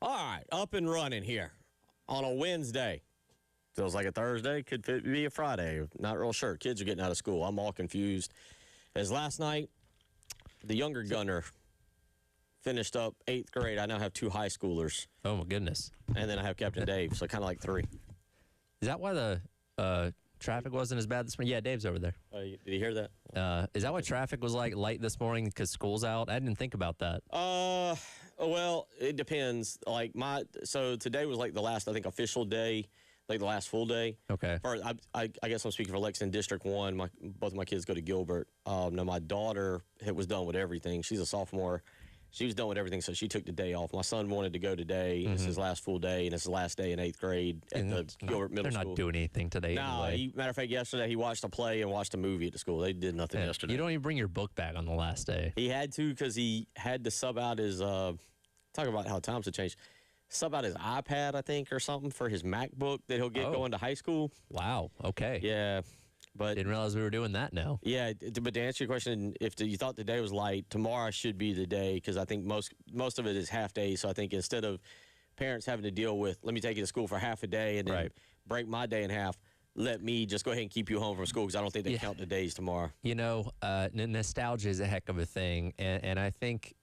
All right, up and running here on a Wednesday. Feels like a Thursday, could be a Friday. Not real sure. Kids are getting out of school. I'm all confused. As last night, the younger gunner finished up 8th grade. I now have 2 high schoolers. Oh, my goodness. And then I have Captain Dave, so kind of like 3. Is that why the traffic wasn't as bad this morning? Yeah, Dave's over there. Did you hear that? Is that why traffic was like light this morning because school's out? I didn't think about that. Well, it depends. So today was like the last, I think, official day, like the last full day. Okay. I guess I'm speaking for Lexington District 1. Both of my kids go to Gilbert. Now, my daughter was done with everything. She's a sophomore. She was done with everything, so she took the day off. My son wanted to go today. This is his last full day, and it's his last day in 8th grade at the Gilbert Middle School. They're not doing anything today anyway. Matter of fact, yesterday he watched a play and watched a movie at the school. They did nothing yesterday. You don't even bring your book bag on the last day. He had to because he had to sub out his talk about how times have changed. Sub out his iPad, I think, or something for his MacBook that he'll get going to high school. Wow. Okay. Yeah. But didn't realize we were doing that now. Yeah, but to answer your question, if you thought today was light, tomorrow should be the day because I think most of it is half days. So I think instead of parents having to deal with, let me take you to school for half a day and then break my day in half, let me just go ahead and keep you home from school because I don't think they count the days tomorrow. You know, nostalgia is a heck of a thing. And I think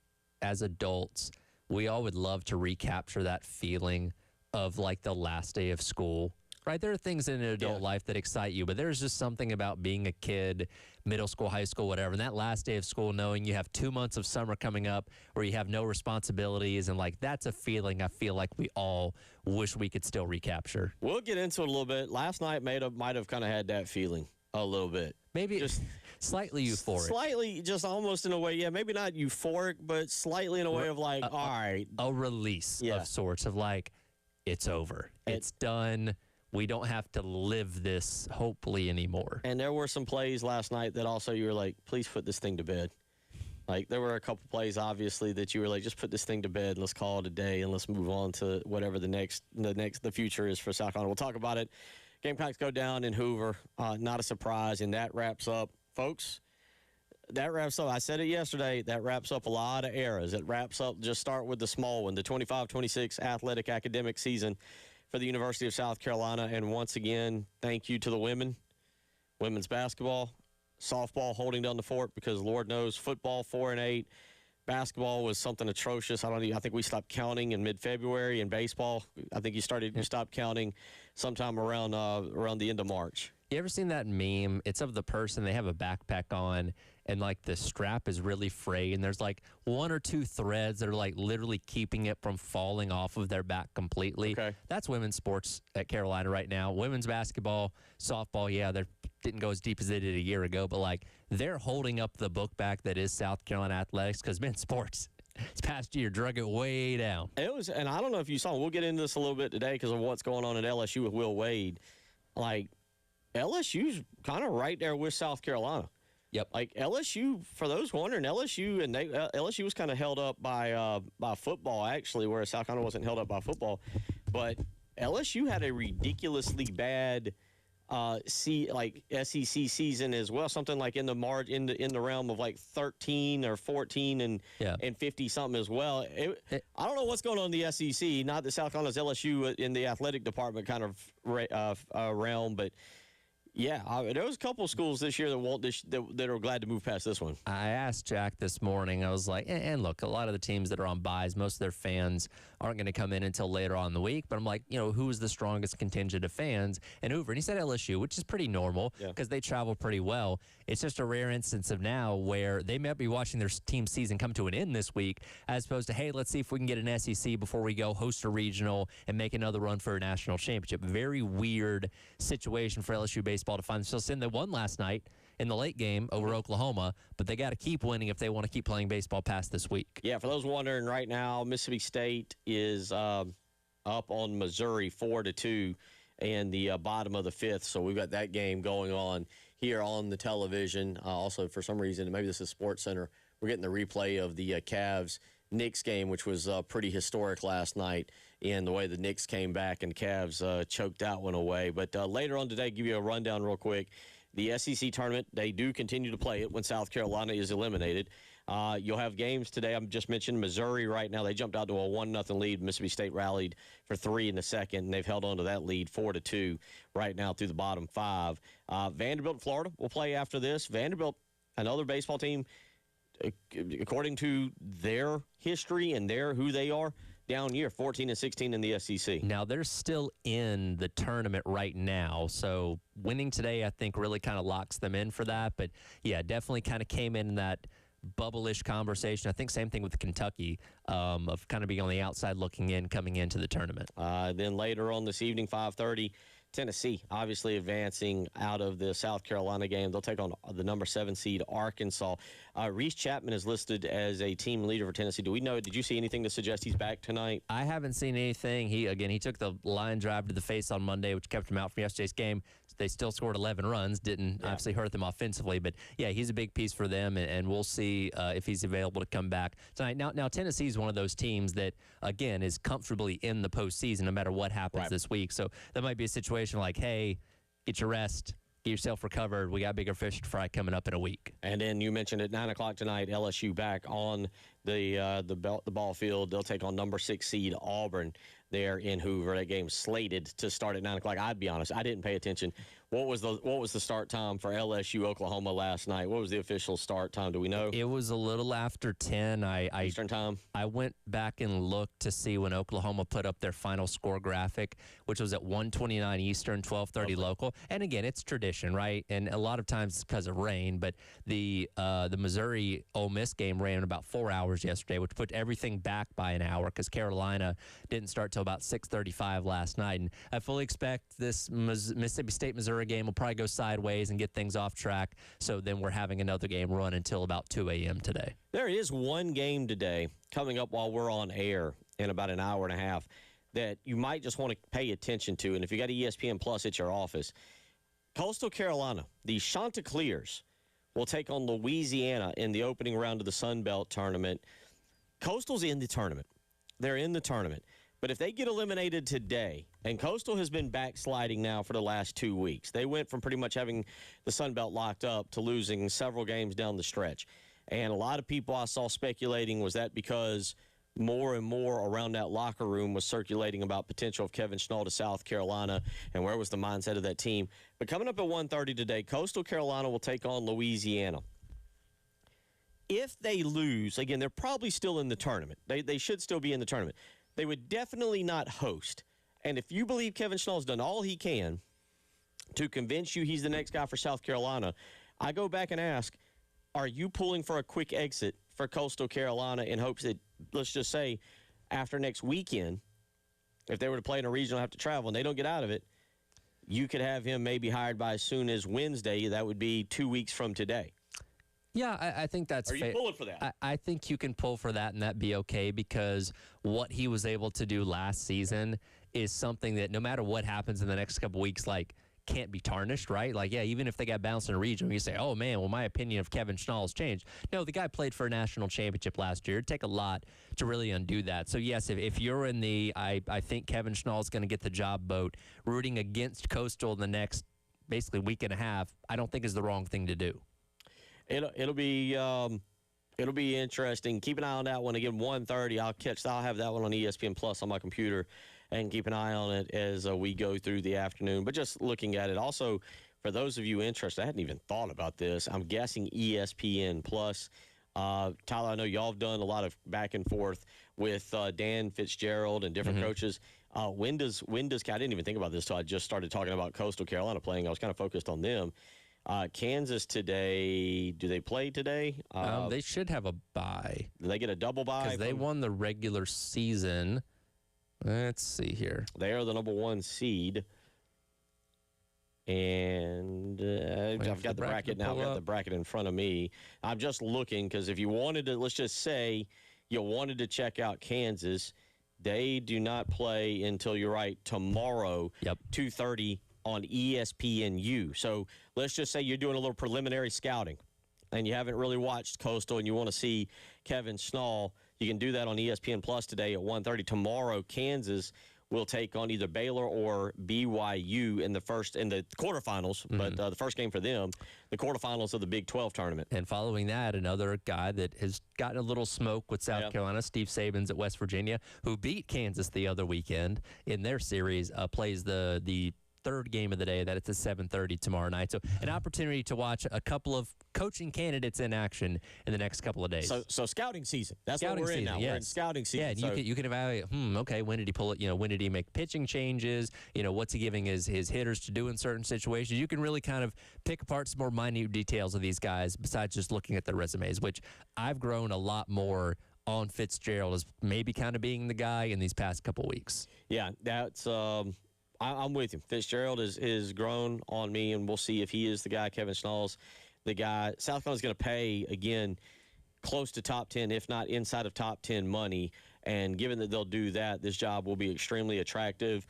as adults, we all would love to recapture that feeling of like the last day of school. Right, there are things in an adult life that excite you, but there's just something about being a kid, middle school, high school, whatever, and that last day of school knowing you have 2 months of summer coming up where you have no responsibilities, and like that's a feeling I feel like we all wish we could still recapture. We'll get into it a little bit. Last night might have kind of had that feeling a little bit. Maybe just slightly euphoric. Slightly, just almost in a way, maybe not euphoric, but slightly in a way of like, all right. A release of sorts of like, it's over. It's done. We don't have to live this, hopefully, anymore. And there were some plays last night that also you were like, please put this thing to bed. Like, there were a couple plays, obviously, that you were like, just put this thing to bed. Let's call it a day, and let's move on to whatever the future is for South Carolina. We'll talk about it. Gamecocks go down in Hoover. Not a surprise, and that wraps up, folks. That wraps up. I said it yesterday. That wraps up a lot of eras. It wraps up, just start with the small one, the 25-26 athletic academic season for the University of South Carolina. And once again, thank you to the women's basketball, softball holding down the fort because Lord knows football 4-8, basketball was something atrocious. I think we stopped counting in mid-February. In baseball, I think you stopped counting sometime around the end of March. You ever seen that meme? It's of the person, they have a backpack on, and like the strap is really frayed, and there's like 1 or 2 threads that are like literally keeping it from falling off of their back completely. Okay. That's women's sports at Carolina right now. Women's basketball, softball, they didn't go as deep as they did a year ago, but like they're holding up the book back that is South Carolina athletics because men's sports this past year drug it way down. It was, and I don't know if you saw, we'll get into this a little bit today because of what's going on at LSU with Will Wade. Like, LSU's kind of right there with South Carolina. Yep. Like LSU, for those wondering, LSU was kind of held up by football actually, whereas South Carolina wasn't held up by football. But LSU had a ridiculously bad SEC season as well. Something like in the realm of like 13 or 14 and 50 something as well. I don't know what's going on in the SEC. Not that South Carolina's LSU in the athletic department kind of realm, but. Yeah, there was a couple schools this year that are glad to move past this one. I asked Jack this morning, I was like, and look, a lot of the teams that are on buys, most of their fans aren't going to come in until later on in the week. But I'm like, who is the strongest contingent of fans in Hoover? And he said LSU, which is pretty normal because they travel pretty well. It's just a rare instance of now where they might be watching their team season come to an end this week as opposed to, hey, let's see if we can get an SEC before we go host a regional and make another run for a national championship. Very weird situation for LSU baseball to find themselves in. They won last night in the late game over Oklahoma, but they got to keep winning if they want to keep playing baseball past this week. Yeah, for those wondering right now, Mississippi State is up on Missouri 4-2 in the bottom of the 5th. So we've got that game going on here on the television. Also, for some reason, maybe this is Sports Center, we're getting the replay of the Cavs-Knicks game, which was pretty historic last night in the way the Knicks came back and Cavs choked that one away. But later on today, give you a rundown real quick. The SEC tournament, they do continue to play it when South Carolina is eliminated. You'll have games today. I just mentioned Missouri right now. They jumped out to a 1-0 lead. Mississippi State rallied for 3 in the second, and they've held on to that lead 4-2 right now through the bottom 5. Vanderbilt, Florida will play after this. Vanderbilt, another baseball team, according to their history and who they are, down year, 14-16 in the SEC. Now, they're still in the tournament right now, so winning today, I think, really kind of locks them in for that. But, yeah, definitely kind of came in that bubble-ish conversation. I think same thing with Kentucky, of kind of being on the outside looking in, coming into the tournament. Then later on this evening, 5:30, Tennessee obviously advancing out of the South Carolina game. They'll take on the number 7 seed Arkansas. Reese Chapman is listed as a team leader for Tennessee. Did you see anything to suggest he's back tonight? I haven't seen anything. He took the line drive to the face on Monday, which kept him out from yesterday's game. They still scored 11 runs, didn't obviously hurt them offensively. But, yeah, he's a big piece for them, and we'll see if he's available to come back tonight. Now Tennessee is one of those teams that, again, is comfortably in the postseason no matter what happens this week. So that might be a situation like, hey, get your rest, get yourself recovered. We got bigger fish to fry coming up in a week. And then you mentioned at 9 o'clock tonight, LSU back on the ball field. They'll take on number 6 seed Auburn there in Hoover. That game's slated to start at 9 o'clock. I'd be honest, I didn't pay attention. What was the start time for LSU Oklahoma last night? What was the official start time? Do we know? It was a little after 10. Eastern time. I went back and looked to see when Oklahoma put up their final score graphic, which was at 1:29 Eastern, 12:30 local. And again, it's tradition, right? And a lot of times it's because of rain. But the Missouri Ole Miss game ran about 4 hours yesterday, which put everything back by an hour because Carolina didn't start till about 6:35 last night. And I fully expect this Mississippi State Missouri game will probably go sideways and get things off track. So then we're having another game run until about 2 a.m. today. There is one game today coming up while we're on air in about an hour and a half that you might just want to pay attention to. And if you got ESPN Plus at your office, Coastal Carolina, the Chanticleers, will take on Louisiana in the opening round of the Sun Belt tournament. Coastal's in the tournament. They're in the tournament. But if they get eliminated today, and Coastal has been backsliding now for the last 2 weeks. They went from pretty much having the Sun Belt locked up to losing several games down the stretch. And a lot of people I saw speculating was that because more and more around that locker room was circulating about potential of Kevin Schnall to South Carolina and where was the mindset of that team. But coming up at 1:30 today, Coastal Carolina will take on Louisiana. If they lose, again, they're probably still in the tournament. They should still be in the tournament. They would definitely not host. And if you believe Kevin Schnall's done all he can to convince you he's the next guy for South Carolina, I go back and ask, are you pulling for a quick exit for Coastal Carolina in hopes that, let's just say, after next weekend, if they were to play in a regional, have to travel, and they don't get out of it, you could have him maybe hired by as soon as Wednesday. That would be 2 weeks from today. Yeah, I think that's fair. Are you pulling for that? I think you can pull for that and that be okay because what he was able to do last season is something that no matter what happens in the next couple weeks, like, can't be tarnished, right? Like, yeah, even if they got bounced in a region, you say, oh, man, well, my opinion of Kevin Schnall has changed. No, the guy played for a national championship last year. It'd take a lot to really undo that. So, yes, if you're in the I think Kevin Schnall is going to get the job boat, rooting against Coastal in the next basically week and a half, I don't think is the wrong thing to do. It'll be interesting. Keep an eye on that one. Again, 1:30. I'll have that one on ESPN Plus on my computer and keep an eye on it as we go through the afternoon. But just looking at it, also for those of you interested, I hadn't even thought about this. I'm guessing ESPN Plus. Tyler, I know y'all have done a lot of back and forth with Dan Fitzgerald and different coaches. When does I didn't even think about this till I just started talking about Coastal Carolina playing. I was kind of focused on them. Kansas today, do they play today? They should have a bye. Do they get a double bye? Because they won the regular season. Let's see here. They are the number 1 seed. And I've got the bracket now. I've got the bracket in front of me. I'm just looking because if you wanted to, let's just say you wanted to check out Kansas, they do not play until, you're right, tomorrow, 2:30 on ESPNU. So let's just say you're doing a little preliminary scouting and you haven't really watched Coastal and you want to see Kevin Schnall. You can do that on ESPN Plus today at 1:30. Tomorrow, Kansas will take on either Baylor or BYU in the quarterfinals, but the first game for them, the quarterfinals of the Big 12 tournament. And following that, another guy that has gotten a little smoke with South Carolina, Steve Sabins at West Virginia, who beat Kansas the other weekend in their series, plays the third game of the day. That it's at 7:30 tomorrow night. So an opportunity to watch a couple of coaching candidates in action in the next couple of days. So scouting season. That's what we're in now. Yes. We're in scouting season. Yeah, and so you can evaluate, okay, when did he pull it? When did he make pitching changes? What's he giving his hitters to do in certain situations? You can really kind of pick apart some more minute details of these guys besides just looking at their resumes, which I've grown a lot more on Fitzgerald as maybe kind of being the guy in these past couple weeks. Yeah, that's I'm with you. Fitzgerald is grown on me, and we'll see if he is the guy. Kevin Schnall's the guy. South Carolina's going to pay, again, close to top 10, if not inside of top 10 money. And given that they'll do that, this job will be extremely attractive.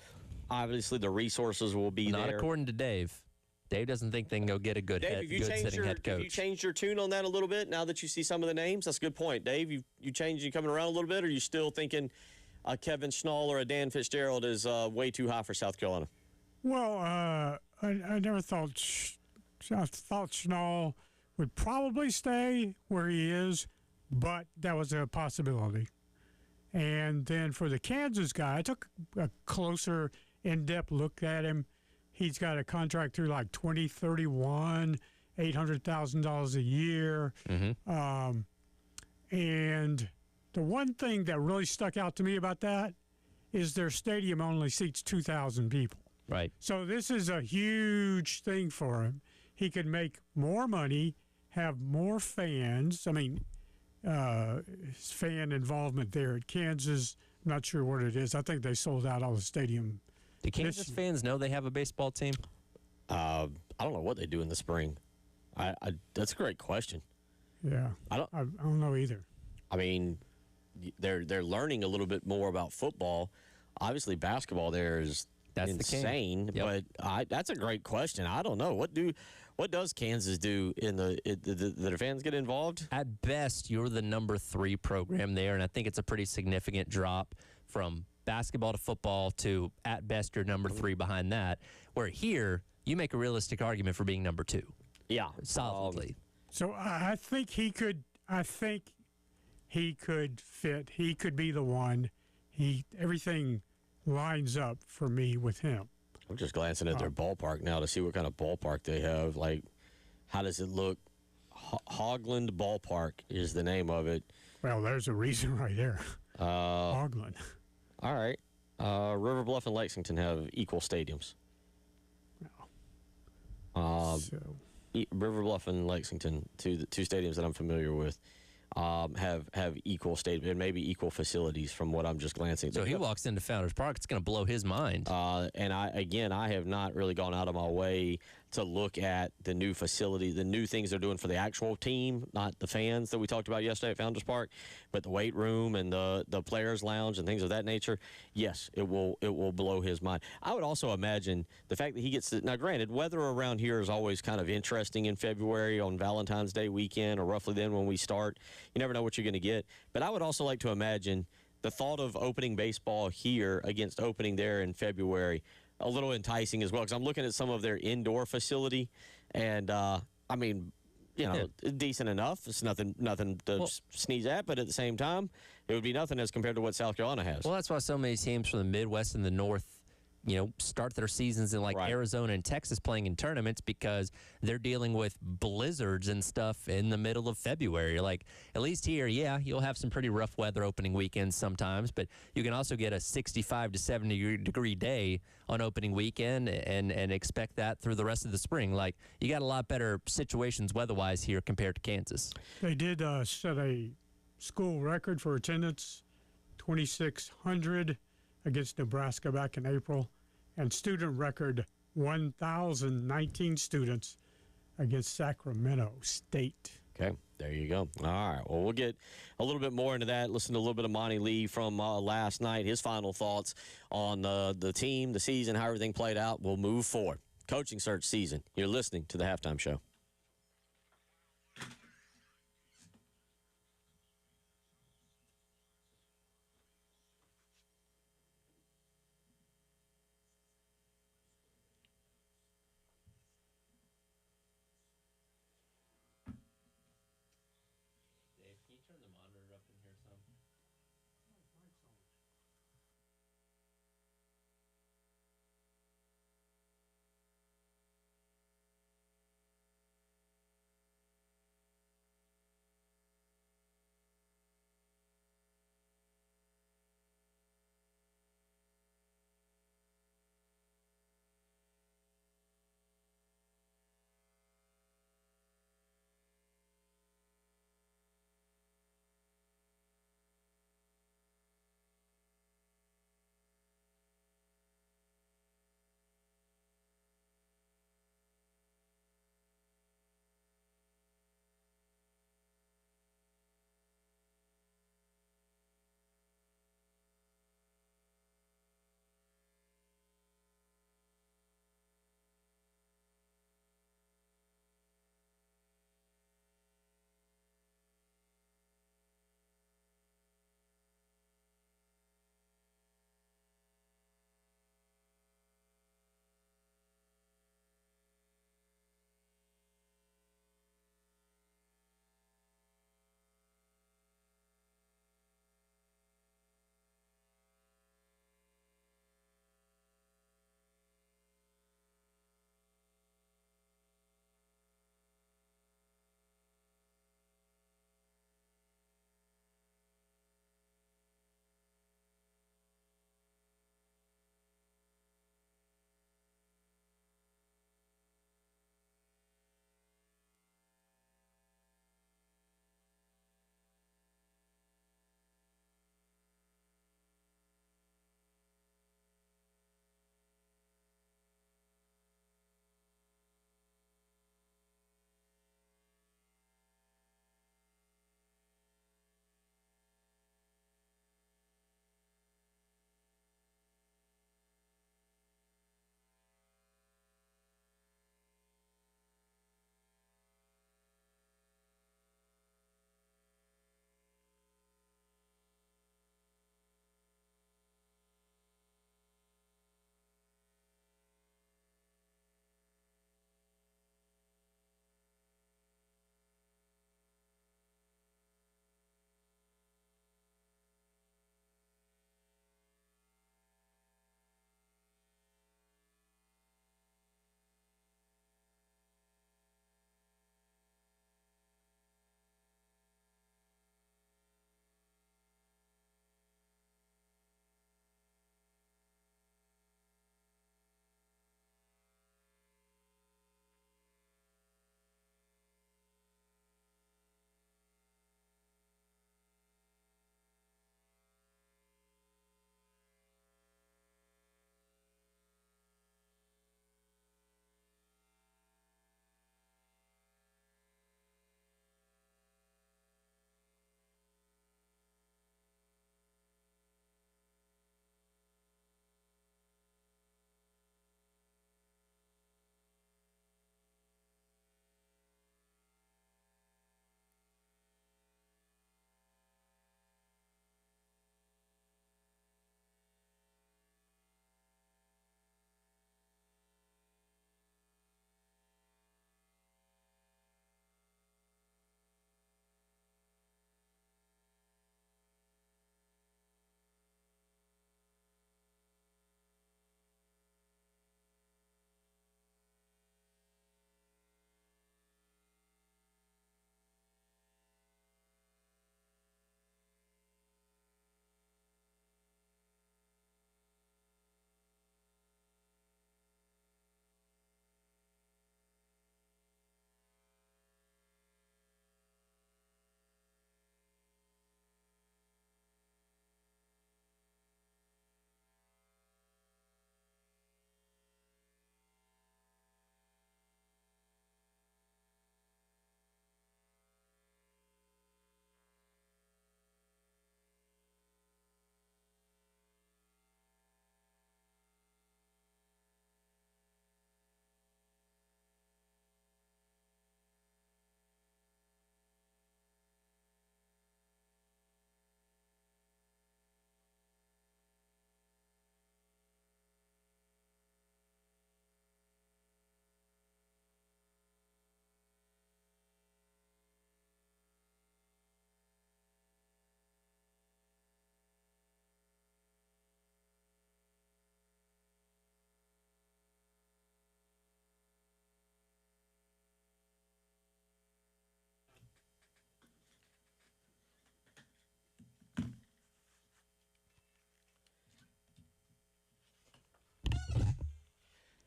Obviously, the resources will be Not there. according to Dave. Dave doesn't think they can go get a good Dave, sitting head coach. Have you changed your tune on that a little bit now that you see some of the names? That's a good point. Dave, you coming around a little bit, or are you still thinking Kevin Schnall or a Dan Fitzgerald is way too high for South Carolina? Well, I never thought I thought Schnall would probably stay where he is, but that was a possibility. And then for the Kansas guy, I took a closer, in-depth look at him. He's got a contract through like 2031, $800,000 a year. Mm-hmm. And the one thing that really stuck out to me about that is their stadium only seats 2,000 people. Right. So this is a huge thing for him. He could make more money, have more fans. I mean, his fan involvement there at Kansas, I'm not sure what it is. I think they sold out all the stadium. Do Kansas fans know they have a baseball team? I don't know what they do in the spring. That's a great question. Yeah. I don't know either. I mean, they're learning a little bit more about football. Obviously, basketball there is insane. Yep. But that's a great question. I don't know what does Kansas do in the fans get involved? At best, you're the number 3 program there, and I think it's a pretty significant drop from basketball to football to at best you're number 3 behind that. Where here you make a realistic argument for being number 2. Yeah, solidly. So I think he could. I think he could fit. He could be the one. Everything lines up for me with him. I'm just glancing at their ballpark now to see what kind of ballpark they have. Like, how does it look? Hogland Ballpark is the name of it. Well, there's a reason right there. Hogland. All right. River Bluff and Lexington have equal stadiums. River Bluff and Lexington, two stadiums that I'm familiar with, have equal stadiums and maybe equal facilities from what I'm just glancing. So he walks into Founders Park, it's going to blow his mind. And I have not really gone out of my way to look at the new facility, the new things they're doing for the actual team, not the fans that we talked about yesterday at Founders Park, but the weight room and the players' lounge and things of that nature. Yes, it will blow his mind. I would also imagine the fact that he gets to, now granted, weather around here is always kind of interesting in February on Valentine's Day weekend or roughly then when we start. You never know what you're going to get. But I would also like to imagine the thought of opening baseball here against opening there in February a little enticing as well, because I'm looking at some of their indoor facility, and I mean, decent enough. It's nothing to sneeze at, but at the same time, it would be nothing as compared to what South Carolina has. Well, that's why so many teams from the Midwest and the North, start their seasons in Arizona and Texas playing in tournaments because they're dealing with blizzards and stuff in the middle of February. Like, at least here, you'll have some pretty rough weather opening weekends sometimes, but you can also get a 65 to 70 degree day on opening weekend and expect that through the rest of the spring. Like, you got a lot better situations weather-wise here compared to Kansas. They did set a school record for attendance, 2,600 against Nebraska back in April, and student record 1,019 students against Sacramento State. Okay, there you go. All right, well, we'll get a little bit more into that. Listen to a little bit of Monty Lee from last night, his final thoughts on the team, the season, how everything played out. We'll move forward. Coaching search season. You're listening to the Halftime Show.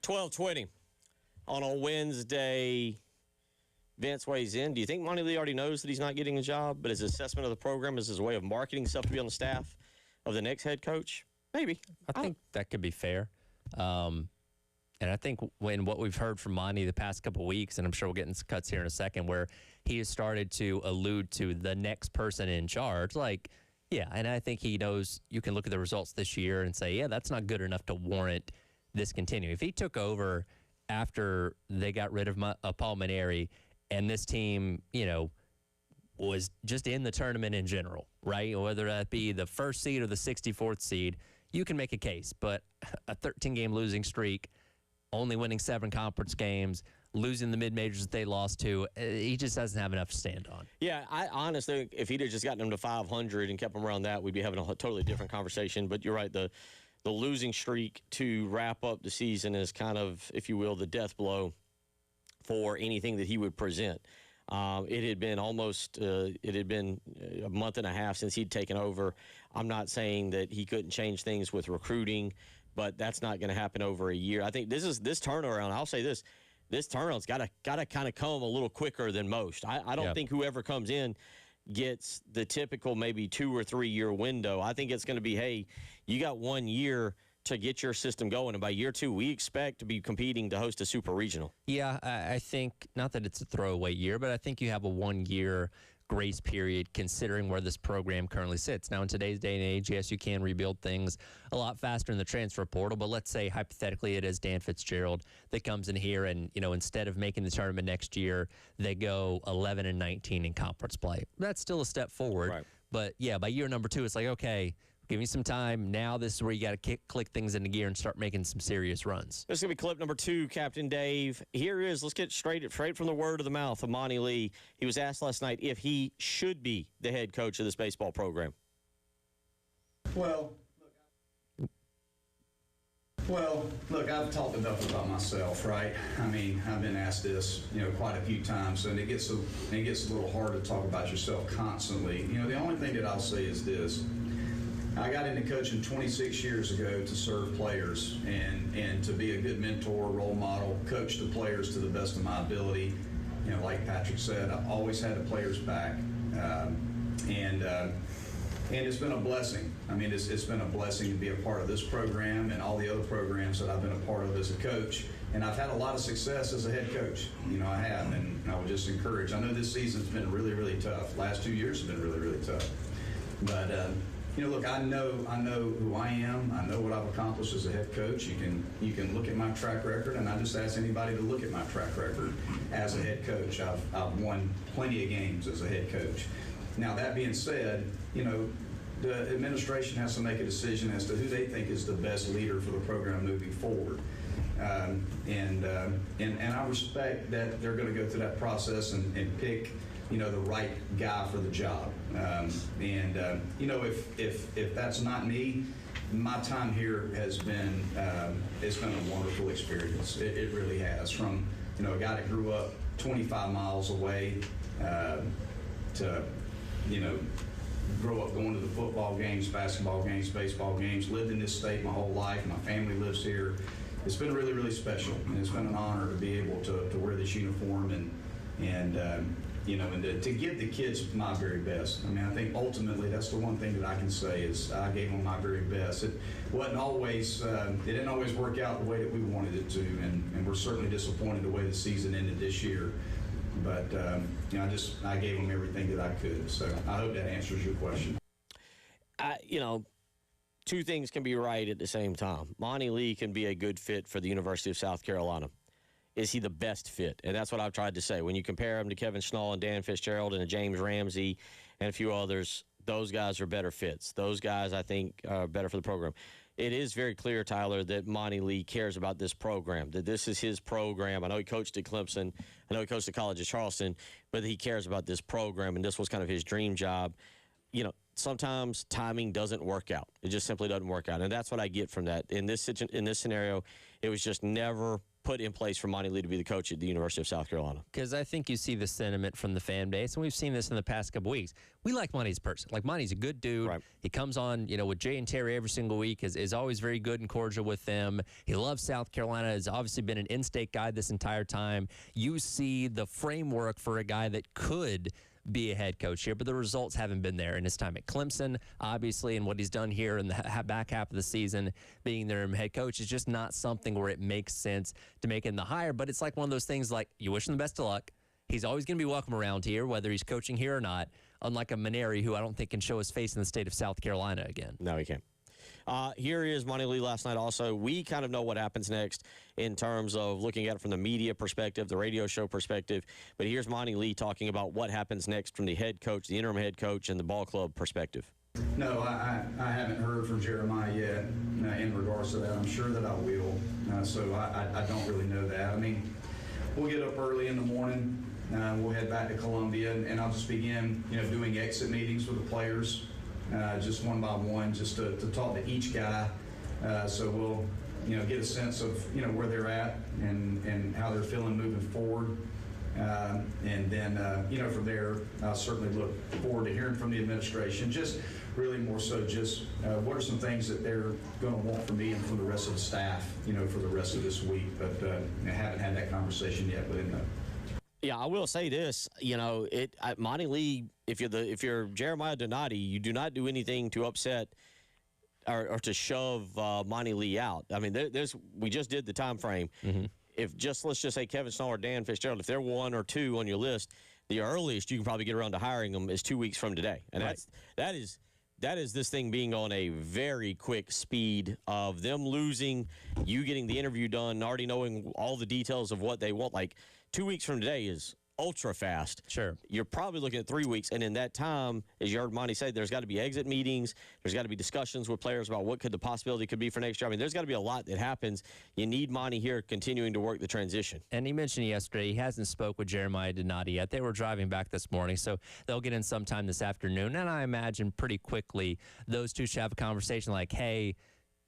12:20 on a Wednesday. Vince weighs in. Do you think Monty Lee already knows that he's not getting a job, but his assessment of the program is his way of marketing himself to be on the staff of the next head coach? Maybe. I think that could be fair. And I think when what we've heard from Monty the past couple of weeks, and I'm sure we'll get into cuts here in a second, where he has started to allude to the next person in charge, like, yeah, and I think he knows you can look at the results this year and say, yeah, that's not good enough to warrant this continuing. If he took over after they got rid of Paul Maneri and this team, was just in the tournament in general, right? Whether that be the first seed or the 64th seed, you can make a case. But a 13-game losing streak, only winning 7 conference games, losing the mid-majors that they lost to, he just doesn't have enough to stand on. Yeah, I honestly, if he'd have just gotten them to 500 and kept them around that, we'd be having a totally different conversation. But you're right, the losing streak to wrap up the season is kind of, if you will, the death blow for anything that he would present. It had been a month and a half since he'd taken over. I'm not saying that he couldn't change things with recruiting, but that's not going to happen over a year. I think this turnaround. I'll say this turnaround's got to kind of come a little quicker than most. I don't think whoever comes in gets the typical maybe 2 or 3 year window. I think it's going to be, hey, you got 1 year to get your system going, and by year 2, we expect to be competing to host a super regional. Yeah, I think, not that it's a throwaway year, but I think you have a 1 year grace period considering where this program currently sits. Now, in today's day and age, yes, you can rebuild things a lot faster in the transfer portal, but let's say hypothetically it is Dan Fitzgerald that comes in here and, instead of making the tournament next year, they go 11-19 in conference play. That's still a step forward. Right. But, yeah, by year number 2, it's like, okay, give me some time. Now this is where you got to click things into gear and start making some serious runs. This is going to be clip number 2, Captain Dave. Here is, let's get straight from the word of the mouth of Monty Lee. He was asked last night if he should be the head coach of this baseball program. Well, look, I've talked enough about myself, right? I mean, I've been asked this, quite a few times, and it gets a little hard to talk about yourself constantly. The only thing that I'll say is this. I got into coaching 26 years ago to serve players and to be a good mentor, role model, coach the players to the best of my ability. Like Patrick said, I've always had the players back. And it's been a blessing. I mean, it's been a blessing to be a part of this program and all the other programs that I've been a part of as a coach. And I've had a lot of success as a head coach. I have, and I would just encourage. I know this season's been really, really tough. Last 2 years have been really, really tough. But, look, I know who I am. I know what I've accomplished as a head coach. You can look at my track record, and I just ask anybody to look at my track record as a head coach. I've won plenty of games as a head coach. Now, that being said, the administration has to make a decision as to who they think is the best leader for the program moving forward. And I respect that they're going to go through that process and pick the right guy for the job. If that's not me, my time here has been it's been a wonderful experience. It really has. From a guy that grew up 25 miles away to grow up going to the football games, basketball games, baseball games, lived in this state my whole life. My family lives here. It's been really, really special, and it's been an honor to be able to wear this uniform and to give the kids my very best. I mean, I think ultimately that's the one thing that I can say is I gave them my very best. It wasn't always, it didn't always work out the way that we wanted it to, and we're certainly disappointed the way the season ended this year. But, I gave them everything that I could. So I hope that answers your question. Two things can be right at the same time. Monty Lee can be a good fit for the University of South Carolina. Is he the best fit? And that's what I've tried to say. When you compare him to Kevin Schnall and Dan Fitzgerald and James Ramsey and a few others, those guys are better fits. Those guys, I think, are better for the program. It is very clear, Tyler, that Monty Lee cares about this program, that this is his program. I know he coached at Clemson. I know he coached at College of Charleston, but he cares about this program, and this was kind of his dream job. Sometimes timing doesn't work out. It just simply doesn't work out, and that's what I get from that. In this scenario, it was just never put in place for Monty Lee to be the coach at the University of South Carolina. Because I think you see the sentiment from the fan base, and we've seen this in the past couple weeks. We like Monty as a person. Like, Monty's a good dude. Right. He comes on, with Jay and Terry every single week, is always very good and cordial with them. He loves South Carolina, has obviously been an in-state guy this entire time. You see the framework for a guy that could be a head coach here, but the results haven't been there in his time at Clemson, obviously, and what he's done here in the back half of the season, being their head coach, is just not something where it makes sense to make him the hire. But it's like one of those things, like, you wish him the best of luck. He's always going to be welcome around here, whether he's coaching here or not, unlike a Maneri, who I don't think can show his face in the state of South Carolina again. No, he can't. Here is Monty Lee last night also. We kind of know what happens next in terms of looking at it from the media perspective, the radio show perspective. But here's Monty Lee talking about what happens next from the head coach, the interim head coach, and the ball club perspective. No, I haven't heard from Jeremiah yet in regards to that. I'm sure that I will. So I don't really know that. I mean, we'll get up early in the morning. We'll head back to Columbia, and I'll just begin, doing exit meetings with the players. Just one by one, just to talk to each guy. So we'll, get a sense of, where they're at and how they're feeling moving forward. And then, from there, I certainly look forward to hearing from the administration. Just really more so just what are some things that they're going to want from me and from the rest of the staff, for the rest of this week. But I haven't had that conversation yet with him, though. Yeah, I will say this. Monty Lee, if you're Jeremiah Donati, you do not do anything to upset or to shove Monty Lee out. I mean, we just did the time frame. Mm-hmm. Let's just say Kevin Snow or Dan Fitzgerald, if they're 1 or 2 on your list, the earliest you can probably get around to hiring them is 2 weeks from today, and right. that is this thing being on a very quick speed of them losing, you getting the interview done, already knowing all the details of what they want. Like, 2 weeks from today is ultra fast. Sure. You're probably looking at 3 weeks, and in that time, as you heard Monty say, there's got to be exit meetings. There's got to be discussions with players about what the possibility could be for next year. I mean, there's got to be a lot that happens. You need Monty here continuing to work the transition. And he mentioned yesterday he hasn't spoke with Jeremiah Donati yet. They were driving back this morning, so they'll get in sometime this afternoon. And I imagine pretty quickly those two should have a conversation like, hey,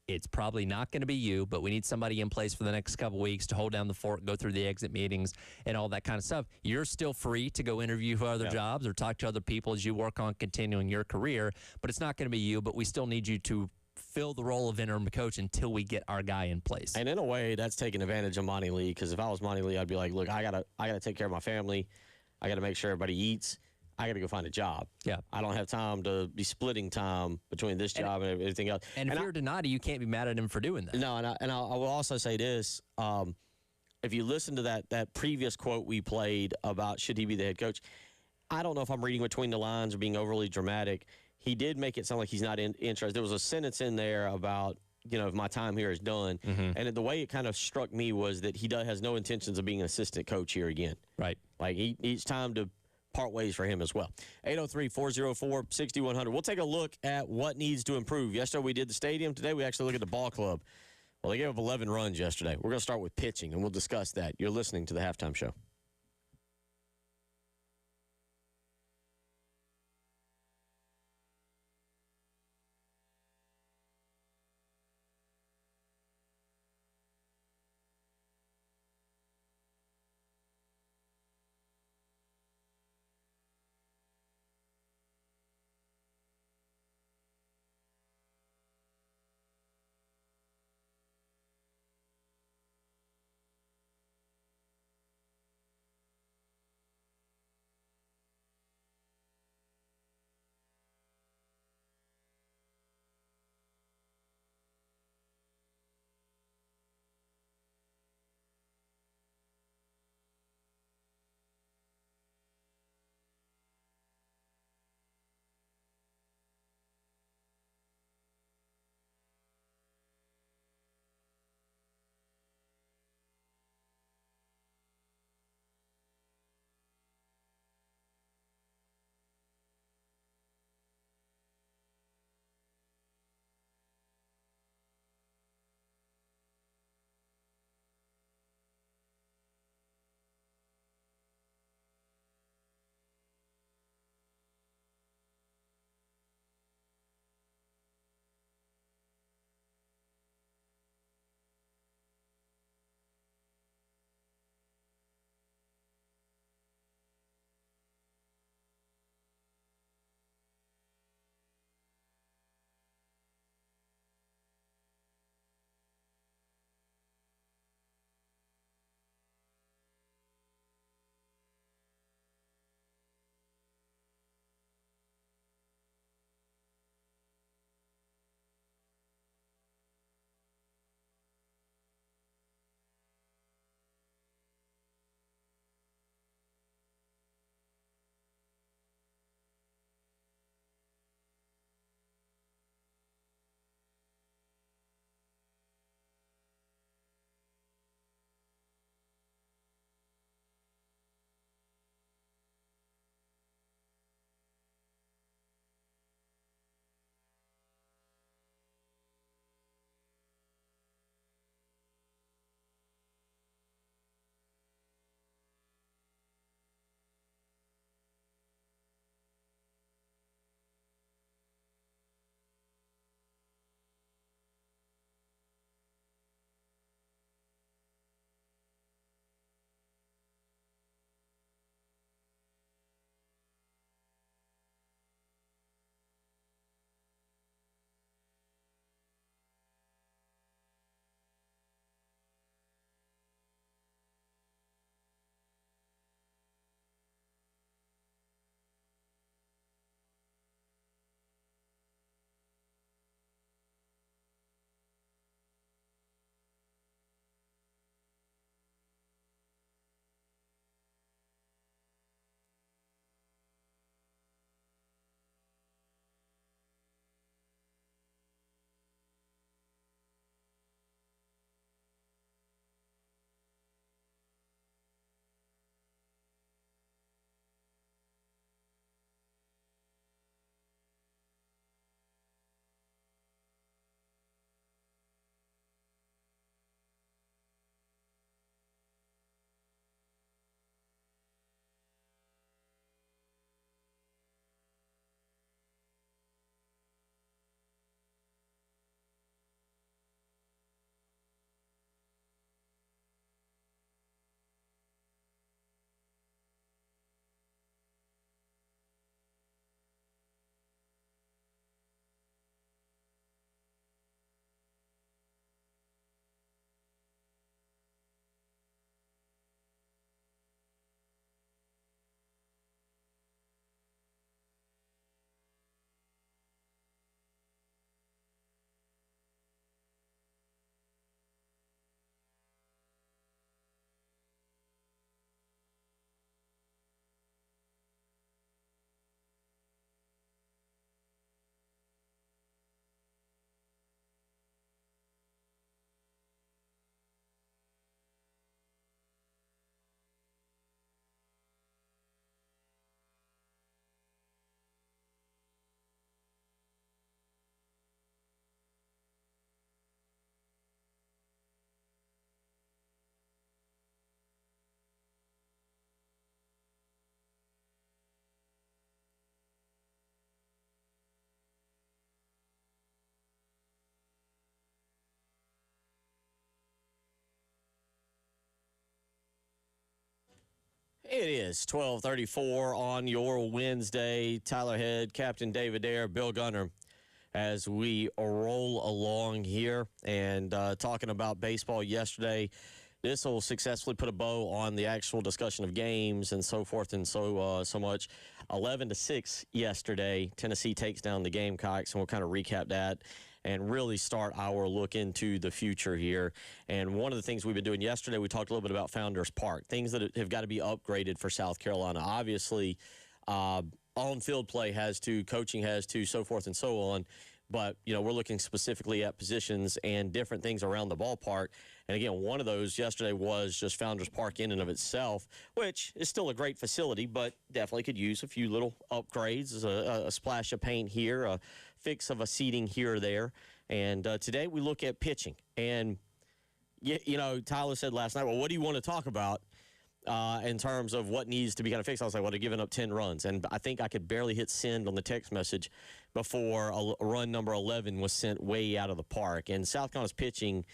it's probably not going to be you, but we need somebody in place for the next couple weeks to hold down the fort, go through the exit meetings and all that kind of stuff. You're still free to go interview for other jobs or talk to other people as you work on continuing your career, but it's not going to be you, but we still need you to fill the role of interim coach until we get our guy in place. And in a way, that's taking advantage of Monty Lee, because if I was Monty Lee, I'd be like, look, I gotta take care of my family. I got to make sure everybody eats. I got to go find a job. Yeah. I don't have time to be splitting time between this job and everything else. And if you're Donati, you can't be mad at him for doing that. No, and I will also say this. If you listen to that previous quote we played about should he be the head coach, I don't know if I'm reading between the lines or being overly dramatic. He did make it sound like he's not interested. There was a sentence in there about, if my time here is done. Mm-hmm. And the way it kind of struck me was that he has no intentions of being an assistant coach here again. Right. Like, he needs time to part ways for him as well. 803-404-6100. We'll take a look at what needs to improve. Yesterday we did the stadium. Today we actually look at the ball club. Well, they gave up 11 runs yesterday. We're going to start with pitching, and we'll discuss that. You're listening to the Halftime Show. It is 12:34 on your Wednesday. Tyler Head, Captain David Dare, Bill Gunner, as we roll along here and talking about baseball yesterday. This will successfully put a bow on the actual discussion of games and so forth and so much. 11-6 yesterday. Tennessee takes down the Gamecocks, and we'll kind of recap that and really start our look into the future here. And one of the things we've been doing yesterday, we talked a little bit about Founders Park, things that have got to be upgraded for South Carolina. Obviously, on-field play has to, coaching has to, so forth and so on. But, you know, we're looking specifically at positions and different things around the ballpark. And, again, one of those yesterday was just Founders Park in and of itself, which is still a great facility, but definitely could use a few little upgrades, a splash of paint here, a fix of a seating here or there. And today we look at pitching. And, you know, Tyler said last night, well, what do you want to talk about in terms of what needs to be kind of fixed? I was like, well, they're giving up 10 runs. And I think I could barely hit send on the text message before run number 11 was sent way out of the park. And South Carolina's pitching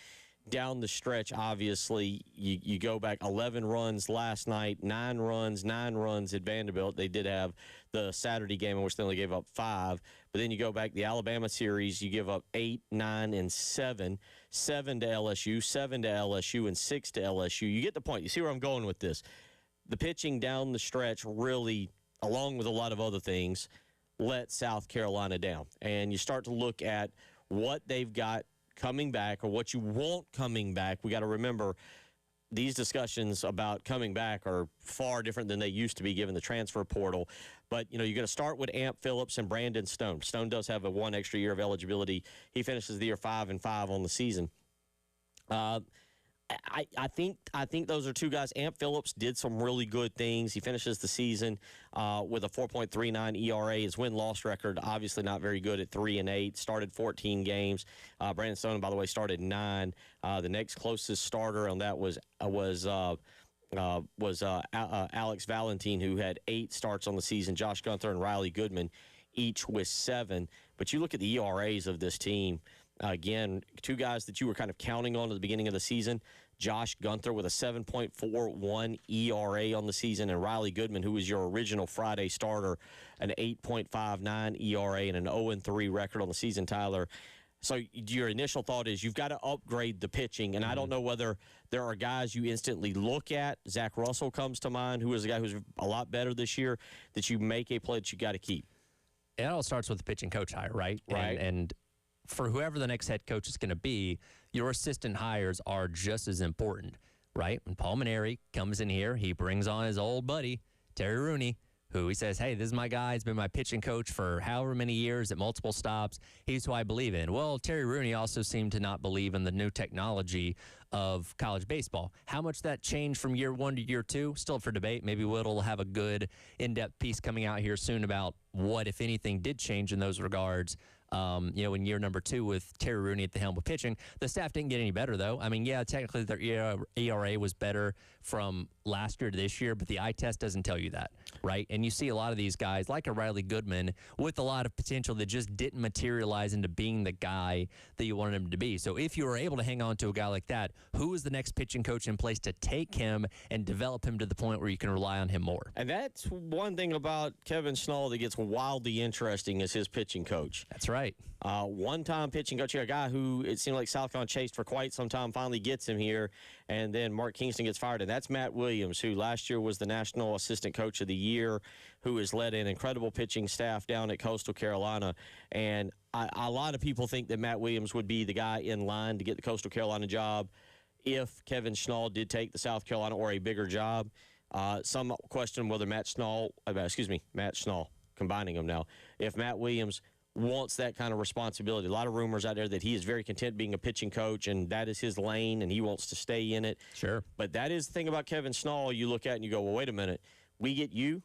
down the stretch, obviously, you go back 11 runs last night, 9 runs at Vanderbilt. They did have the Saturday game in which they only gave up 5. But then you go back the Alabama series, you give up 8, 9, and 7. 7 to LSU, 7 to LSU, and 6 to LSU. You get the point. You see where I'm going with this. The pitching down the stretch really, along with a lot of other things, let South Carolina down. And you start to look at what they've got coming back or what you want coming back. We got to remember these discussions about coming back are far different than they used to be given the transfer portal. But, you know, you're going to start with Amp Phillips and Brandon Stone. Stone does have a 1 extra year of eligibility. He finishes the year 5-5 on the season. I think those are two guys. Amp Phillips did some really good things. He finishes the season with a 4.39 ERA. His win-loss record, obviously not very good at 3-8. Started 14 games. Brandon Stone, by the way, started 9. The next closest starter on that was Alex Valentine, who had 8 starts on the season. Josh Gunther and Riley Goodman, each with 7. But you look at the ERAs of this team. Again, two guys that you were kind of counting on at the beginning of the season. Josh Gunther with a 7.41 ERA on the season, and Riley Goodman, who was your original Friday starter, an 8.59 ERA and an 0-3 record on the season, Tyler. So your initial thought is you've got to upgrade the pitching, and I don't know whether there are guys you instantly look at. Zach Russell comes to mind, who is a guy who's a lot better this year, that you make a play that you got to keep. It all starts with the pitching coach hire, right? Right. And for whoever the next head coach is going to be, your assistant hires are just as important, right? When Paul Maneri comes in here, he brings on his old buddy, Terry Rooney, who he says, hey, this is my guy. He's been my pitching coach for however many years at multiple stops. He's who I believe in. Well, Terry Rooney also seemed to not believe in the new technology of college baseball. How much that changed from year 1 to year 2, still for debate. Maybe Whittle will have a good in-depth piece coming out here soon about what, if anything, did change in those regards. In year number 2 with Terry Rooney at the helm of pitching. The staff didn't get any better, though. I mean, yeah, technically their ERA was better from last year to this year, but the eye test doesn't tell you that, right? And you see a lot of these guys, like a Riley Goodman, with a lot of potential that just didn't materialize into being the guy that you wanted him to be. So if you were able to hang on to a guy like that, who is the next pitching coach in place to take him and develop him to the point where you can rely on him more? And that's one thing about Kevin Schnall that gets wildly interesting is his pitching coach. That's right. One-time pitching coach, a guy who it seemed like South Carolina chased for quite some time, finally gets him here, and then Mark Kingston gets fired, and that's Matt Williams, who last year was the National Assistant Coach of the Year, who has led an incredible pitching staff down at Coastal Carolina. And a lot of people think that Matt Williams would be the guy in line to get the Coastal Carolina job if Kevin Schnall did take the South Carolina or a bigger job. Some question whether Matt Schnall, combining them now, if Matt Williams wants that kind of responsibility. A lot of rumors out there that he is very content being a pitching coach, and that is his lane, and he wants to stay in it. Sure. But that is the thing about Kevin Schnall you look at and you go, well, wait a minute. We get you.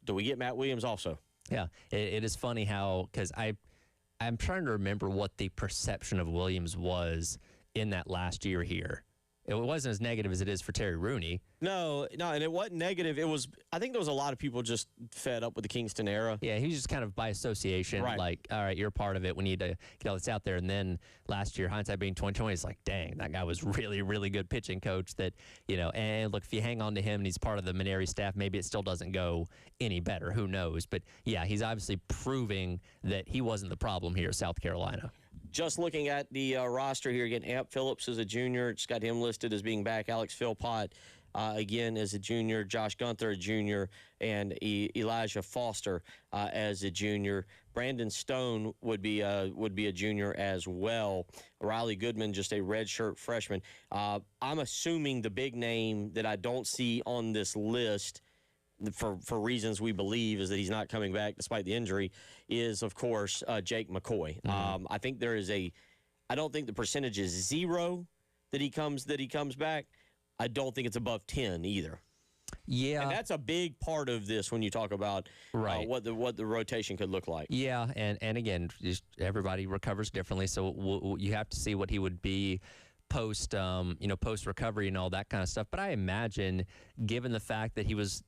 Do we get Matt Williams also? Yeah, it is funny how, because I'm trying to remember what the perception of Williams was in that last year here. It wasn't as negative as it is for Terry Rooney. No, and it wasn't negative. It was. I think there was a lot of people just fed up with the Kingston era. Yeah, he was just kind of by association, Right. like, all right, you're a part of it. We need to get all this out there. And then last year, hindsight being 2020, it's like, dang, that guy was really, really good pitching coach. That and look, if you hang on to him and he's part of the Maneri staff, maybe it still doesn't go any better. Who knows? But yeah, he's obviously proving that he wasn't the problem here at South Carolina. Just looking at the roster here again, Amp Phillips is a junior. It's got him listed as being back. Alex Philpott, again, as a junior. Josh Gunther, a junior. And Elijah Foster as a junior. Brandon Stone would be a junior as well. Riley Goodman, just a redshirt freshman. I'm assuming the big name that I don't see on this list for reasons we believe is that he's not coming back despite the injury, is, of course, Jake McCoy. I think there is I don't think the percentage is 0 that he comes back. I don't think it's above 10 either. Yeah. And that's a big part of this when you talk about what the rotation could look like. Yeah, and again, just everybody recovers differently, so you have to see what he would be post recovery and all that kind of stuff. But I imagine, given the fact that he was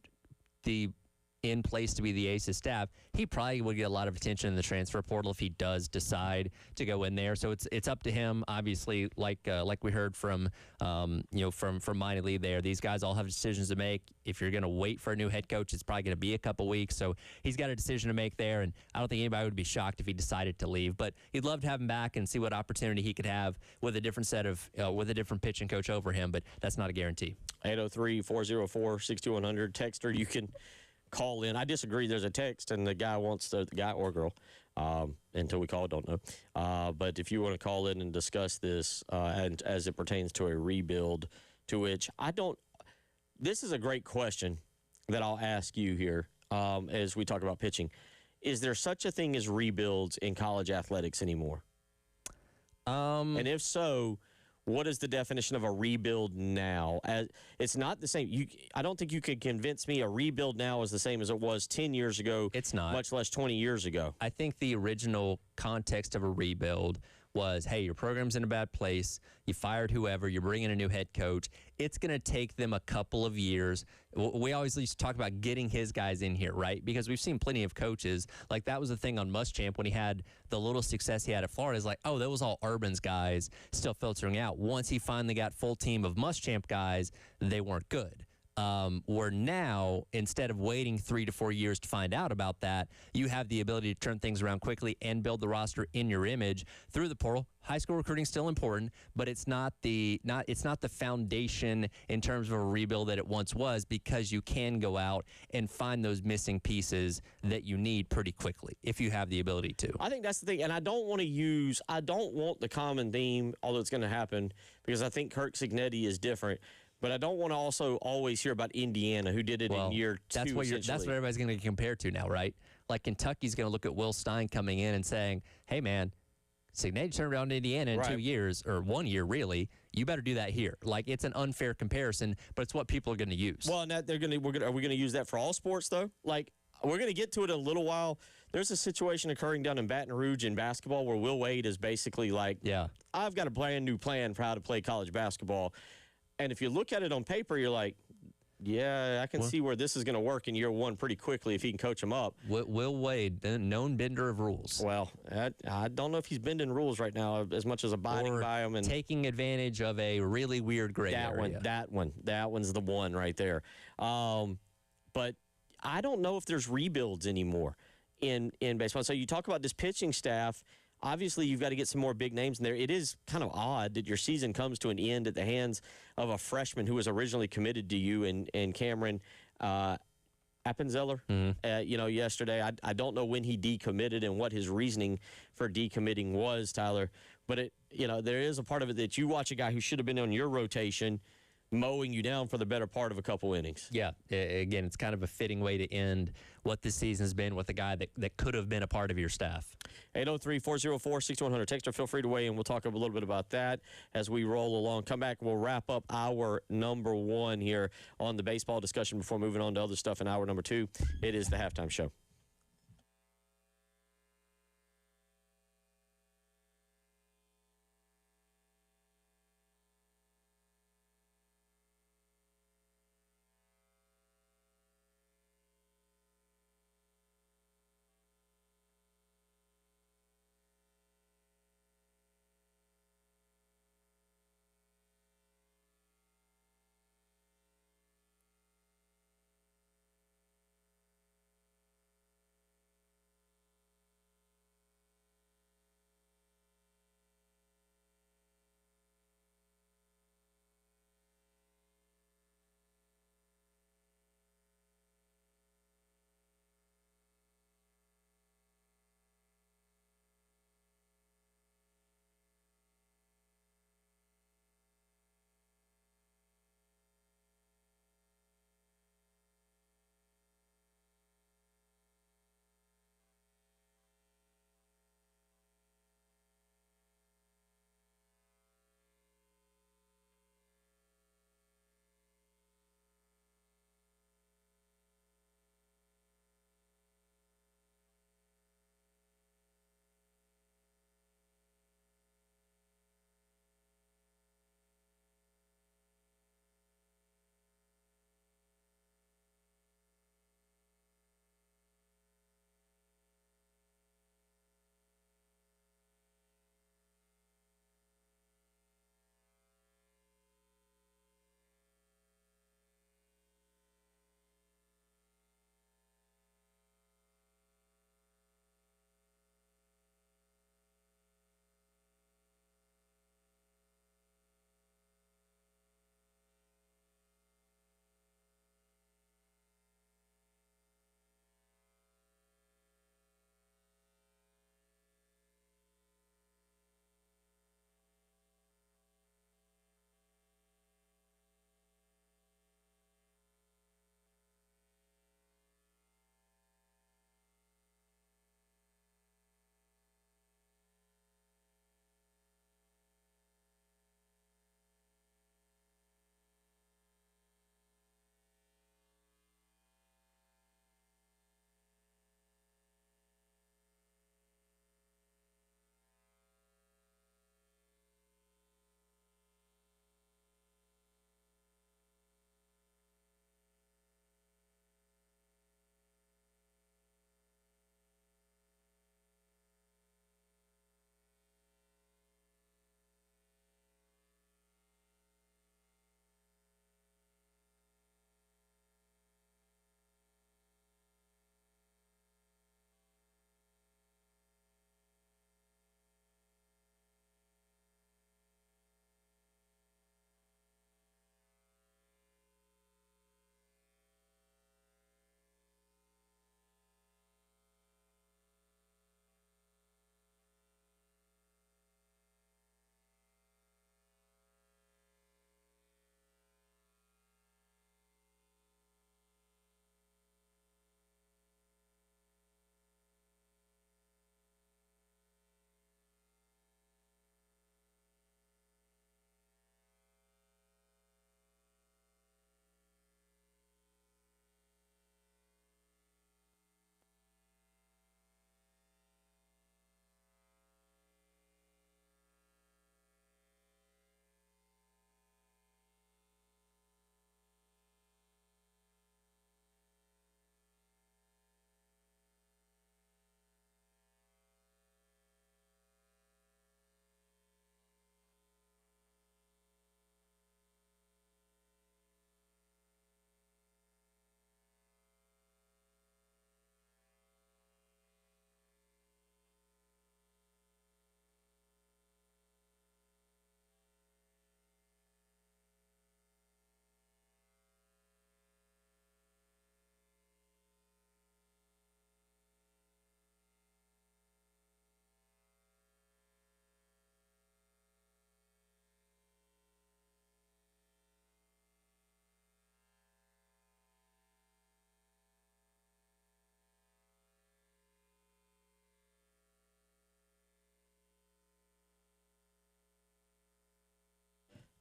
in place to be the ace of staff, he probably would get a lot of attention in the transfer portal if he does decide to go in there. So it's up to him. Obviously, like we heard from Miney Lee there, these guys all have decisions to make. If you're going to wait for a new head coach, it's probably going to be a couple weeks. So he's got a decision to make there, and I don't think anybody would be shocked if he decided to leave. But he'd love to have him back and see what opportunity he could have with a different with a different pitching coach over him. But that's not a guarantee. 803-404-6100. Texter, you can call in. I disagree. There's a text, and the guy wants the guy or girl. Until we call, don't know. But if you want to call in and discuss this, and as it pertains to a rebuild, to which I don't. This is a great question that I'll ask you here as we talk about pitching. Is there such a thing as rebuilds in college athletics anymore? And if so, what is the definition of a rebuild now? It's not the same. I don't think you could convince me a rebuild now is the same as it was 10 years ago. It's not. Much less 20 years ago. I think the original context of a rebuild was, hey, your program's in a bad place. You fired whoever. You're bringing a new head coach. It's going to take them a couple of years. We always used to talk about getting his guys in here, right? Because we've seen plenty of coaches. Like, that was the thing on Muschamp when he had the little success he had at Florida. Is like, oh, that was all Urban's guys still filtering out. Once he finally got full team of Muschamp guys, they weren't good. Where now, instead of waiting 3 to 4 years to find out about that, you have the ability to turn things around quickly and build the roster in your image through the portal. High school recruiting is still important, but it's not the foundation in terms of a rebuild that it once was, because you can go out and find those missing pieces that you need pretty quickly if you have the ability to. I think that's the thing, and I don't want the common theme, although it's going to happen, because I think Kirk Cignetti is different. But I don't want to also always hear about Indiana, who did it in year 2. That's what everybody's going to compare to now, right? Like, Kentucky's going to look at Will Stein coming in and saying, hey, man, Cignetti turned around Indiana in 2 years, or 1 year, really. You better do that here. Like, it's an unfair comparison, but it's what people are going to use. Well, and are we going to use that for all sports, though? Like, we're going to get to it in a little while. There's a situation occurring down in Baton Rouge in basketball where Will Wade is basically like, I've got a brand new plan for how to play college basketball. And if you look at it on paper, you're like, yeah, I can see where this is going to work in year 1 pretty quickly if he can coach them up. Will Wade, the known bender of rules. Well, I don't know if he's bending rules right now as much as abiding by them. And taking advantage of a really weird gray area. That one's the one right there. But I don't know if there's rebuilds anymore in baseball. So you talk about this pitching staff. Obviously, you've got to get some more big names in there. It is kind of odd that your season comes to an end at the hands of a freshman who was originally committed to you and Cameron Appenzeller. Yesterday. I don't know when he decommitted and what his reasoning for decommitting was, Tyler. But there is a part of it that you watch a guy who should have been on your rotation mowing you down for the better part of a couple innings. Yeah, again, it's kind of a fitting way to end what this season's been with a guy that could have been a part of your staff. 803-404-6100. Texter, feel free to weigh in. We'll talk a little bit about that as we roll along. Come back, we'll wrap up hour number 1 here on the baseball discussion before moving on to other stuff in hour number 2. It is the Halftime Show.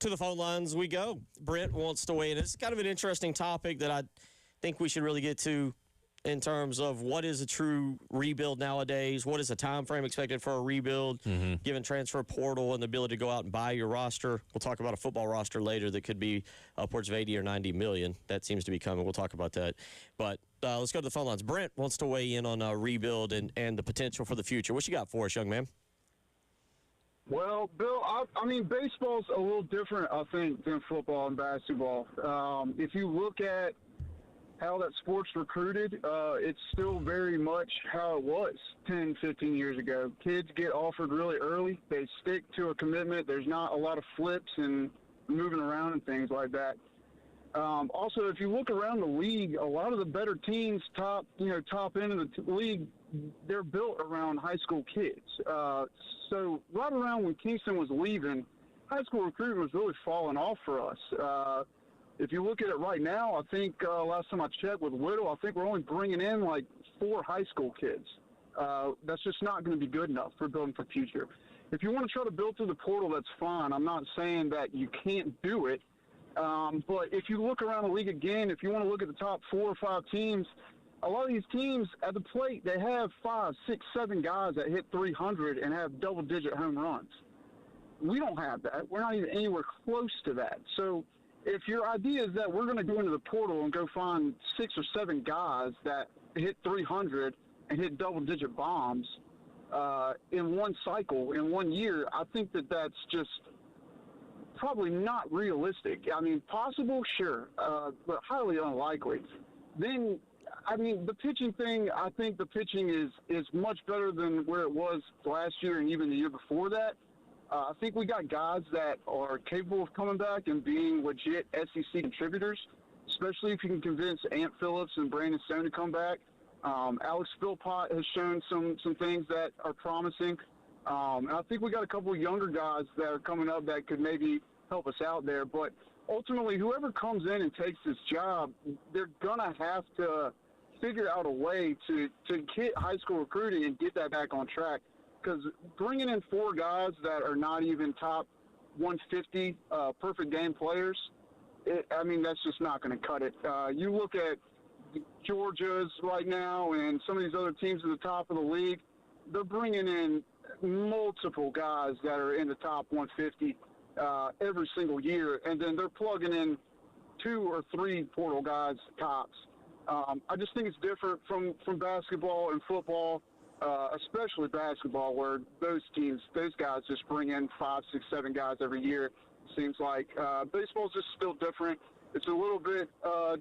To the phone lines we go. Brent wants to weigh in. It's kind of an interesting topic that I think we should really get to in terms of what is a true rebuild nowadays. What is the time frame expected for a rebuild, given transfer portal and the ability to go out and buy your roster. We'll talk about a football roster later that could be upwards of 80 or 90 million. That seems to be coming. We'll talk about that. But let's go to the phone lines. Brent wants to weigh in on rebuild and the potential for the future. What you got for us, young man? Well, Bill, I mean, baseball's a little different, I think, than football and basketball. If you look at how that sport's recruited, it's still very much how it was 10, 15 years ago. Kids get offered really early. They stick to a commitment. There's not a lot of flips and moving around and things like that. Also, if you look around the league, a lot of the better teams, top end of the league, they're built around high school kids. So right around when Kingston was leaving, high school recruiting was really falling off for us. If you look at it right now, I think last time I checked with Whittle, I think we're only bringing in like 4 high school kids. That's just not going to be good enough for building for the future. If you want to try to build through the portal, that's fine. I'm not saying that you can't do it. But if you look around the league again, if you want to look at the top 4 or 5 teams, a lot of these teams at the plate, they have 5, 6, 7 guys that hit 300 and have double-digit home runs. We don't have that. We're not even anywhere close to that. So if your idea is that we're going to go into the portal and go find 6 or 7 guys that hit 300 and hit double-digit bombs in one cycle, in 1 year, I think that that's just probably not realistic. I mean, possible, sure, but highly unlikely. Then, I mean, the pitching thing, I think the pitching is much better than where it was last year and even the year before that. I think we got guys that are capable of coming back and being legit SEC contributors, especially if you can convince Ant Phillips and Brandon Stone to come back. Alex Philpott has shown some things that are promising. And I think we got a couple of younger guys that are coming up that could maybe help us out there. But ultimately, whoever comes in and takes this job, they're going to have to figure out a way to get high school recruiting and get that back on track. Because bringing in 4 guys that are not even top 150 perfect game players, that's just not going to cut it. You look at Georgia's right now and some of these other teams at the top of the league, they're bringing in multiple guys that are in the top 150 every single year, and then they're plugging in 2 or 3 portal guys tops. I just think it's different from basketball and football, especially basketball, where those guys just bring in 5, 6, 7 guys every year. Seems like baseball's just still different. It's a little bit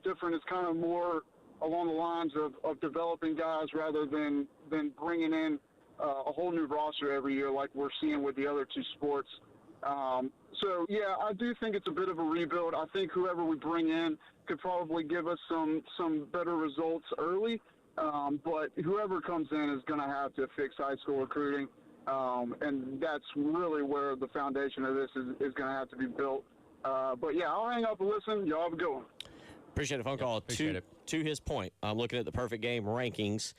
different. It's kind of more along the lines of developing guys rather than bringing in a whole new roster every year like we're seeing with the other 2 sports. So, yeah, I do think it's a bit of a rebuild. I think whoever we bring in could probably give us some better results early. But whoever comes in is going to have to fix high school recruiting. And that's really where the foundation of this is going to have to be built. But, yeah, I'll hang up and listen. Y'all have a good one. Appreciate the phone call. To his point, I'm looking at the Perfect Game rankings.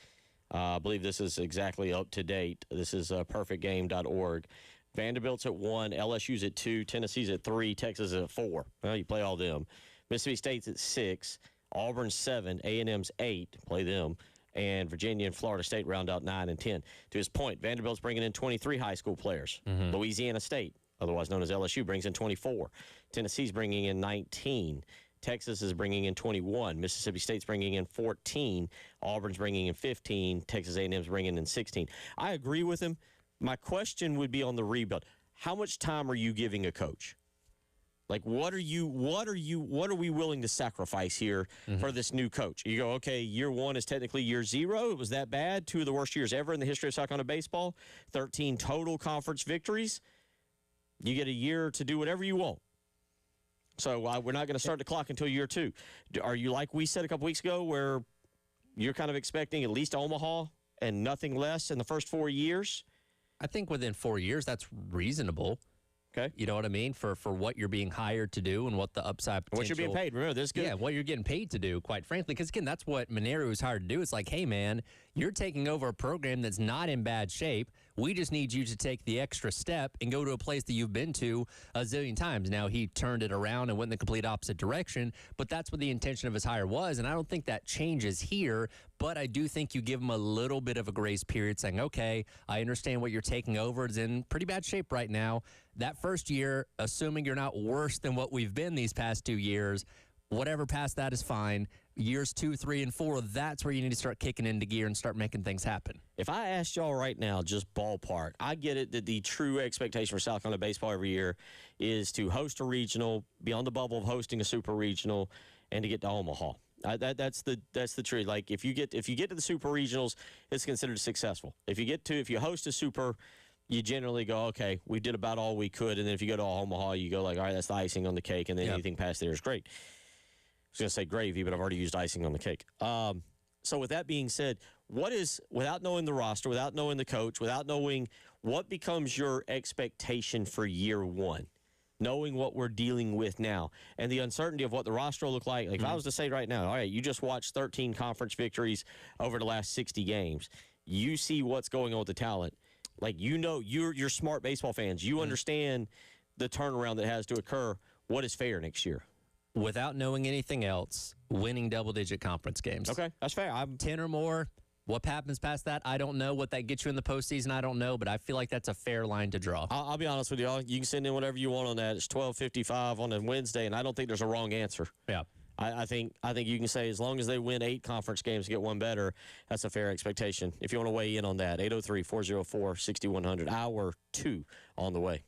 I believe this is exactly up to date. This is perfectgame.org. Vanderbilt's at 1, LSU's at 2, Tennessee's at 3, Texas is at 4. Well, you play all them. Mississippi State's at 6, Auburn's 7, A&M's 8, play them, and Virginia and Florida State round out 9 and 10. To his point, Vanderbilt's bringing in 23 high school players. Louisiana State, otherwise known as LSU, brings in 24. Tennessee's bringing in 19. Texas is bringing in 21. Mississippi State's bringing in 14. Auburn's bringing in 15. Texas A&M's bringing in 16. I agree with him. My question would be on the rebuild. How much time are you giving a coach? Like, what are we willing to sacrifice here for this new coach? You go, okay, year 1 is technically year 0. It was that bad. 2 of the worst years ever in the history of South Carolina baseball. 13 total conference victories. You get a year to do whatever you want. So we're not going to start the clock until year 2. Are you like we said a couple weeks ago where you're kind of expecting at least Omaha and nothing less in the first 4 years? I think within 4 years, that's reasonable. Okay. You know what I mean? For what you're being hired to do and what the upside potential. What you're being paid. Remember, this is good. Yeah, what you're getting paid to do, quite frankly. Because, again, that's what Monero was hired to do. It's like, hey, man, you're taking over a program that's not in bad shape. We just need you to take the extra step and go to a place that you've been to a zillion times. Now, he turned it around and went in the complete opposite direction, but that's what the intention of his hire was. And I don't think that changes here, but I do think you give him a little bit of a grace period saying, okay, I understand what you're taking over is in pretty bad shape right now. That first year, assuming you're not worse than what we've been these past 2 years, whatever past that is fine. Years 2, 3, and 4, that's where you need to start kicking into gear and start making things happen. If I asked y'all right now, just ballpark, I get it that the true expectation for South Carolina baseball every year is to host a regional, be on the bubble of hosting a super regional, and to get to Omaha. That's the truth. Like if you get to the super regionals, it's considered successful. If you host a super, you generally go, okay, we did about all we could, and then if you go to Omaha, you go like, all right, that's the icing on the cake, and then anything past there is great. I was going to say gravy, but I've already used icing on the cake. So with that being said, without knowing the roster, without knowing the coach, without knowing what becomes your expectation for year one, knowing what we're dealing with now, and the uncertainty of what the roster will look like. Like if I was to say right now, all right, you just watched 13 conference victories over the last 60 games. You see what's going on with the talent. Like, you know, you're smart baseball fans. You understand the turnaround that has to occur. What is fair next year? Without knowing anything else, winning double-digit conference games. Okay, that's fair. 10 or more. What happens past that, I don't know. What that gets you in the postseason, I don't know. But I feel like that's a fair line to draw. I'll be honest with y'all. You can send in whatever you want on that. It's 12:55 on a Wednesday, and I don't think there's a wrong answer. Yeah. I think you can say as long as they win 8 conference games to get one better, that's a fair expectation. If you want to weigh in on that, 803-404-6100. Hour 2 on the way.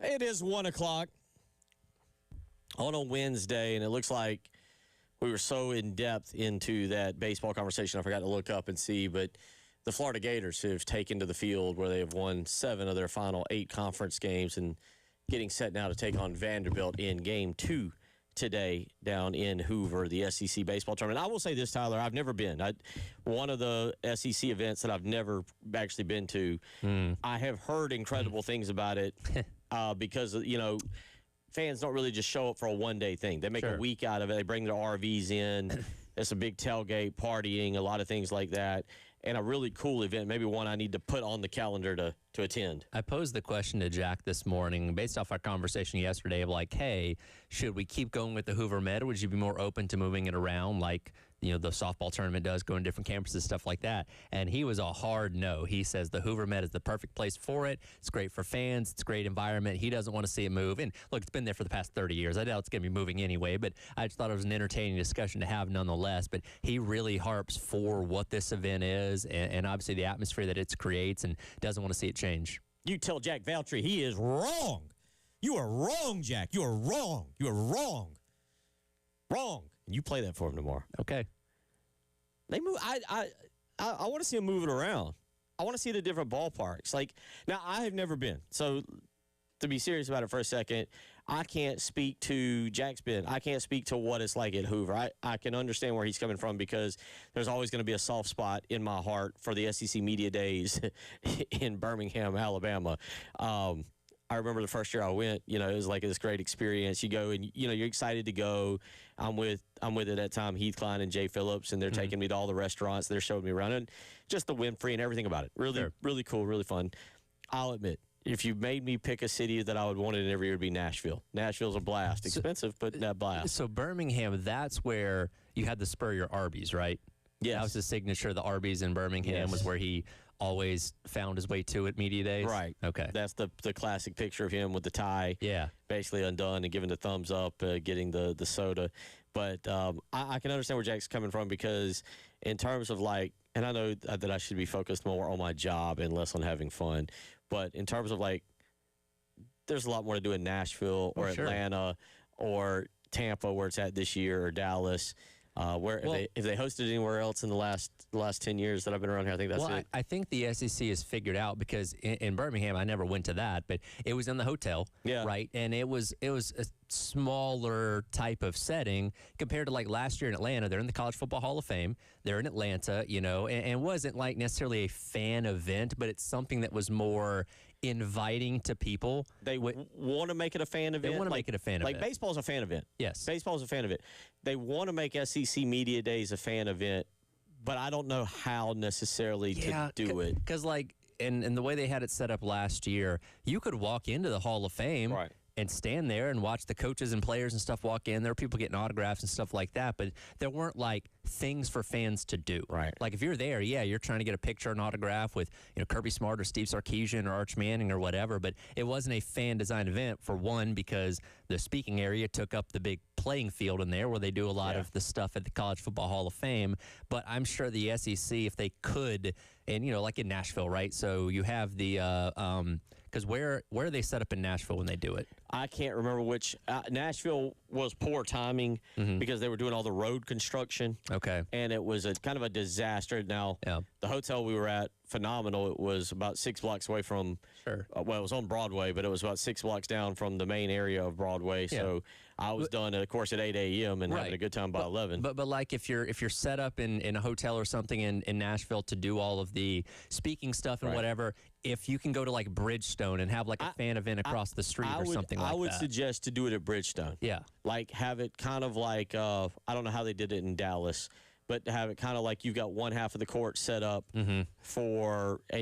It is 1 o'clock on a Wednesday, and it looks like we were so in depth into that baseball conversation, I forgot to look up and see, but the Florida Gators have taken to the field where they have won 7 of their final 8 conference games and getting set now to take on Vanderbilt in Game 2 today down in Hoover, the SEC baseball tournament. I will say this, Tyler, I've never been. One of the SEC events that I've never actually been to, I have heard incredible things about it because, fans don't really just show up for a one-day thing. They make a week out of it. They bring their RVs in. It's a big tailgate, partying, a lot of things like that. And a really cool event, maybe one I need to put on the calendar to attend. I posed the question to Jack this morning based off our conversation yesterday of like, hey, should we keep going with the Hoover Med, or would you be more open to moving it around like, the softball tournament does, going to different campuses, stuff like that? And he was a hard no. He says the Hoover Med is the perfect place for it. It's great for fans. It's a great environment. He doesn't want to see it move. And look, it's been there for the past 30 years. I doubt it's going to be moving anyway, but I just thought it was an entertaining discussion to have nonetheless. But he really harps for what this event is and obviously the atmosphere that it creates, and doesn't want to see it change. You tell Jack Valtry he is wrong. You are wrong, Jack. You are wrong. You are wrong. Wrong. You play that for him tomorrow. Okay. They move. I want to see them moving around. I want to see the different ballparks. Like, now, I have never been. So, to be serious about it for a second, I can't speak to Jack's been. I can't speak to what it's like at Hoover. I can understand where he's coming from because there's always going to be a soft spot in my heart for the SEC Media Days in Birmingham, Alabama. I remember the first year I went, it was like this great experience. You go and, you're excited to go. I'm with at that time Heath Klein and Jay Phillips, and they're taking me to all the restaurants. They're showing me around, and just the Winfrey and everything about it. Really, really cool, really fun. I'll admit, if you made me pick a city that I would want it every year, it'd be Nashville. Nashville's a blast. Expensive, but a blast. So Birmingham, that's where you had the Spurrier Arby's, right? Yeah. That was his signature. The Arby's in Birmingham was where he always found his way to at media days. Right. Okay. That's the classic picture of him with the tie. Yeah. Basically undone and giving the thumbs up, getting the soda. But I can understand where Jack's coming from because in terms of and I know that I should be focused more on my job and less on having fun. But in terms of there's a lot more to do in Nashville or Atlanta or Tampa where it's at this year, or Dallas. If they hosted anywhere else in the last 10 years that I've been around here, I think that's it. I think the SEC has figured out because in Birmingham, I never went to that, but it was in the hotel, right? And it was a smaller type of setting compared to last year in Atlanta. They're in the College Football Hall of Fame. They're in Atlanta, and wasn't necessarily a fan event, but it's something that was more inviting to people. They want to make it a fan event. They want to make it a fan event. Like baseball's a fan event. Yes. Baseball's a fan event. They want to make SEC Media Days a fan event, but I don't know how necessarily to do it. Because and the way they had it set up last year, you could walk into the Hall of Fame and stand there and watch the coaches and players and stuff walk in. There were people getting autographs and stuff like that, but there weren't things for fans to do. Right. If you're there, you're trying to get a picture, an autograph with Kirby Smart or Steve Sarkisian or Arch Manning or whatever, but it wasn't a fan-designed event, for one, because the speaking area took up the big playing field in there where they do a lot of the stuff at the College Football Hall of Fame. But I'm sure the SEC, if they could, and, in Nashville, right? So you have the because where are they set up in Nashville when they do it? I can't remember which. Nashville was poor timing because they were doing all the road construction. Okay. And it was a kind of a disaster. Now, the hotel we were at, phenomenal. It was about 6 blocks away from, it was on Broadway, but it was about 6 blocks down from the main area of Broadway. Yeah. So I was done, of course, at 8 a.m. and having a good time by 11. But if you're set up in a hotel or something in Nashville to do all of the speaking stuff and whatever, if you can go to Bridgestone and have a fan event across the street or something like that. I would suggest to do it at Bridgestone. Yeah. Have it kind of I don't know how they did it in Dallas, but to have it kind of you've got one half of the court set up and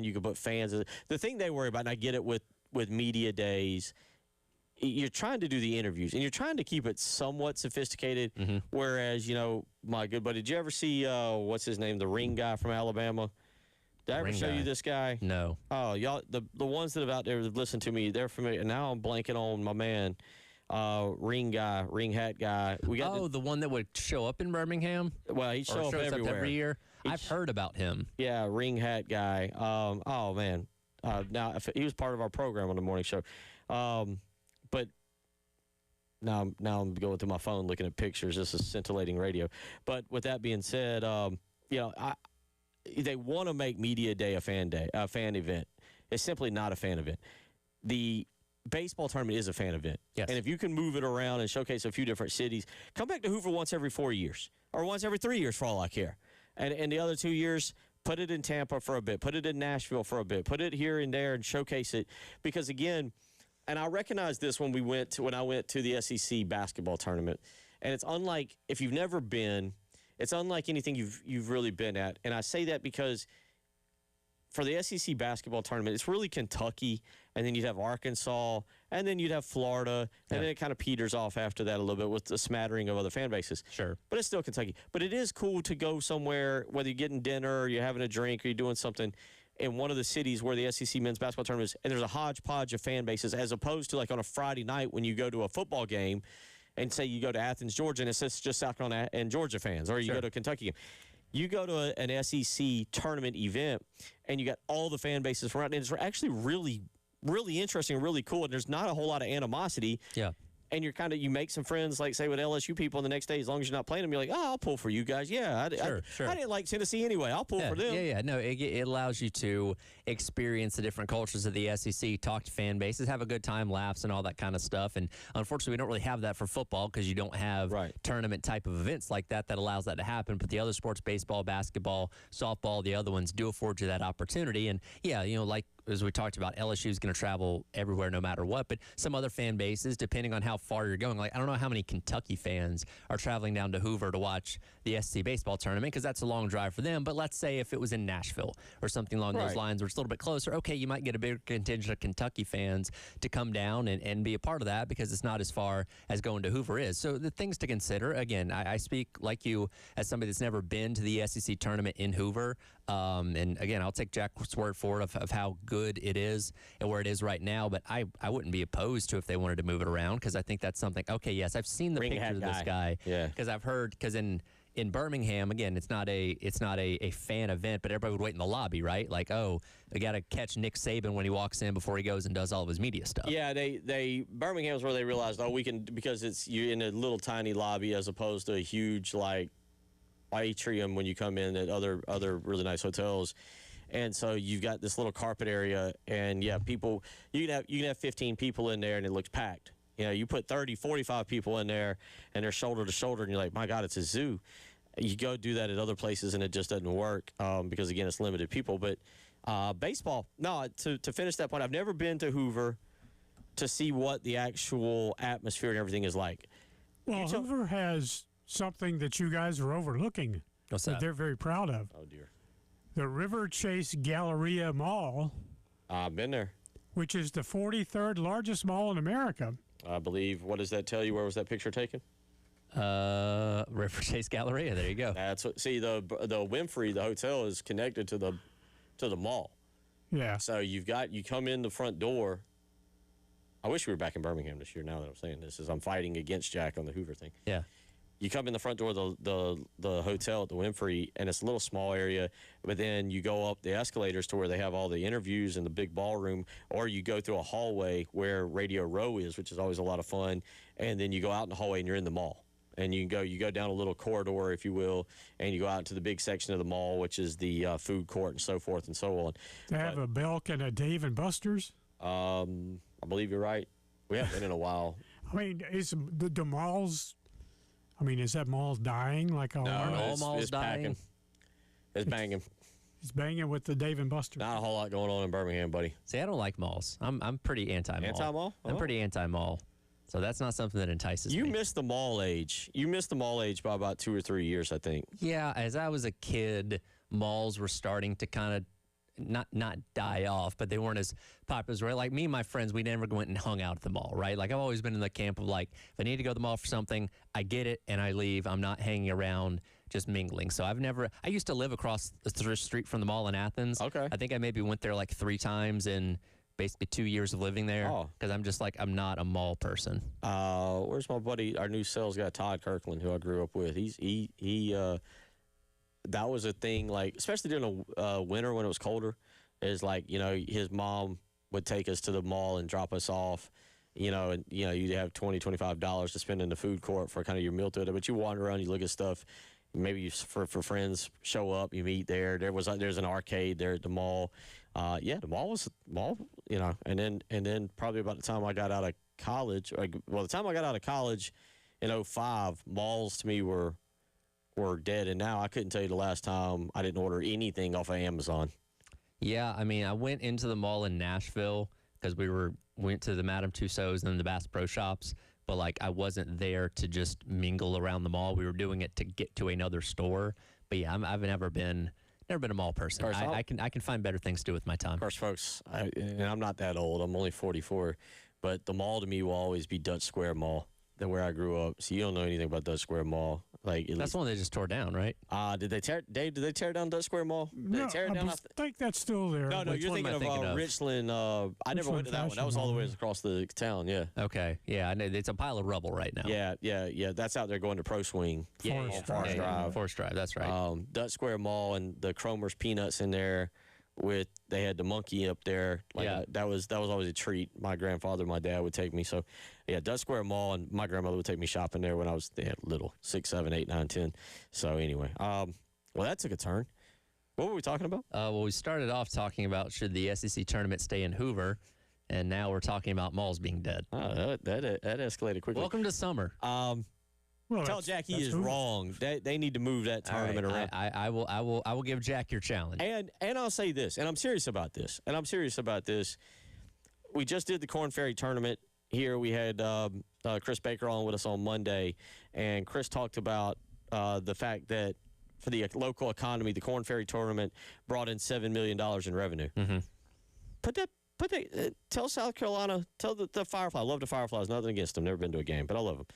you can put fans. The thing they worry about, and I get it with media days, you're trying to do the interviews and you're trying to keep it somewhat sophisticated. Whereas, my good buddy, did you ever see, what's his name, the ring guy from Alabama? Did I ever show you this guy? No. Oh, y'all, the ones that have out there that listen to me, they're familiar. Now I'm blanking on my man, ring hat guy. We got the one that would show up in Birmingham? Well, he shows up everywhere. Every year? I've heard about him. Yeah, ring hat guy. Oh, man. Now, if he was part of our program on the morning show. But now I'm going through my phone looking at pictures. This is scintillating radio. But with that being said, they want to make Media Day a fan event. It's simply not a fan event. The baseball tournament is a fan event. Yes. And if you can move it around and showcase a few different cities, come back to Hoover once every 4 years or once every 3 years for all I care. And the other 2 years, put it in Tampa for a bit, put it in Nashville for a bit, put it here and there and showcase it. Because, again, and I recognize this when I went to the SEC basketball tournament, and it's unlike, if you've never been, it's unlike anything you've really been at. And I say that because for the SEC basketball tournament, it's really Kentucky, and then you'd have Arkansas, and then you'd have Florida, and then it kind of peters off after that a little bit with a smattering of other fan bases. Sure. But it's still Kentucky. But it is cool to go somewhere, whether you're getting dinner or you're having a drink or you're doing something in one of the cities where the SEC men's basketball tournament is, and there's a hodgepodge of fan bases, as opposed to like on a Friday night when you go to a football game and say you go to Athens, Georgia, and it's just South Carolina and Georgia fans, or you go to a Kentucky game. You go to an SEC tournament event, and you got all the fan bases from around, and it's actually really, really interesting, really cool, and there's not a whole lot of animosity. Yeah. And you make some friends, like, say, with LSU people, and the next day, as long as you're not playing them, you're like, oh, I'll pull for you guys. Yeah, Sure. I didn't like Tennessee anyway. I'll pull for them. Yeah. No, it allows you to experience the different cultures of the SEC, talk to fan bases, have a good time, laughs, and all that kind of stuff. And unfortunately, we don't really have that for football because you don't have tournament type of events like that allows that to happen. But the other sports, baseball, basketball, softball, the other ones do afford you that opportunity. And yeah, like as we talked about, LSU is going to travel everywhere no matter what. But some other fan bases, depending on how far you're going, like I don't know how many Kentucky fans are traveling down to Hoover to watch the SEC baseball tournament because that's a long drive for them. But let's say if it was in Nashville or something along those lines where it's a little bit closer, okay, you might get a bigger contingent of Kentucky fans to come down and be a part of that because it's not as far as going to Hoover is. So the things to consider, again, I speak like you as somebody that's never been to the SEC tournament in Hoover. And again, I'll take Jack's word for it of how good it is and where it is right now. But I wouldn't be opposed to if they wanted to move it around because I think that's something. Okay, yes, I've seen the pictures of this guy. Yeah. Because I've heard because in Birmingham, again, it's not a fan event, but everybody would wait in the lobby, right? Like, oh, they got to catch Nick Saban when he walks in before he goes and does all of his media stuff. Yeah, Birmingham's where they realized, we can, because you're in a little tiny lobby as opposed to a huge like atrium when you come in at other really nice hotels. And so you've got this little carpet area, and people, you can have 15 people in there, and it looks packed. You put 30, 45 people in there, and they're shoulder to shoulder, and you're like, my God, it's a zoo. You go do that at other places, and it just doesn't work because, again, it's limited people. But baseball, no, to finish that point, I've never been to Hoover to see what the actual atmosphere and everything is like. Well, Hoover has something that you guys are overlooking. What's that? They're very proud of. Oh, dear. The River Chase Galleria Mall. I've been there. Which is the 43rd largest mall in America. I believe. What does that tell you? Where was that picture taken? River Chase Galleria. There you go. That's what. See, the Winfrey, the hotel, is connected to the mall. Yeah. So you come in the front door. I wish we were back in Birmingham this year. Now that I'm saying this, I'm fighting against Jack on the Hoover thing. Yeah. You come in the front door of the hotel at the Winfrey, and it's a little small area, but then you go up the escalators to where they have all the interviews in the big ballroom, or you go through a hallway where Radio Row is, which is always a lot of fun, and then you go out in the hallway and you're in the mall. And you go down a little corridor, if you will, and you go out to the big section of the mall, which is the food court and so forth and so on. They have a Belk and a Dave and Buster's? I believe you're right. We haven't been in a while. I mean, is the malls... I mean, is that mall dying like all malls it's dying? Packing. It's banging. It's banging with the Dave and Buster's. Not a whole lot going on in Birmingham, buddy. See, I don't like malls. I'm pretty anti-mall. Anti-mall? I'm pretty anti-mall. So that's not something that entices me. You missed the mall age. You missed the mall age by about 2 or 3 years, I think. Yeah, as I was a kid, malls were starting to kind of not die off, but they weren't as popular. Right? Like me and my friends, we never went and hung out at the mall, right? Like I've always been in the camp of like, if I need to go to the mall for something, I get it and I leave. I'm not hanging around just mingling. So I used to live across the street from the mall in Athens. Okay. I think I maybe went there like 3 times in basically 2 years of living there because I'm just like, I'm not a mall person. Where's my buddy, our new sales guy, Todd Kirkland, who I grew up with? He that was a thing, like, especially during the winter when it was colder. is like, his mom would take us to the mall and drop us off, and, you'd have $20, $25 to spend in the food court for kind of your meal to it. But you wander around, you look at stuff. Maybe for friends show up, you meet there. There's an arcade there at the mall. The mall, and then probably about the time I got out of college, the time I got out of college in 2005, malls to me were dead. And now I couldn't tell you the last time I didn't order anything off of Amazon. Yeah, I mean, I went into the mall in Nashville because went to the Madame Tussauds and the Bass Pro Shops. But, like, I wasn't there to just mingle around the mall. We were doing it to get to another store. But, yeah, I've never been a mall person. I can find better things to do with my time. Of course, folks, and I'm not that old. I'm only 44. But the mall to me will always be Dutch Square Mall, where I grew up. So you don't know anything about Dutch Square Mall. That's the one they just tore down, right? Did they tear down Dutch Square Mall? Did No, they tear it down? I think that's still there. No, Which you're one am thinking I thinking of of? Richland. I never went to that one. That was all the way across the town, yeah. Okay, yeah, I know. It's a pile of rubble right now. Yeah. That's out there going to Pro Swing. Forest Drive. Forest Drive, that's right. Dutch Square Mall and the Cromer's Peanuts in there. They had the monkey up there. That was always a treat. My grandfather, my dad would take me. So, yeah, Dutch Square Mall, and my grandmother would take me shopping there when I was little, 6, 7, 8, 9, 10. So anyway, well, that took a turn. What were we talking about? Well, we started off talking about should the SEC tournament stay in Hoover, and now we're talking about malls being dead. That escalated quickly. Welcome to summer. Tell Jack he is wrong. They need to move that tournament around. I will give Jack your challenge. And I'll say this, and I'm serious about this. We just did the Corn Ferry tournament here. We had Chris Baker on with us on Monday, and Chris talked about the fact that for the local economy, the Corn Ferry tournament brought in $7 million in revenue. Mm-hmm. Tell South Carolina, tell the Firefly. I love the Fireflies. Nothing against them. Never been to a game, but I love them.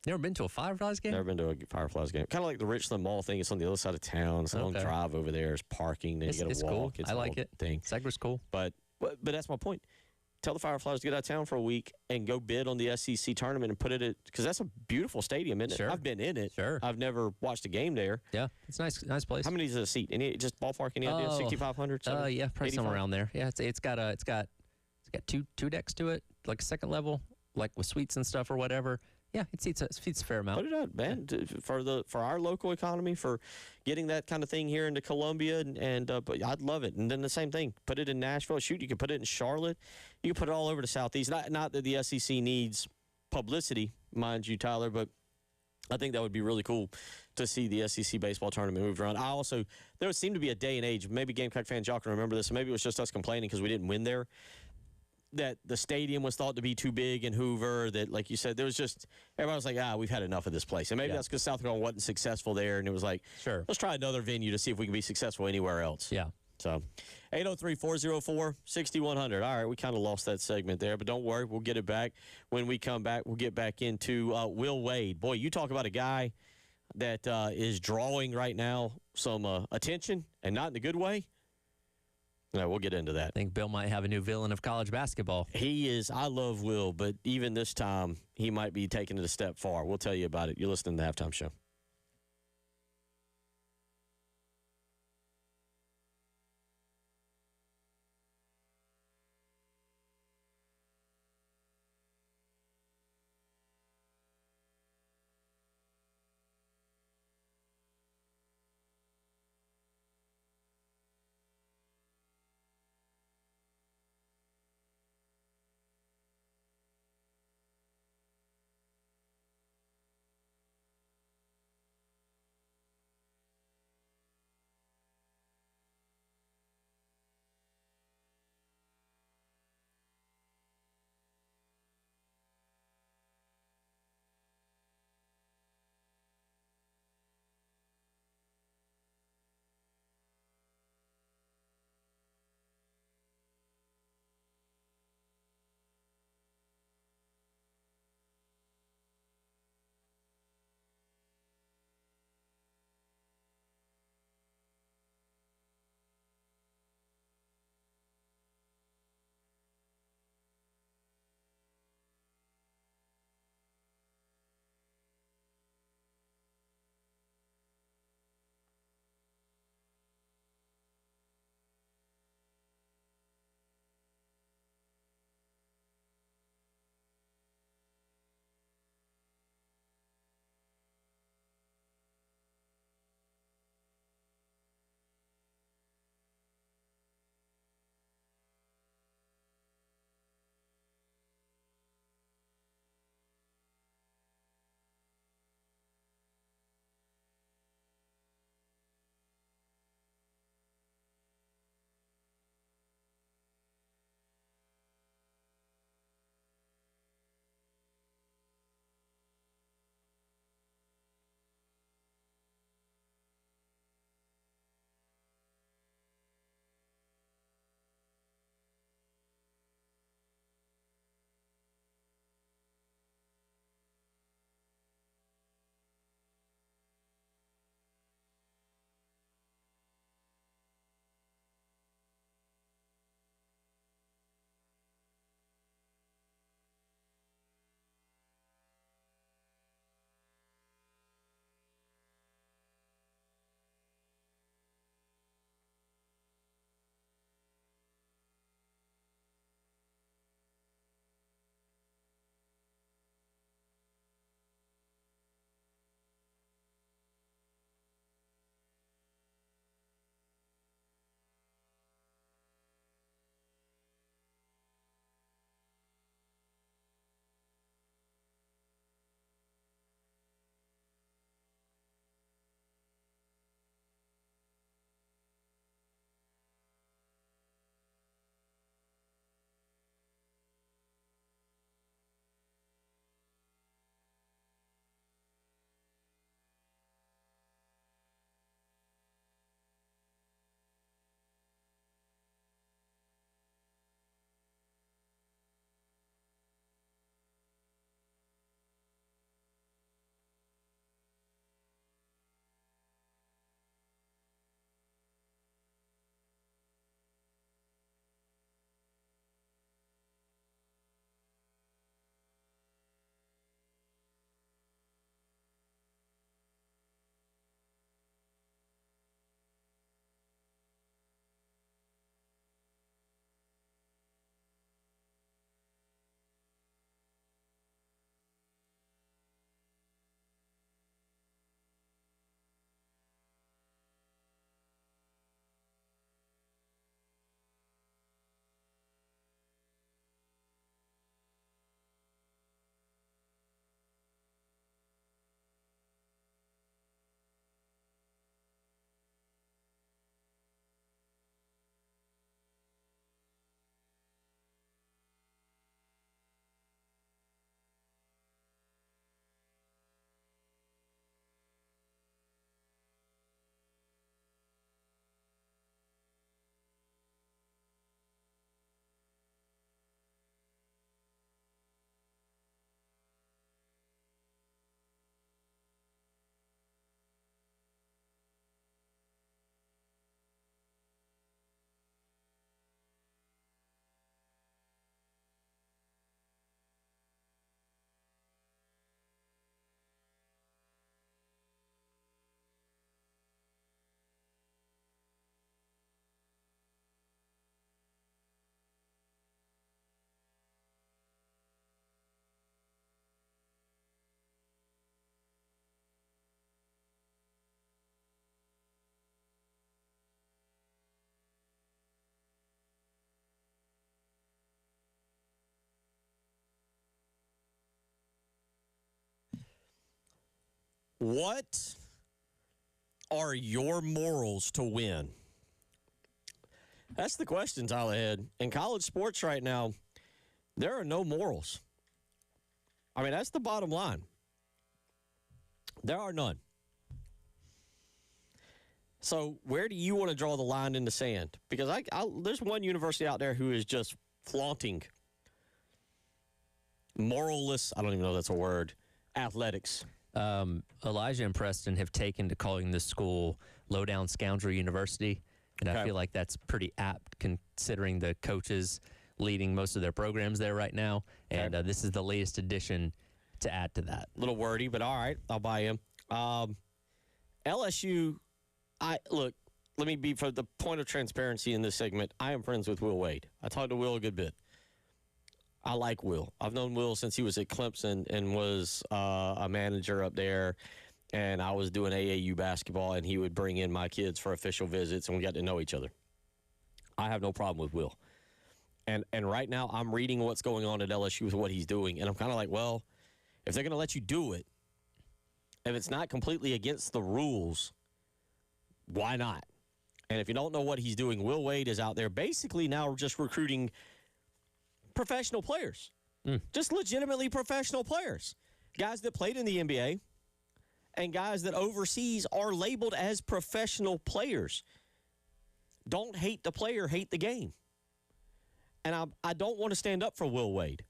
Never been to a Fireflies game? Never been to a Fireflies game. Kind of like the Richland Mall thing. It's on the other side of town. It's a long drive over there. It's parking. Then you got to walk. Cool. It's I like it. Segwa's cool. But that's my point. Tell the Fireflies to get out of town for a week and go bid on the SEC tournament and put it at, because that's a beautiful stadium, isn't it? Sure. I've been in it. Sure. I've never watched a game there. Yeah, it's a nice place. How many is a seat? Any just ballpark? Any idea? 6,500? Yeah, probably somewhere around there. Yeah, it's got two decks to it, like a second level, like with suites and stuff or whatever. Yeah, it seats a fair amount. Put it out, man, for our local economy, for getting that kind of thing here into Columbia, but I'd love it. And then the same thing, put it in Nashville. Shoot, you can put it in Charlotte. You can put it all over the Southeast. Not that the SEC needs publicity, mind you, Tyler, but I think that would be really cool to see the SEC baseball tournament moved around. There would seem to be a day and age, maybe Gamecock fans, y'all can remember this, maybe it was just us complaining because we didn't win there, that the stadium was thought to be too big in Hoover, that, like you said, there was just, everybody was like, we've had enough of this place. And maybe that's because South Carolina wasn't successful there, and it was like, sure, let's try another venue to see if we can be successful anywhere else. Yeah. So, 803-404-6100. All right, we kind of lost that segment there, but don't worry, we'll get it back. When we come back, we'll get back into Will Wade. Boy, you talk about a guy that is drawing right now some attention, and not in the good way. No, we'll get into that. I think Bill might have a new villain of college basketball. He is. I love Will, but even this time, he might be taking it a step far. We'll tell you about it. You're listening to the Halftime Show. What are your morals to win? That's the question, Tyler Head. In college sports right now, there are no morals. I mean, that's the bottom line. There are none. So where do you want to draw the line in the sand? Because there's one university out there who is just flaunting moralless, I don't even know if that's a word, athletics. Elijah and Preston have taken to calling this school Lowdown Scoundrel University, and I feel like that's pretty apt considering the coaches leading most of their programs there right now, and this is the latest addition to add to that. A little wordy, but all right, I'll buy him. LSU, look, let me be, for the point of transparency in this segment, I am friends with Will Wade. I talked to Will a good bit. I like Will. I've known Will since he was at Clemson and was a manager up there, and I was doing AAU basketball, and he would bring in my kids for official visits, and we got to know each other. I have no problem with Will. And right now I'm reading what's going on at LSU with what he's doing, and I'm kind of like, well, if they're going to let you do it, if it's not completely against the rules, why not? And if you don't know what he's doing, Will Wade is out there basically now just recruiting professional players, just legitimately professional players, guys that played in the NBA and guys that overseas are labeled as professional players. Don't hate the player, hate the game. And I don't want to stand up for Will Wade.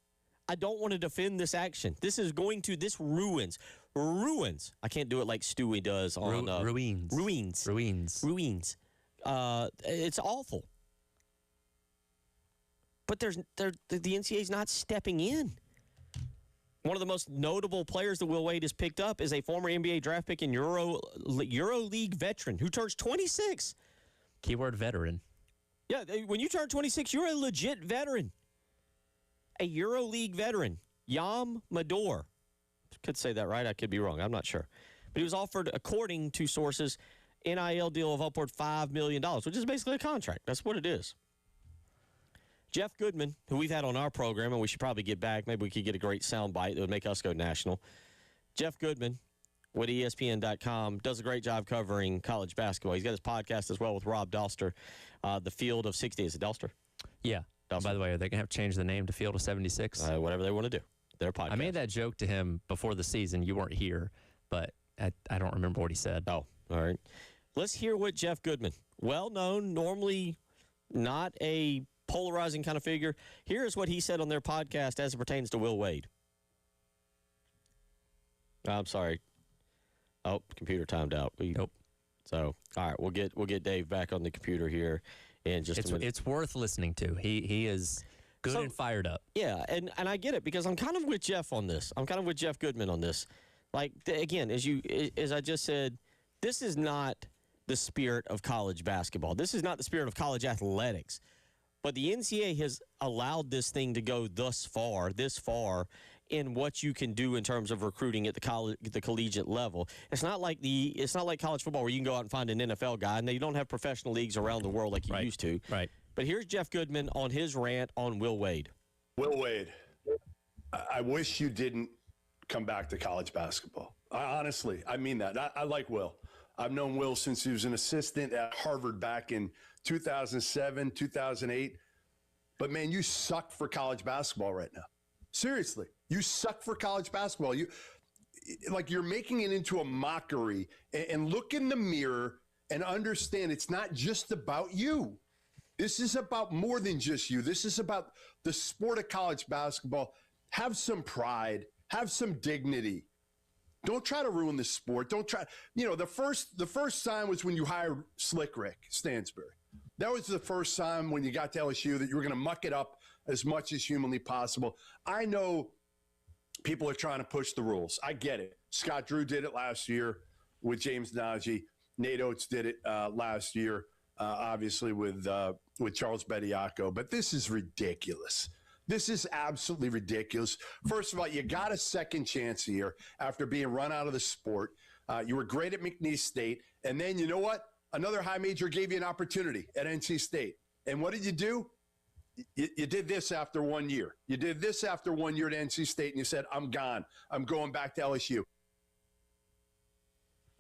I don't want to defend this action. This ruins. I can't do it like Stewie does on Ruins. It's awful. But the NCAA is not stepping in. One of the most notable players that Will Wade has picked up is a former NBA draft pick and EuroLeague veteran who turns 26. Keyword veteran. Yeah, when you turn 26, you're a legit veteran. A EuroLeague veteran, Yam Mador. Could say that right. I could be wrong. I'm not sure. But he was offered, according to sources, NIL deal of upward $5 million, which is basically a contract. That's what it is. Jeff Goodman, who we've had on our program, and we should probably get back. Maybe we could get a great soundbite that would make us go national. Jeff Goodman with ESPN.com does a great job covering college basketball. He's got his podcast as well with Rob Dalster, The Field of 60. Is it Dalster? Yeah. Dalster. By the way, are they going to have to change the name to Field of 76? Whatever they want to do. Their podcast. I made that joke to him before the season. You weren't here, but I don't remember what he said. Oh, all right. Let's hear what Jeff Goodman, well-known, normally not a polarizing kind of figure. Here's what he said on their podcast as it pertains to Will Wade. I'm sorry. Oh, computer timed out. Nope. So, all right, we'll get Dave back on the computer here in just a minute. It's worth listening to. He is good and fired up. Yeah, and I get it because I'm kind of with Jeff on this. I'm kind of with Jeff Goodman on this. Like, again, as I just said, this is not the spirit of college basketball. This is not the spirit of college athletics. But the NCAA has allowed this thing to go this far in what you can do in terms of recruiting at the collegiate level. It's not like college football where you can go out and find an NFL guy, and they don't have professional leagues around the world like you used to. Right. But here's Jeff Goodman on his rant on Will Wade. Will Wade, I wish you didn't come back to college basketball. Honestly, I mean that. I like Will. I've known Will since he was an assistant at Harvard back in 2007, 2008. But, man, you suck for college basketball right now. Seriously, you suck for college basketball. You're making it into a mockery. And look in the mirror and understand it's not just about you. This is about more than just you. This is about the sport of college basketball. Have some pride. Have some dignity. Don't try to ruin the sport. Don't try. The first sign was when you hired Slick Rick Stansbury. That was the first sign when you got to LSU that you were going to muck it up as much as humanly possible. I know people are trying to push the rules. I get it. Scott Drew did it last year with James Najee. Nate Oates did it last year, obviously with Charles Bediako. But this is ridiculous. This is absolutely ridiculous. First of all, you got a second chance here after being run out of the sport. You were great at McNeese State. And then you know what? Another high major gave you an opportunity at NC State. And what did you do? You did this after 1 year. You did this after 1 year at NC State, and you said, I'm gone. I'm going back to LSU.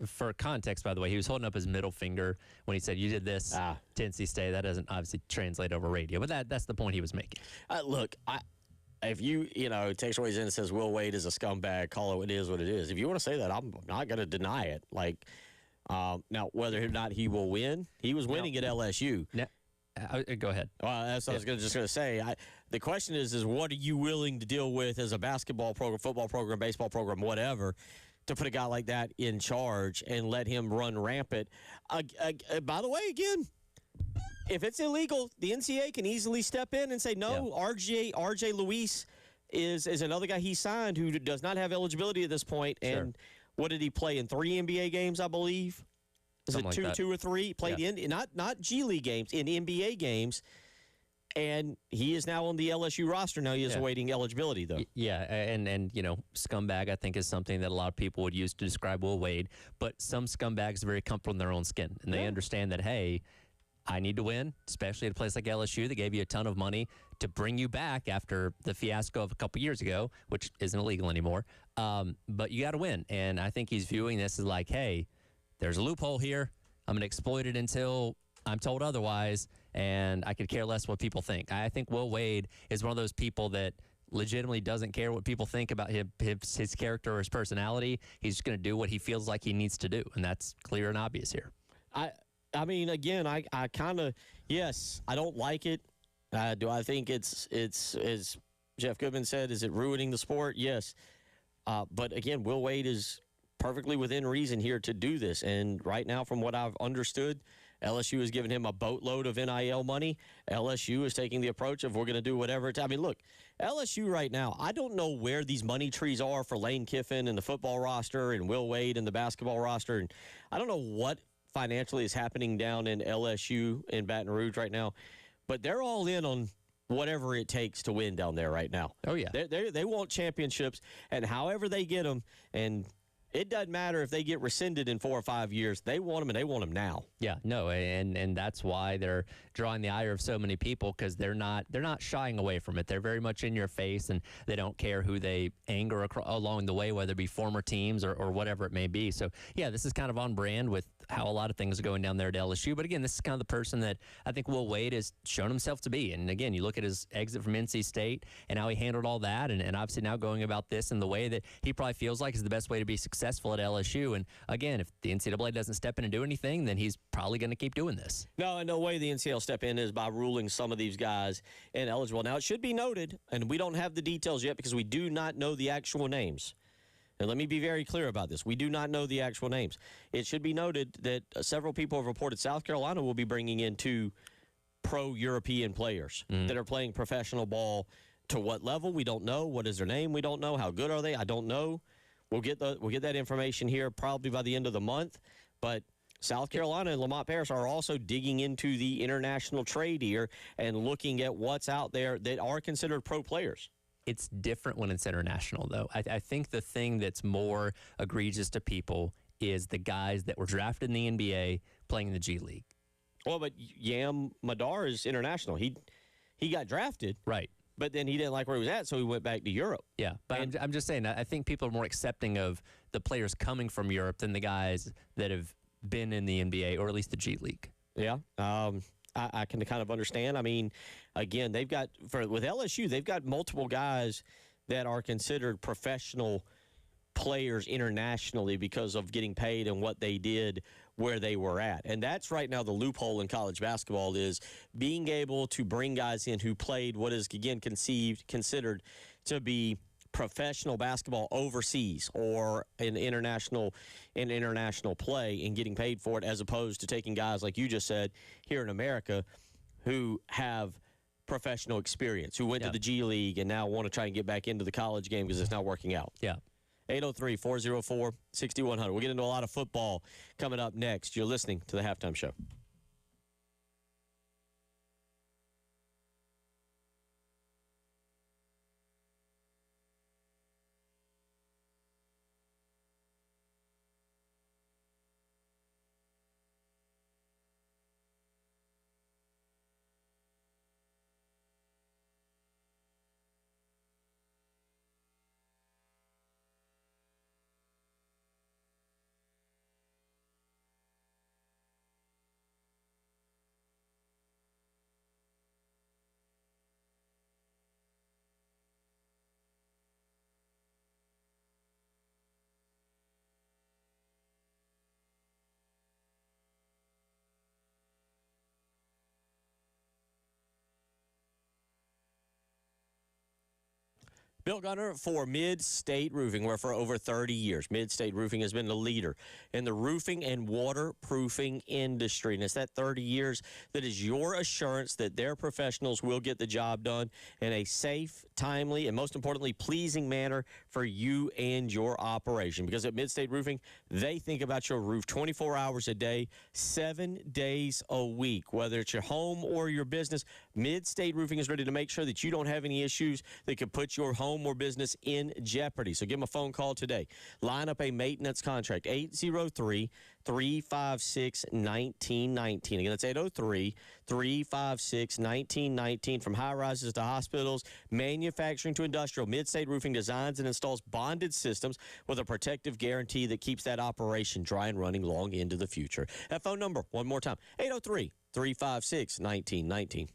For context, by the way, he was holding up his middle finger when he said, "You did this to NC State." That doesn't obviously translate over radio, but that's the point he was making. Look, if you text weighs in and says Will Wade is a scumbag, call it what it is. If you want to say that, I'm not going to deny it. Like, now, whether or not he will win, he was winning at LSU. Go ahead. Well, that's what I was just going to say. The question is what are you willing to deal with as a basketball program, football program, baseball program, whatever, to put a guy like that in charge and let him run rampant? By the way, again, if it's illegal, the NCAA can easily step in and say, no, RJ Luis is another guy he signed who does not have eligibility at this point. And what did he play in 3 NBA games, I believe? Is it two or three? Played in not G League games, in NBA games. And he is now on the LSU roster. Now he is awaiting eligibility, though. Yeah, and scumbag, I think, is something that a lot of people would use to describe Will Wade. But some scumbags are very comfortable in their own skin. And they understand that, hey, I need to win, especially at a place like LSU that gave you a ton of money to bring you back after the fiasco of a couple years ago, which isn't illegal anymore. But you got to win. And I think he's viewing this as like, hey, there's a loophole here. I'm going to exploit it until I'm told otherwise, and I could care less what people think. I think Will Wade is one of those people that legitimately doesn't care what people think about his character or his personality. He's just going to do what he feels like he needs to do, and that's clear and obvious here. I mean, again, I kind of, yes, I don't like it. Do I think it's as Jeff Goodman said, is it ruining the sport? Yes. But again, Will Wade is perfectly within reason here to do this. And right now, from what I've understood, LSU has given him a boatload of NIL money. LSU is taking the approach of we're going to do whatever. I mean, look, LSU right now, I don't know where these money trees are for Lane Kiffin and the football roster and Will Wade and the basketball roster. And I don't know what financially is happening down in LSU in Baton Rouge right now. But they're all in on whatever it takes to win down there right now. Oh, yeah. They want championships, and however they get them, and it doesn't matter if they get rescinded in 4 or 5 years. They want them, and they want them now. Yeah, no, and that's why they're drawing the ire of so many people, because they're not shying away from it. They're very much in your face, and they don't care who they anger along the way, whether it be former teams or whatever it may be. So, yeah, this is kind of on brand with how a lot of things are going down there at LSU. But, again, this is kind of the person that I think Will Wade has shown himself to be. And, again, you look at his exit from NC State and how he handled all that, and obviously now going about this in the way that he probably feels like is the best way to be successful at LSU. And, again, if the NCAA doesn't step in and do anything, then he's probably going to keep doing this. No way the NCAA will step in is by ruling some of these guys ineligible. Now, it should be noted, and we don't have the details yet because we do not know the actual names. And let me be very clear about this. We do not know the actual names. It should be noted that several people have reported South Carolina will be bringing in 2 pro-European players that are playing professional ball. To what level? We don't know. What is their name? We don't know. How good are they? I don't know. We'll get that information here probably by the end of the month. But South Carolina and Lamont Paris are also digging into the international trade here and looking at what's out there that are considered pro players. It's different when it's international, though. I think the thing that's more egregious to people is the guys that were drafted in the NBA playing in the G League. Well, but Yam Madar is international. He got drafted. Right. But then he didn't like where he was at, so he went back to Europe. Yeah, but I'm just saying, I think people are more accepting of the players coming from Europe than the guys that have been in the NBA, or at least the G League. Yeah, I can kind of understand. I mean, again, with LSU, they've got multiple guys that are considered professional players internationally because of getting paid and what they did where they were at. And that's right now the loophole in college basketball is being able to bring guys in who played what is, again, considered to be professional basketball overseas or in international play and getting paid for it, as opposed to taking guys like you just said here in America who have professional experience, who went to the G League and now want to try and get back into the college game because it's not working out. Yeah. 803-404-6100. We'll get into a lot of football coming up next. You're listening to The Halftime Show. Bill Gunner for Mid-State Roofing, where for over 30 years, Mid-State Roofing has been the leader in the roofing and waterproofing industry. And it's that 30 years that is your assurance that their professionals will get the job done in a safe, timely, and most importantly, pleasing manner for you and your operation. Because at Mid-State Roofing, they think about your roof 24 hours a day, 7 days a week. Whether it's your home or your business, Mid-State Roofing is ready to make sure that you don't have any issues that could put your home or business in jeopardy. So give them a phone call today. Line up a maintenance contract, 803-356-1919. Again, that's 803-356-1919. From high rises to hospitals, manufacturing to industrial, Mid-State Roofing designs and installs bonded systems with a protective guarantee that keeps that operation dry and running long into the future. That phone number, one more time, 803-356-1919.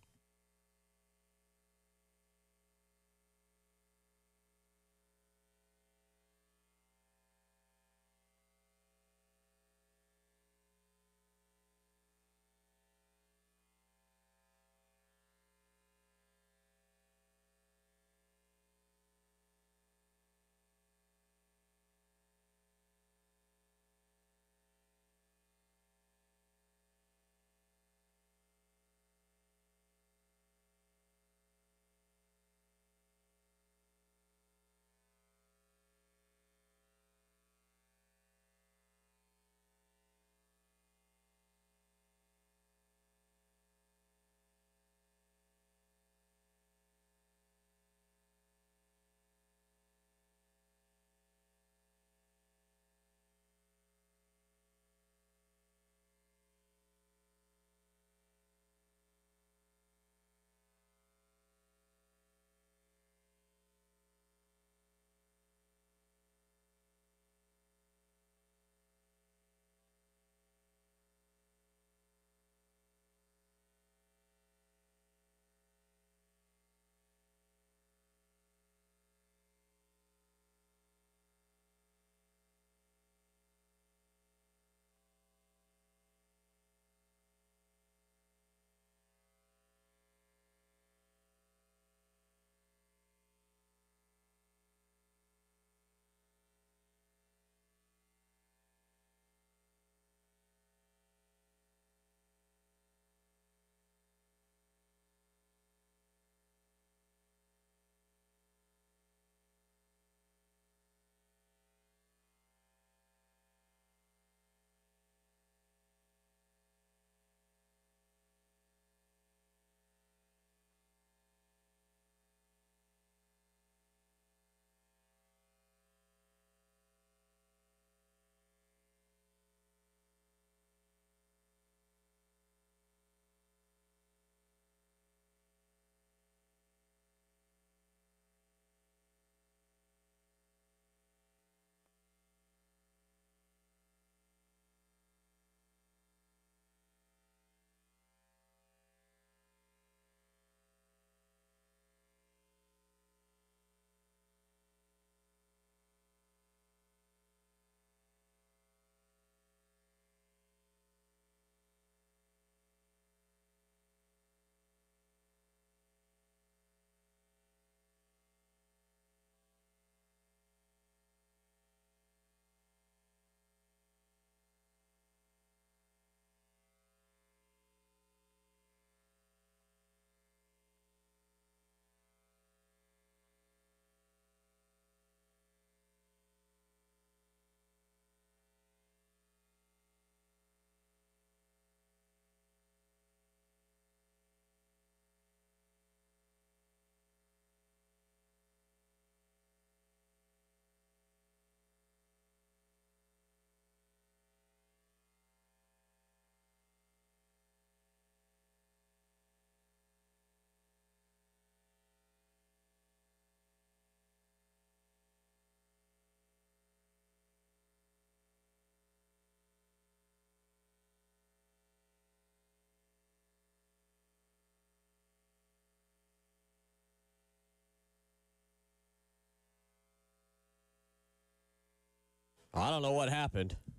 I don't know what happened. I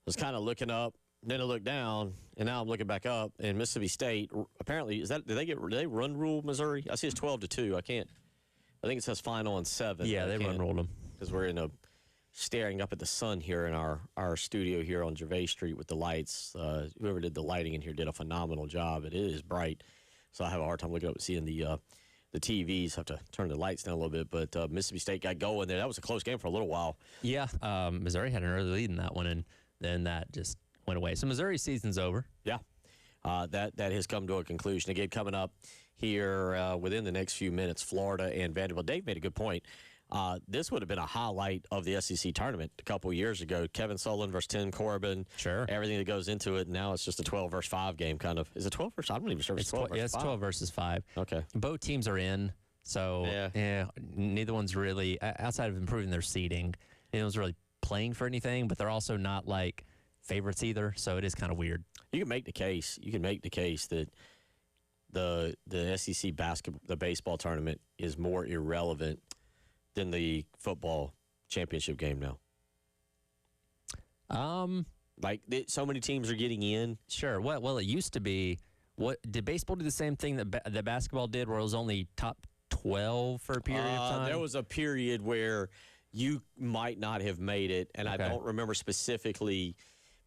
was kind of looking up, then I looked down, and now I'm looking back up. And Mississippi State apparently do they run rule Missouri? I see it's 12-2. I can't. I think it says final on 7. Yeah, they unrolled them. Because we're staring up at the sun here in our studio here on Gervais Street with the lights. Whoever did the lighting in here did a phenomenal job. It is bright, so I have a hard time looking up and seeing the TVs. Have to turn the lights down a little bit, but Mississippi State got going there. That was a close game for a little while. Yeah, Missouri had an early lead in that one, and then that just went away. So Missouri's season's over. Yeah, that has come to a conclusion. Again, coming up here within the next few minutes, Florida and Vanderbilt. Dave made a good point. This would have been a highlight of the SEC tournament a couple years ago. Kevin Sullivan versus Tim Corbin. Sure. Everything that goes into it. Now it's just a 12 versus 5 game kind of. Is it 12 versus? I'm not even sure if it's 12 versus 5. Yeah, it's 12 versus 5. Okay. Both teams are in, so neither one's really, outside of improving their seeding, neither one's really playing for anything, but they're also not like favorites either, so it is kind of weird. You can make the case. You can make the case that the SEC basketball, the baseball tournament is more irrelevant than the football championship game now. So many teams are getting in. Sure. Well, it used to be. What did baseball do the same thing that basketball did, where it was only top 12 for a period of time? There was a period where you might not have made it, and Okay. I don't remember specifically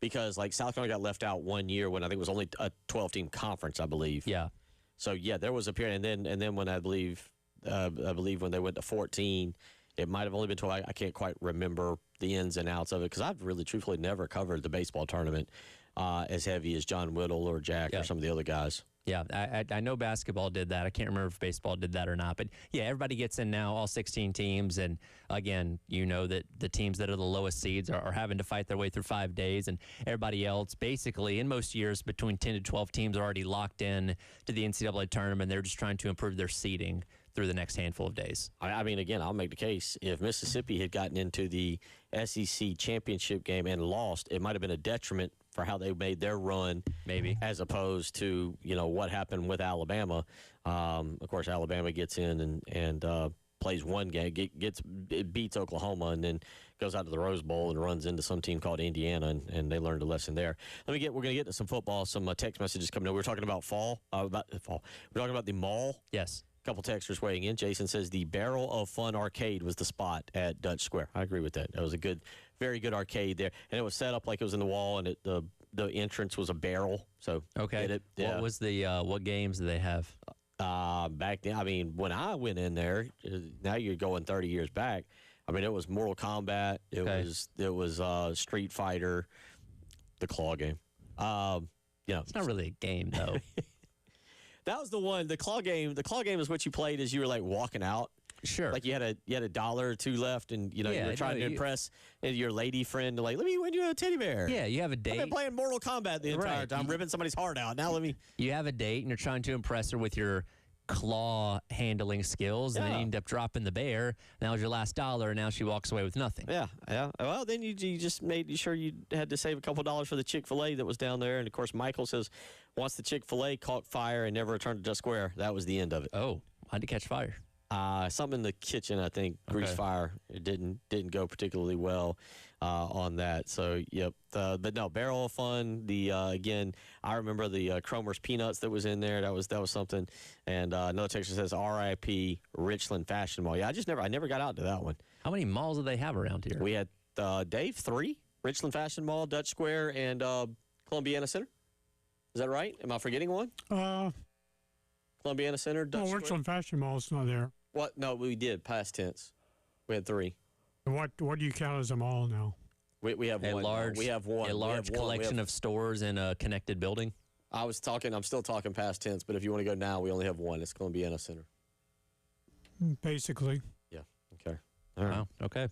because like South Carolina got left out one year when I think it was only a 12-team conference, I believe. Yeah. So yeah, there was a period, and then when I believe when they went to 14, it might have only been 12. I can't quite remember the ins and outs of it because I've really truthfully never covered the baseball tournament as heavy as John Whittle or Jack or some of the other guys. Yeah, I know basketball did that. I can't remember if baseball did that or not. But, yeah, everybody gets in now, all 16 teams. And, again, you know that the teams that are the lowest seeds are having to fight their way through 5 days. And everybody else, basically, in most years, between 10 to 12 teams are already locked in to the NCAA tournament. They're just trying to improve their seeding through the next handful of days. I mean, again, I'll make the case. If Mississippi had gotten into the SEC championship game and lost, it might have been a detriment for how they made their run, maybe, as opposed to what happened with Alabama. Of course, Alabama gets in and plays one game, beats Oklahoma, and then goes out to the Rose Bowl and runs into some team called Indiana, and they learned a lesson there. We're going to get to some football, some text messages coming in. We were talking about fall. We're talking about the mall. Yes. Couple texters weighing in. Jason says the Barrel of Fun Arcade was the spot at Dutch Square. I agree with that. That was a very good arcade there, and it was set up like it was in the wall, and the entrance was a barrel. So okay, yeah. What was the what games did they have? Back then, I mean, when I went in there, now you're going 30 years back. I mean, it was Mortal Kombat. It was Street Fighter, the Claw game. It's not really a game though. That was the one. The claw game. The claw game is what you played as you were like walking out. Sure. Like you had a dollar or two left, and you were trying to impress your lady friend. Like, let me win you a teddy bear. Yeah, you have a date. I've been playing Mortal Kombat the entire time, ripping somebody's heart out. Now let me. You have a date, and you're trying to impress her with your claw handling skills, and then you end up dropping the bear. That was your last dollar, and now she walks away with nothing. Yeah. Well, then you just made sure you had to save a couple $dollars for the Chick-fil-A that was down there, and of course Michael says once the Chick-fil-A caught fire and never returned to Dutch Square, that was the end of it. Oh, how'd it catch fire? Something in the kitchen, I think, grease fire. It didn't go particularly well on that. So, yep. But no, Barrel of Fun. Again, I remember the Cromer's Peanuts that was in there. That was something. And another texture says R.I.P. Richland Fashion Mall. Yeah, I never got out to that one. How many malls do they have around here? We had Dave 3, Richland Fashion Mall, Dutch Square, and Columbiana Center. Is that right? Am I forgetting one? Columbiana Center, Dutch Square. Richland Fashion Mall's not there. What? No, we did. Past tense. We had 3. What do you count as a mall now? We have one. We have one. A large collection of stores in a connected building. I'm still talking past tense, but if you want to go now, we only have one. It's Columbiana Center. Basically. Yeah. Okay. All right. Wow. Okay.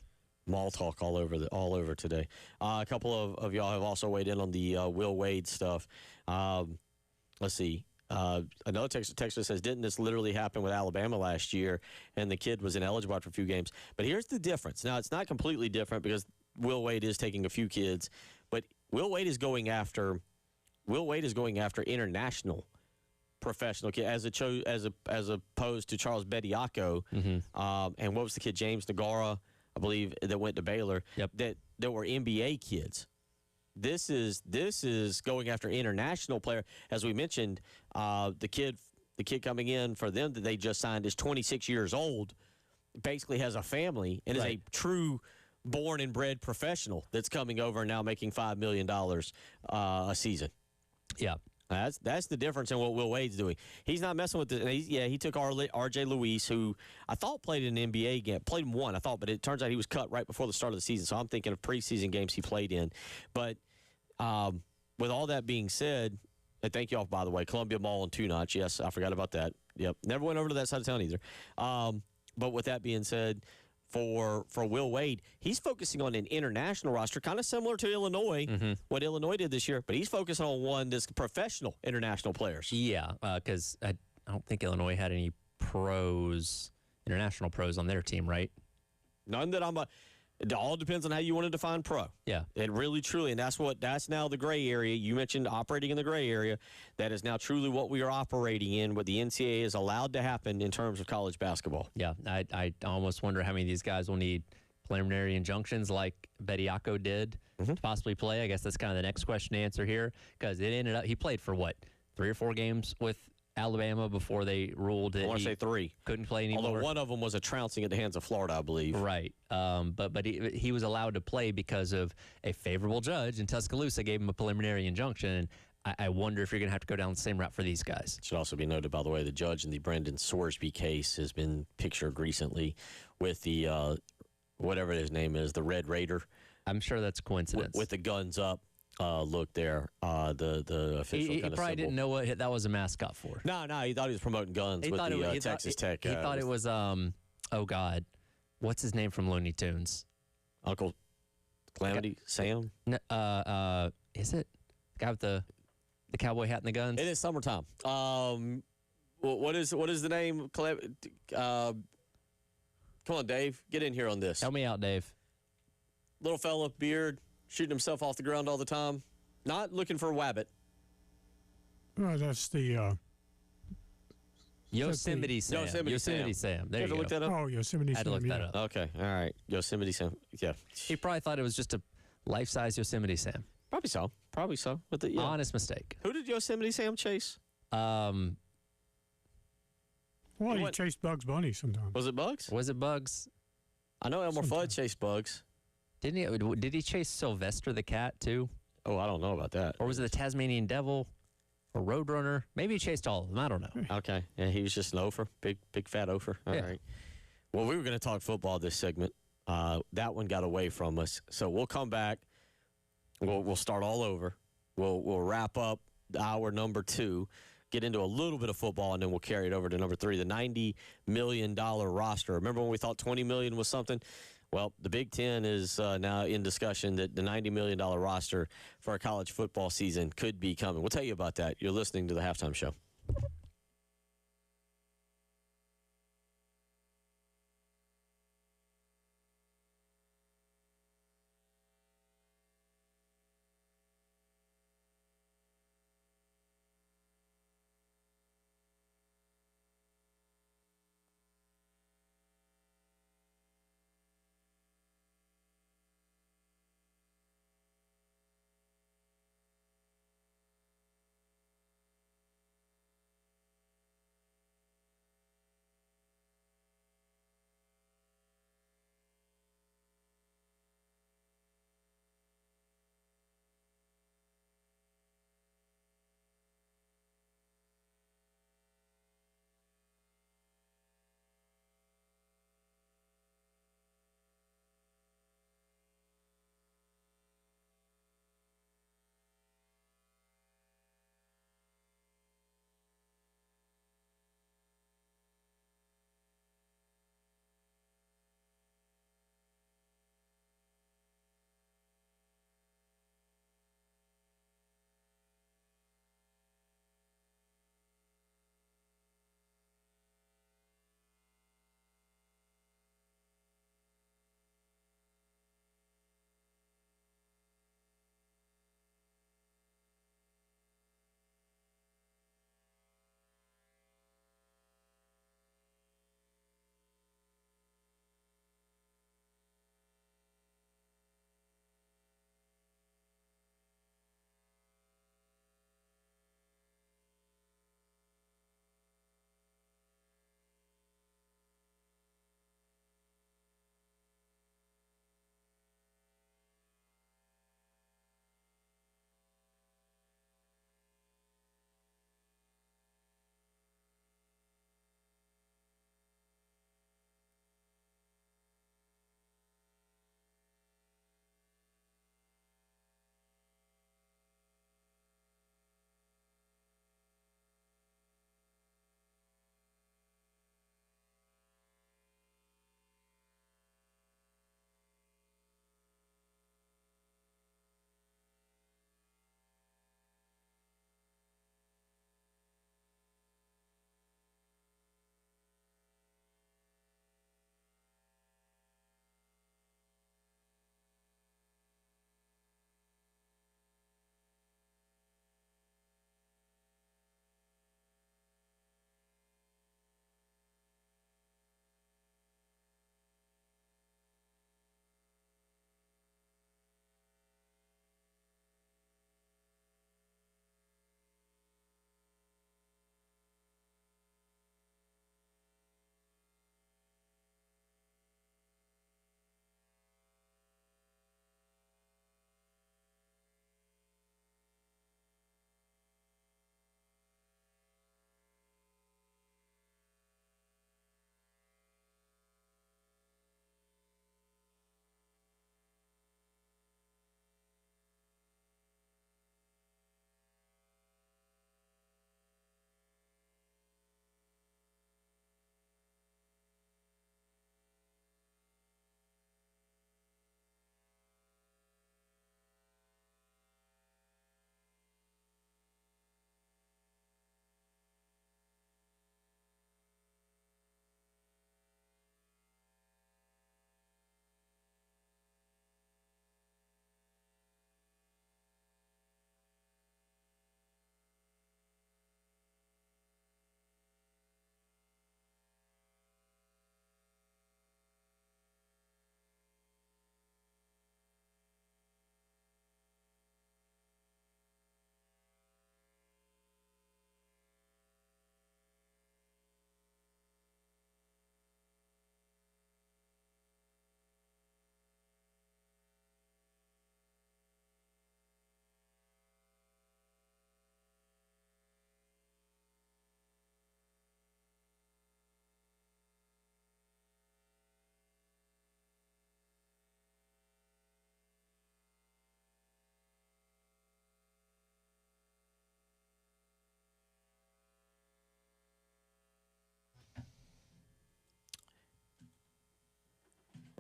Mall talk all over today. A couple of y'all have also weighed in on the Will Wade stuff. Let's see. Another texter says, didn't this literally happen with Alabama last year, and the kid was ineligible after a few games? But here's the difference. Now, it's not completely different because Will Wade is taking a few kids, but Will Wade is going after international professional kid as opposed to Charles Bediako. Mm-hmm. And what was the kid, James Nagara, I believe, that went to Baylor, that were NBA kids. This is going after international player. As we mentioned, the kid coming in for them that they just signed is 26 years old. basically has a family and is a true born and bred professional that's coming over and now making $5 million a season. Yeah. That's the difference in what Will Wade's doing. He's not messing with the. He took R.J. Luis, who I thought played in an NBA game, played in one, I thought, but it turns out he was cut right before the start of the season. So I'm thinking of preseason games he played in. But with all that being said, and thank you all, by the way, Columbia Mall and Two Notch. Yes, I forgot about that. Yep, never went over to that side of town either. But with that being said, for Will Wade, he's focusing on an international roster, kind of similar to Illinois, what Illinois did this year, but he's focusing on one that's professional international players. Yeah, because I don't think Illinois had any international pros on their team, right? None that it all depends on how you want to define pro. Yeah. It really, truly, and that's now the gray area. You mentioned operating in the gray area. That is now truly what we are operating in, what the NCAA is allowed to happen in terms of college basketball. Yeah, I almost wonder how many of these guys will need preliminary injunctions like Bediako did to possibly play. I guess that's kind of the next question to answer here, because it ended up, he played for what, 3 or 4 games with Alabama before they ruled that I want to say 3. Couldn't play anymore. Although one of them was a trouncing at the hands of Florida, I believe. Right. But he was allowed to play because of a favorable judge in Tuscaloosa gave him a preliminary injunction. I wonder if you're going to have to go down the same route for these guys. It should also be noted, by the way, the judge in the Brendan Sorsby case has been pictured recently with the, whatever his name is, the Red Raider. I'm sure that's coincidence. With the guns up. Look there, the official he kind of probably symbol. didn't know what that was a mascot for. No, he thought he was promoting guns with the Texas Tech. He thought it was, oh, God, what's his name from Looney Tunes? Uncle Calamity Sam? No, is it? The guy with the cowboy hat and the guns? It is summertime. What is the name? Come on, Dave. Get in here on this. Help me out, Dave. Little fella, beard, shooting himself off the ground all the time. Not looking for a wabbit. Oh, that's the Yosemite Sam. Yosemite Sam. There you go. Look that up? oh Yosemite I had to Sam. look that up. Okay, all right. Yosemite Sam. Yeah. He probably thought it was just a life-size Yosemite Sam. Probably so. But yeah. Honest mistake. Who did Yosemite Sam chase? Well, he What? chased Bugs Bunny sometimes. Was it Bugs? Was it Bugs? I know Elmer Fudd chased Bugs. Did he chase Sylvester the cat too? Oh, I don't know about that. Or was it the Tasmanian Devil or Roadrunner? Maybe he chased all of them. I don't know. Okay. Yeah, he was just an ofer. Big fat ofer. All Yeah. right. Well, we were going to talk football this segment. That one got away from us. So we'll come back. We'll start all over. We'll wrap up hour number 2, get into a little bit of football, and then we'll carry it over to number 3, the $90 million roster. Remember when we thought $20 million was something? Well, the Big Ten is now in discussion that the $90 million roster for a college football season could be coming. We'll tell you about that. You're listening to the Halftime Show.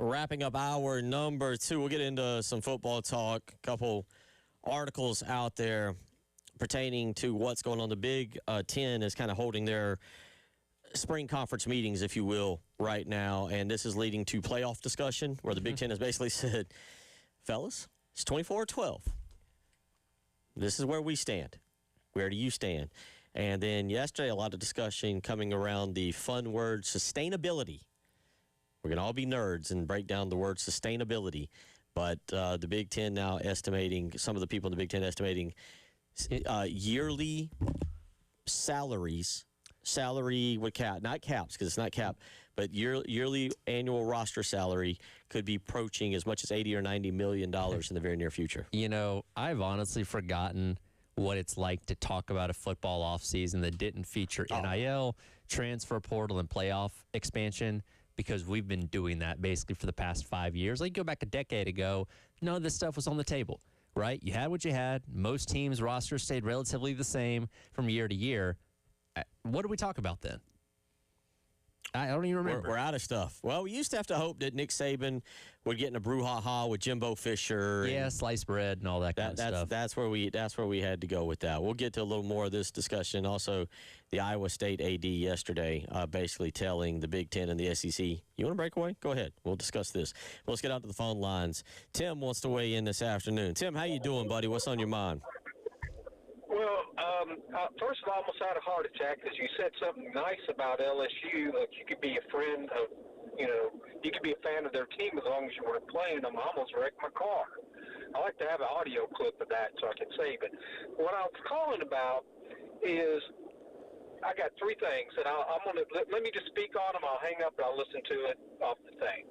wrapping up hour number 2. We'll get into some football talk. A couple articles out there pertaining to what's going on. The Big Ten is kind of holding their spring conference meetings, if you will, right now, and this is leading to playoff discussion where the Big Ten has basically said, fellas, it's 24-12. This is where we stand. Where do you stand? And then yesterday, a lot of discussion coming around the fun word sustainability. We're going to all be nerds and break down the word sustainability. But the Big Ten now estimating, some of the people in the Big Ten estimating yearly salaries, salary with cap, not caps because it's not cap, but yearly annual roster salary could be approaching as much as $80 or $90 million in the very near future. You know, I've honestly forgotten what it's like to talk about a football offseason that didn't feature NIL, transfer portal, and playoff expansion, because we've been doing that basically for the past 5 years. Like, go back a decade ago, none of this stuff was on the table, right? You had what you had. Most teams' rosters stayed relatively the same from year to year. What did we talk about then? I don't even remember. We're out of stuff. Well, we used to have to hope that Nick Saban would get in a brouhaha with Jimbo Fisher. Yeah, sliced bread and all that kind of stuff. That's where we had to go with that. We'll get to a little more of this discussion. Also, the Iowa State AD yesterday basically telling the Big Ten and the SEC, you want to break away? Go ahead. We'll discuss this. Well, let's get out to the phone lines. Tim wants to weigh in this afternoon. Tim, how you doing, buddy? What's on your mind? Well, first of all, I almost had a heart attack because you said something nice about LSU. Like, you could be a friend of, you could be a fan of their team as long as you weren't playing them. I almost wrecked my car. I like to have an audio clip of that so I can save it. What I was calling about is I got 3 things, and I'm going to let me just speak on them. I'll hang up and I'll listen to it off the thing.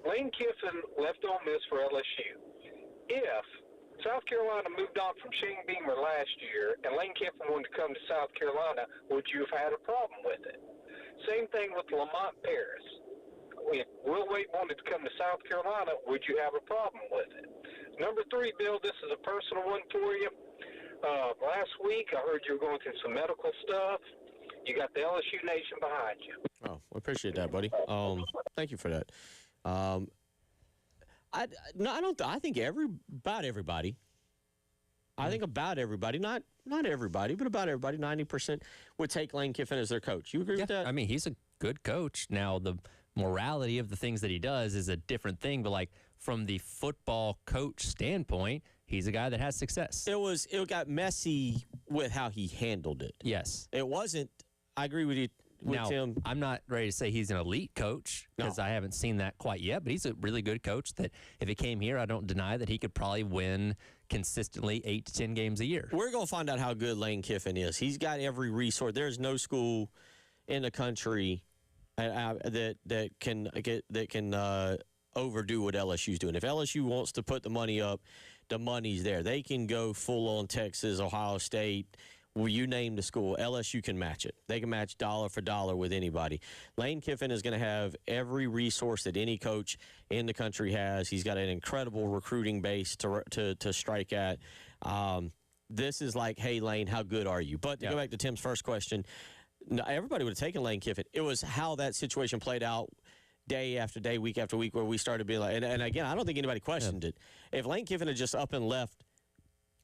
Lane Kiffin left Ole Miss for LSU. If South Carolina moved on from Shane Beamer last year, and Lane Kiffin wanted to come to South Carolina, would you have had a problem with it? Same thing with Lamont Paris. If Will Wade wanted to come to South Carolina, would you have a problem with it? Number 3, Bill, this is a personal one for you. Last week, I heard you were going through some medical stuff. You got the LSU Nation behind you. Oh, I appreciate that, buddy. Thank you for that. I think about everybody. I think about everybody, not everybody, but about everybody. 90% would take Lane Kiffin as their coach. You agree with that? I mean, he's a good coach. Now, the morality of the things that he does is a different thing, but like from the football coach standpoint, he's a guy that has success. It got messy with how he handled it. Yes. It wasn't. I agree with you. Now, I'm not ready to say he's an elite coach because I haven't seen that quite yet, but he's a really good coach that if he came here, I don't deny that he could probably win consistently 8 to 10 games a year. We're going to find out how good Lane Kiffin is. He's got every resource. There's no school in the country that can overdo what LSU's doing. If LSU wants to put the money up, the money's there. They can go full on Texas, Ohio State. Well, you name the school, LSU can match it. They can match dollar for dollar with anybody. Lane Kiffin is going to have every resource that any coach in the country has. He's got an incredible recruiting base to strike at. This is like, hey, Lane, how good are you? But to go back to Tim's first question, no, everybody would have taken Lane Kiffin. It was how that situation played out day after day, week after week, where we started being like, and again, I don't think anybody questioned it. If Lane Kiffin had just up and left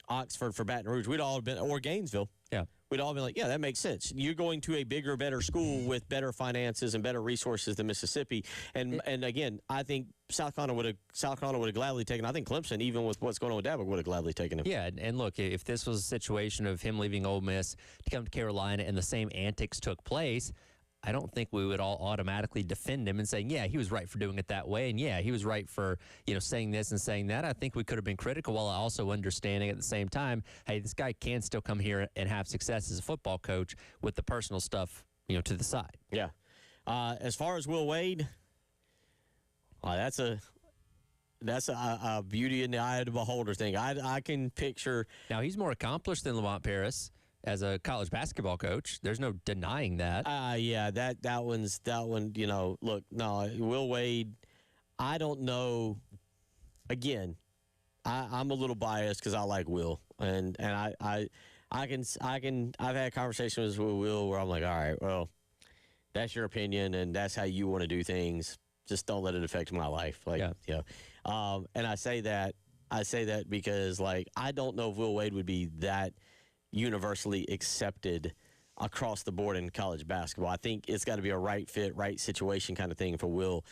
Oxford for Baton Rouge, we'd all been, or Gainesville. Yeah. We'd all been like, yeah, that makes sense. You're going to a bigger, better school with better finances and better resources than Mississippi. And again, I think South Carolina would have gladly taken. I think Clemson, even with what's going on with Dabble, would have gladly taken him. Yeah, and look, if this was a situation of him leaving Ole Miss to come to Carolina and the same antics took place, I don't think we would all automatically defend him and saying, yeah, he was right for doing it that way, and yeah, he was right for saying this and saying that. I think we could have been critical while also understanding at the same time, hey, this guy can still come here and have success as a football coach with the personal stuff, to the side. Yeah. As far as Will Wade, that's a beauty in the eye of the beholder thing. I can picture. Now, he's more accomplished than Lamont Paris as a college basketball coach. There's no denying that. Yeah, that one, look, no, Will Wade, I don't know. Again, I'm a little biased because I like Will. And I've had conversations with Will where I'm like, all right, well, that's your opinion and that's how you want to do things. just don't let it affect my life. Like, Yeah. And I say that because, like, I don't know if Will Wade would be that universally accepted across the board in college basketball. I think it's got to be a right fit, right situation kind of thing for Will.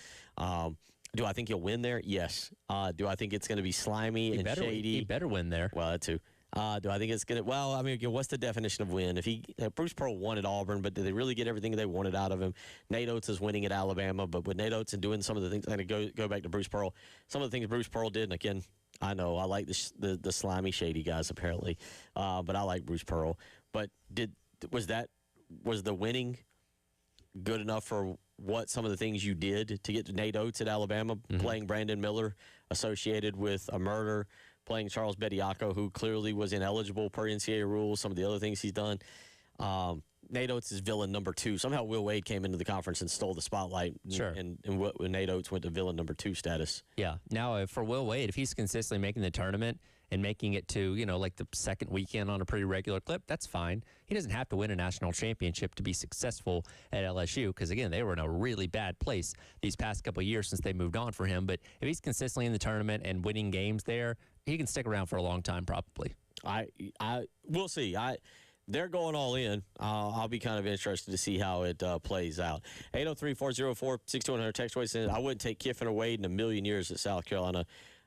Do I think he'll win there? Yes. Do I think it's going to be slimy and shady? He better win there. Well, that too. Do I think it's going to? Well, I mean, what's the definition of win? If Bruce Pearl won at Auburn, but did they really get everything they wanted out of him? Nate Oates is winning at Alabama, but with Nate Oates and doing some of the things, I'm going to go back to Bruce Pearl. Some of the things Bruce Pearl did, and again, I know I like the slimy, shady guys apparently, but I like Bruce Pearl. But was the winning good enough for what some of the things you did to get to Nate Oates at Alabama, playing Brandon Miller associated with a murder, playing Charles Bediako, who clearly was ineligible per NCAA rules, some of the other things he's done. Nate Oates is villain number 2. Somehow Will Wade came into the conference and stole the spotlight. Sure. And Nate Oates went to villain number 2 status. Yeah. Now, for Will Wade, if he's consistently making the tournament and making it to, like the second weekend on a pretty regular clip, that's fine. He doesn't have to win a national championship to be successful at LSU because, again, they were in a really bad place these past couple of years since they moved on for him. But if he's consistently in the tournament and winning games there, he can stick around for a long time probably. We'll see. They're going all in. I'll be kind of interested to see how it plays out. 803-404-6200 text voice. I wouldn't take Kiffin or Wade in a million years at South Carolina.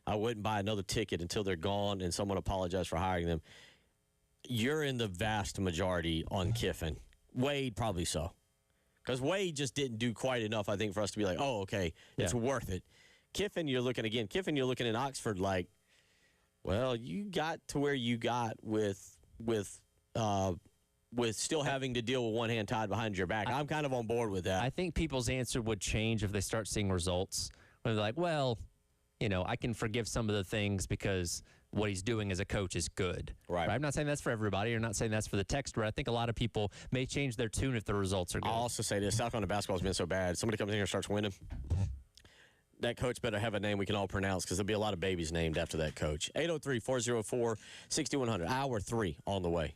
I wouldn't buy another ticket until they're gone and someone apologized for hiring them. You're in the vast majority on Kiffin. Wade, probably so. Because Wade just didn't do quite enough, I think, for us to be like, oh, okay, it's worth it. Kiffin, you're looking in Oxford like, well, you got to where you got with still having to deal with one hand tied behind your back. I'm kind of on board with that. I think people's answer would change if they start seeing results. When they're like, well, I can forgive some of the things because what he's doing as a coach is good. Right. I'm not saying that's for everybody. Or not saying that's for the texter. I think a lot of people may change their tune if the results are good. I'll also say this. South Carolina basketball has been so bad. Somebody comes in here and starts winning. That coach better have a name we can all pronounce because there'll be a lot of babies named after that coach. 803-404-6100. Hour 3 on the way.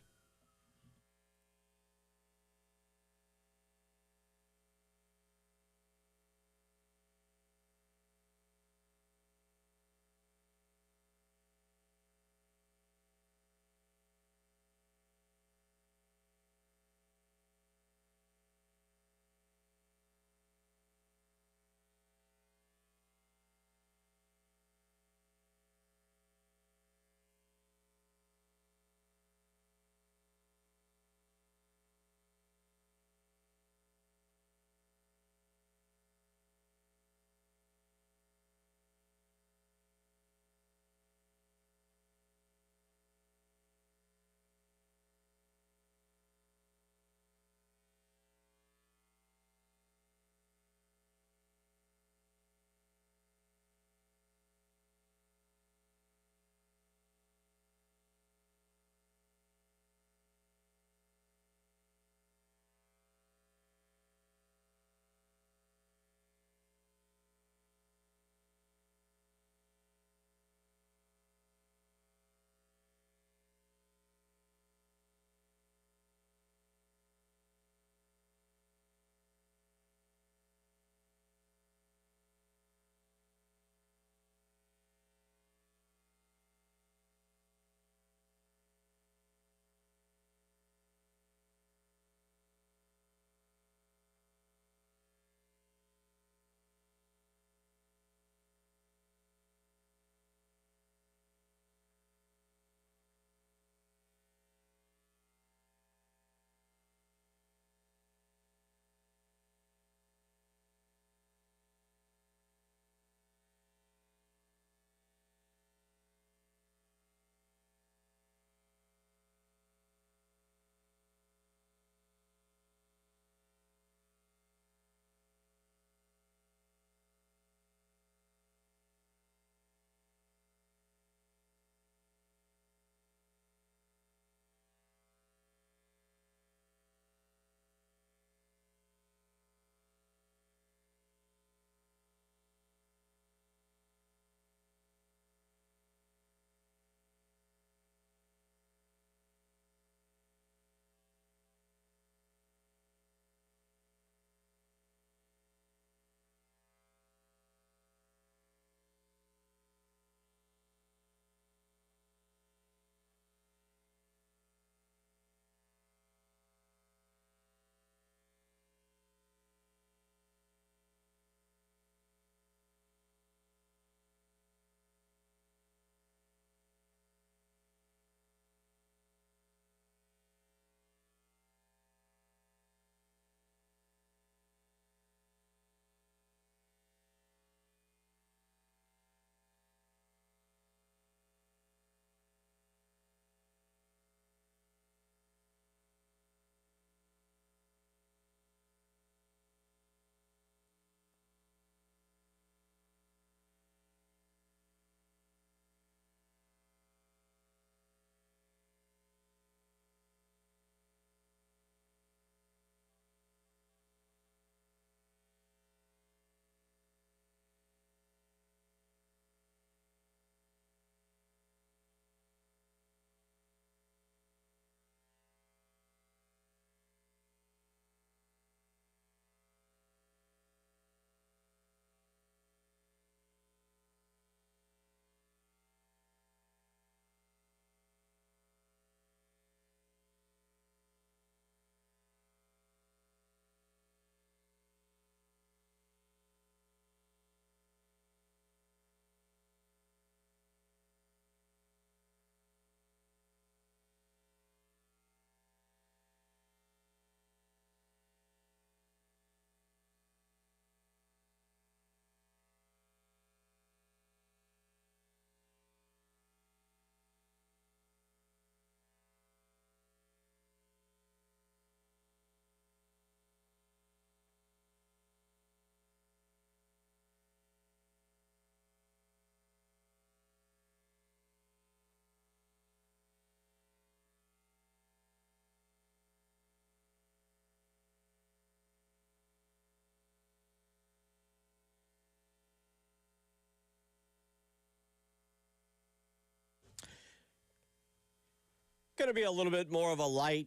going to be a little bit more of a light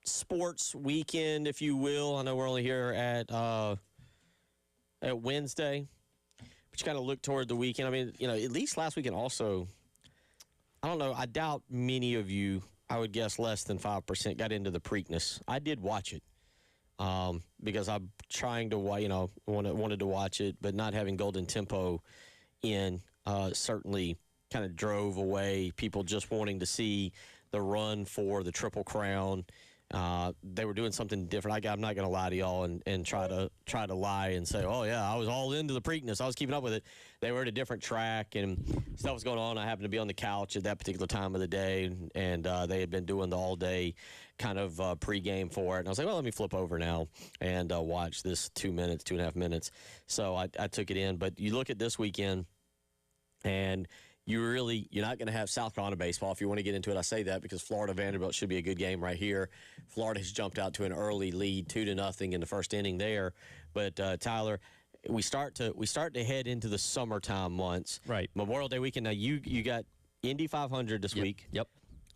sports weekend, if you will. I know we're only here at Wednesday, but you kind of look toward the weekend. I mean, at least last weekend also, I don't know, I doubt many of you, I would guess less than 5%, got into the Preakness. I did watch it because I'm trying to, wanted to watch it, but not having Golden Tempo in certainly kind of drove away people just wanting to see the run for the Triple Crown. They were doing something different. I'm not going to lie to y'all and try to lie and say, oh, yeah, I was all into the Preakness. I was keeping up with it. They were at a different track, and stuff was going on. I happened to be on the couch at that particular time of the day, and they had been doing the all-day kind of pregame for it. And I was like, well, let me flip over now and watch this 2.5 minutes. So I took it in. But you look at this weekend, and you're not going to have South Carolina baseball. If you want to get into it, I say that because Florida-Vanderbilt should be a good game right here. Florida has jumped out to an early lead, 2-0 in the first inning there. But Tyler, we start to head into the summertime months. Right. Memorial Day weekend. Now you got Indy 500 this week. Yep.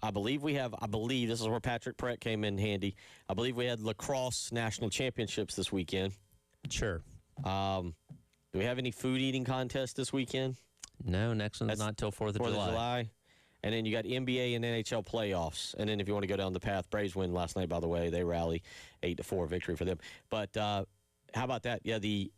I believe this is where Patrick Pratt came in handy. I believe we had lacrosse national championships this weekend. Sure. Do we have any food eating contests this weekend? No, next one's not till 4th of July. And then you got NBA and NHL playoffs. And then if you want to go down the path, Braves win last night, by the way. They rally 8-4 victory for them. But how about that? Yeah, the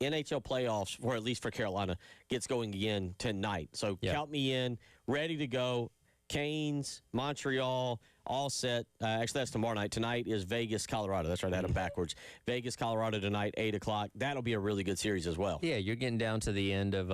NHL playoffs, or at least for Carolina, gets going again tonight. So count me in, ready to go. Canes, Montreal, all set. Actually, that's tomorrow night. Tonight is Vegas, Colorado. That's right, I had them backwards. Vegas, Colorado tonight, 8 o'clock. That'll be a really good series as well. Yeah, you're getting down to the end of,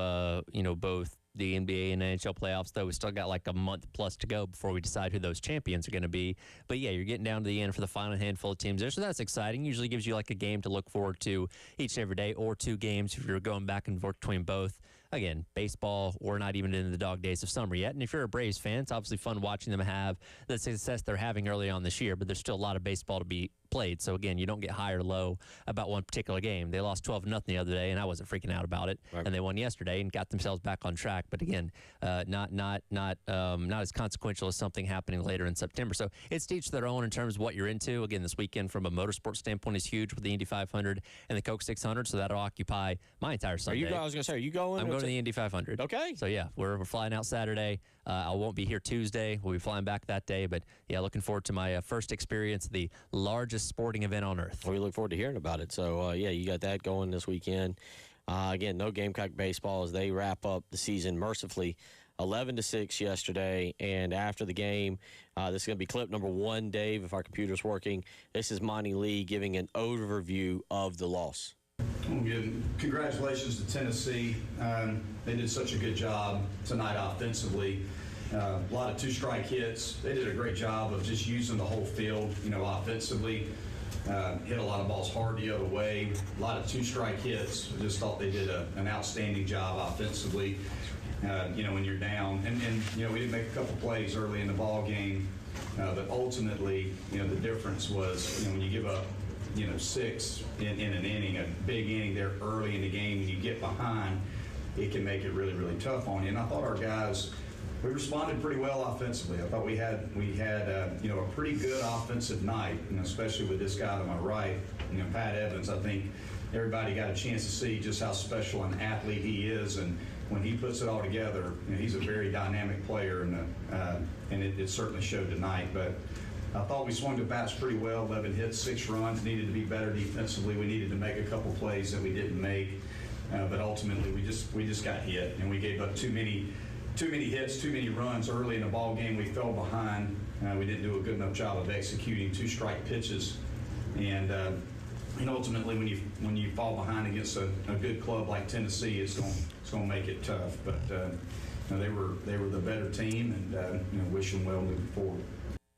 both the NBA and NHL playoffs, though we still got like a month plus to go before we decide who those champions are going to be. But, yeah, you're getting down to the end for the final handful of teams there, so that's exciting. Usually gives you like a game to look forward to each and every day, or 2 games if you're going back and forth between both. Again, baseball, we're not even in the dog days of summer yet. And if you're a Braves fan, it's obviously fun watching them have the success they're having early on this year, but there's still a lot of baseball to be played. So, again, you don't get high or low about one particular game. They lost 12-0 the other day, and I wasn't freaking out about it. Right. And they won yesterday and got themselves back on track. But, again, not as consequential as something happening later in September. So it's to each their own in terms of what you're into. Again, this weekend from a motorsport standpoint is huge with the Indy 500 and the Coke 600, so that'll occupy my entire Sunday. I was going to say, are you going? I'm going to the Indy 500. Okay. So, yeah, we're flying out Saturday. I won't be here Tuesday. We'll be flying back that day. But, yeah, looking forward to my first experience of the largest sporting event on earth. Well, we look forward to hearing about it. So, you got that going this weekend. Again, no Gamecock baseball as they wrap up the season mercifully. 11-6 yesterday, and after the game, this is going to be clip number 1, Dave, if our computer's working. This is Monty Lee giving an overview of the loss. Congratulations to Tennessee. They did such a good job tonight offensively. A lot of 2-strike hits. They did a great job of just using the whole field, offensively. Hit a lot of balls hard the other way. A lot of 2-strike hits. I just thought they did an outstanding job offensively. When you're down. And we did make a couple plays early in the ball game, but ultimately, the difference was, when you give up, 6 in an inning, a big inning there early in the game, and you get behind, it can make it really, really tough on you. And I thought our guys, we responded pretty well offensively. I thought we had a pretty good offensive night, especially with this guy to my right, Pat Evans. I think everybody got a chance to see just how special an athlete he is, and when he puts it all together, he's a very dynamic player, and it certainly showed tonight. But I thought we swung the bats pretty well. 11 hits, 6 runs. Needed to be better defensively. We needed to make a couple plays that we didn't make, but ultimately we just got hit, and we gave up too many hits, too many runs early in the ball game. We fell behind. We didn't do a good enough job of executing 2-strike pitches, and ultimately, when you fall behind against a good club like Tennessee, it's going to make it tough. But they were the better team, and wish them well moving forward.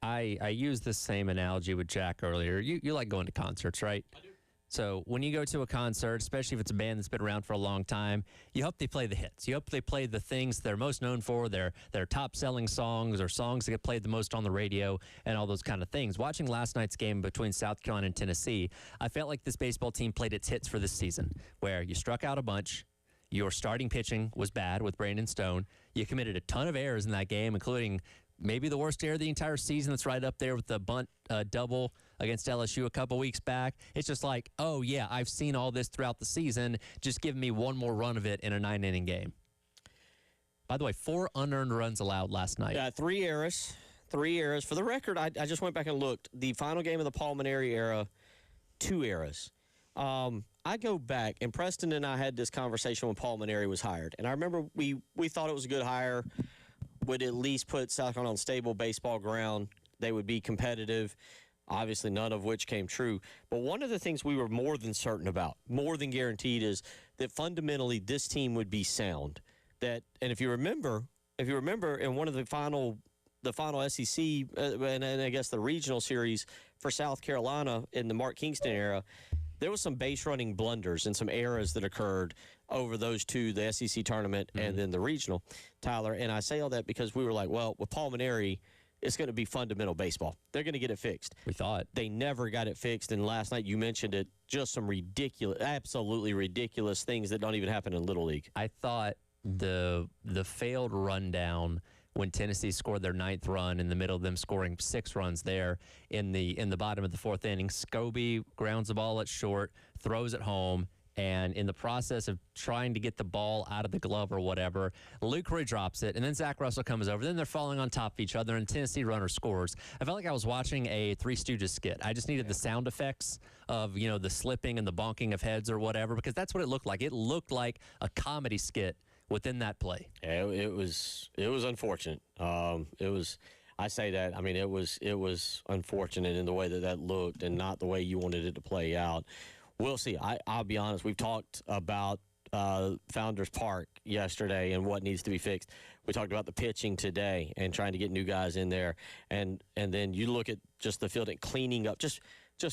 I used the same analogy with Jack earlier. You like going to concerts, right? I do. So when you go to a concert, especially if it's a band that's been around for a long time, you hope they play the hits. You hope they play the things they're most known for, their top-selling songs or songs that get played the most on the radio and all those kind of things. Watching last night's game between South Carolina and Tennessee, I felt like this baseball team played its hits for this season, where you struck out a bunch, your starting pitching was bad with Brandon Stone, you committed a ton of errors in that game, including maybe the worst error of the entire season. That's right up there with the bunt double against LSU a couple weeks back. It's just like, oh, yeah, I've seen all this throughout the season. Just give me one more run of it in a 9-inning game. By the way, 4 unearned runs allowed last night. 3 errors. 3 errors. For the record, I just went back and looked. The final game of the Palmineri era, 2 errors. I go back, and Preston and I had this conversation when Palmineri was hired. And I remember we thought it was a good hire, would at least put South Carolina on stable baseball ground. They would be competitive. Obviously, none of which came true. But one of the things we were more than certain about, more than guaranteed, is that fundamentally this team would be sound. And if you remember, in one of the final SEC and I guess the regional series for South Carolina in the Mark Kingston era, there was some base running blunders and some errors that occurred over those two, the SEC tournament and then the regional, Tyler. And I say all that because we were like, well, with Palmineri, it's going to be fundamental baseball. They're going to get it fixed. We thought. They never got it fixed. And last night, you mentioned it, just some absolutely ridiculous things that don't even happen in Little League. I thought the failed rundown when Tennessee scored their 9th run in the middle of them scoring 6 runs there in the bottom of the 4th inning. Scobie grounds the ball at short, throws it home, and in the process of trying to get the ball out of the glove or whatever, Luke Roy drops it, and then Zach Russell comes over. Then they're falling on top of each other, and Tennessee runner scores. I felt like I was watching a Three Stooges skit. I just needed the sound effects of, the slipping and the bonking of heads or whatever, because that's what it looked like. It looked like a comedy skit within that play. Yeah, it was unfortunate. I say that. I mean, it was unfortunate in the way that looked and not the way you wanted it to play out. We'll see. I'll be honest. We've talked about Founders Park yesterday and what needs to be fixed. We talked about the pitching today and trying to get new guys in there. And then you look at just the field and cleaning up, just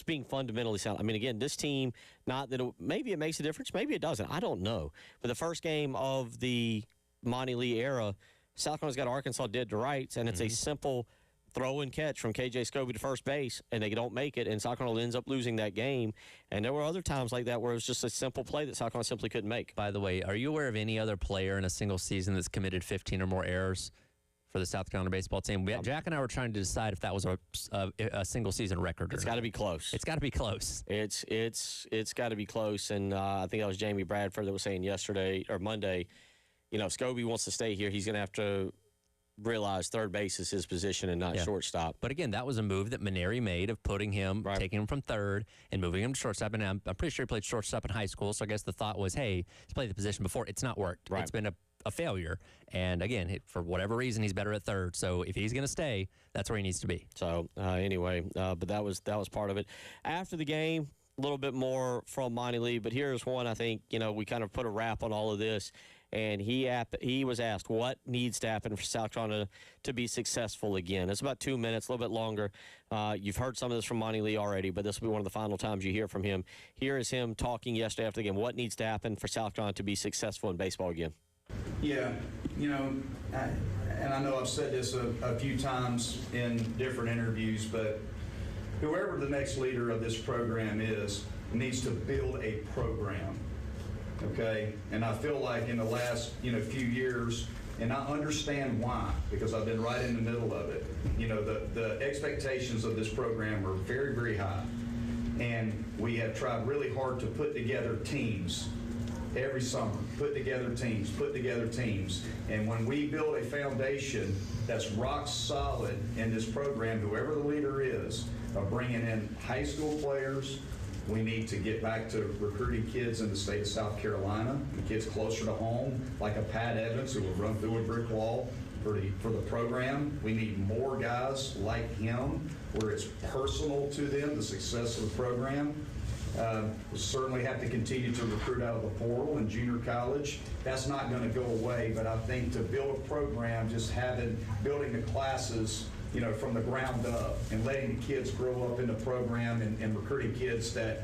being fundamentally sound. I mean, again, this team, not that maybe it makes a difference, maybe it doesn't. I don't know. But the first game of the Monty Lee era, South Carolina's got Arkansas dead to rights, and it's a simple throw and catch from KJ Scobie to first base, and they don't make it, and South Carolina ends up losing that game. And there were other times like that where it was just a simple play that South Carolina simply couldn't make. By the way, are you aware of any other player in a single season that's committed 15 or more errors for the South Carolina baseball team? Jack and I were trying to decide if that was a single season record. It's got to be close. It's got to be close. It's got to be close. And I think that was Jamie Bradford that was saying yesterday or Monday, if Scobie wants to stay here, he's going to have to realize third base is his position and not shortstop. But again, that was a move that Maneri made of putting him, taking him from third and moving him to shortstop. And I'm pretty sure he played shortstop in high school. So I guess the thought was, hey, he's played the position before. It's not worked. It's been a failure. And again, for whatever reason, he's better at third. So if he's going to stay, that's where he needs to be. So anyway, but that was part of it. After the game, a little bit more from Monty Lee. But here's one I think, we kind of put a wrap on all of this. And he was asked what needs to happen for South Carolina to be successful again. It's about 2 minutes, a little bit longer. You've heard some of this from Monty Lee already, but this will be one of the final times you hear from him. Here is him talking yesterday after the game. What needs to happen for South Carolina to be successful in baseball again? Yeah, and I know I've said this a few times in different interviews, but whoever the next leader of this program is needs to build a program. Okay, and I feel like in the last few years, and I understand why, because I've been right in the middle of it. The expectations of this program are very, very high, and we have tried really hard to put together teams every summer. Put together teams, and when we build a foundation that's rock solid in this program, whoever the leader is, of bringing in high school players. We need to get back to recruiting kids in the state of South Carolina, kids closer to home, like a Pat Evans who will run through a brick wall for the program. We need more guys like him where it's personal to them, the success of the program. We certainly have to continue to recruit out of the portal and junior college. That's not going to go away, but I think to build a program, just building the classes from the ground up and letting the kids grow up in the program and recruiting kids that,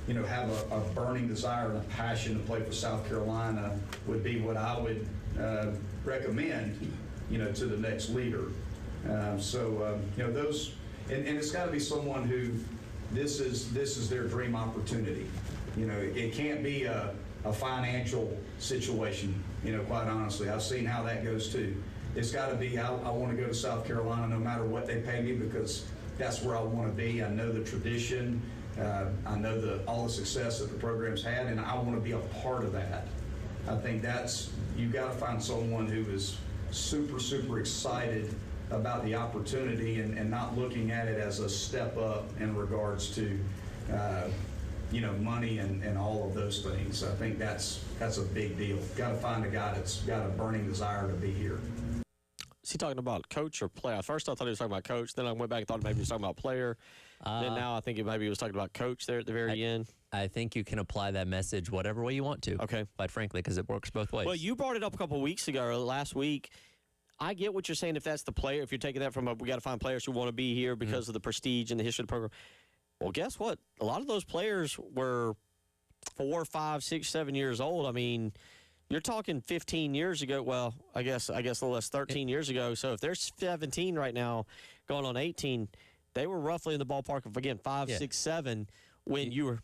have a burning desire and a passion to play for South Carolina would be what I would recommend, to the next leader. Those, and it's got to be someone who this is their dream opportunity. It can't be a financial situation, quite honestly. I've seen how that goes too. It's got to be, I want to go to South Carolina no matter what they pay me because that's where I want to be. I know the tradition. I know all the success that the program's had, and I want to be a part of that. I think you got to find someone who is super, super excited about the opportunity and not looking at it as a step up in regards to, money and all of those things. I think that's a big deal. Got to find a guy that's got a burning desire to be here. Is he talking about coach or player? At first, I thought he was talking about coach. Then I went back and thought maybe he was talking about player. Then now I think maybe he was talking about coach there at the very end. I think you can apply that message whatever way you want to. Okay. Quite frankly, because it works both ways. Well, you brought it up a couple of weeks ago or last week. I get what you're saying if that's the player. If you're taking that from we got to find players who want to be here because of the prestige and the history of the program. Well, guess what? A lot of those players were 4, 5, 6, 7 years old. I mean, you're talking 15 years ago. Well, I guess a little less, 13 years ago. So if they're 17 right now, going on 18, they were roughly in the ballpark of, again, 5, 6, 7 when you were.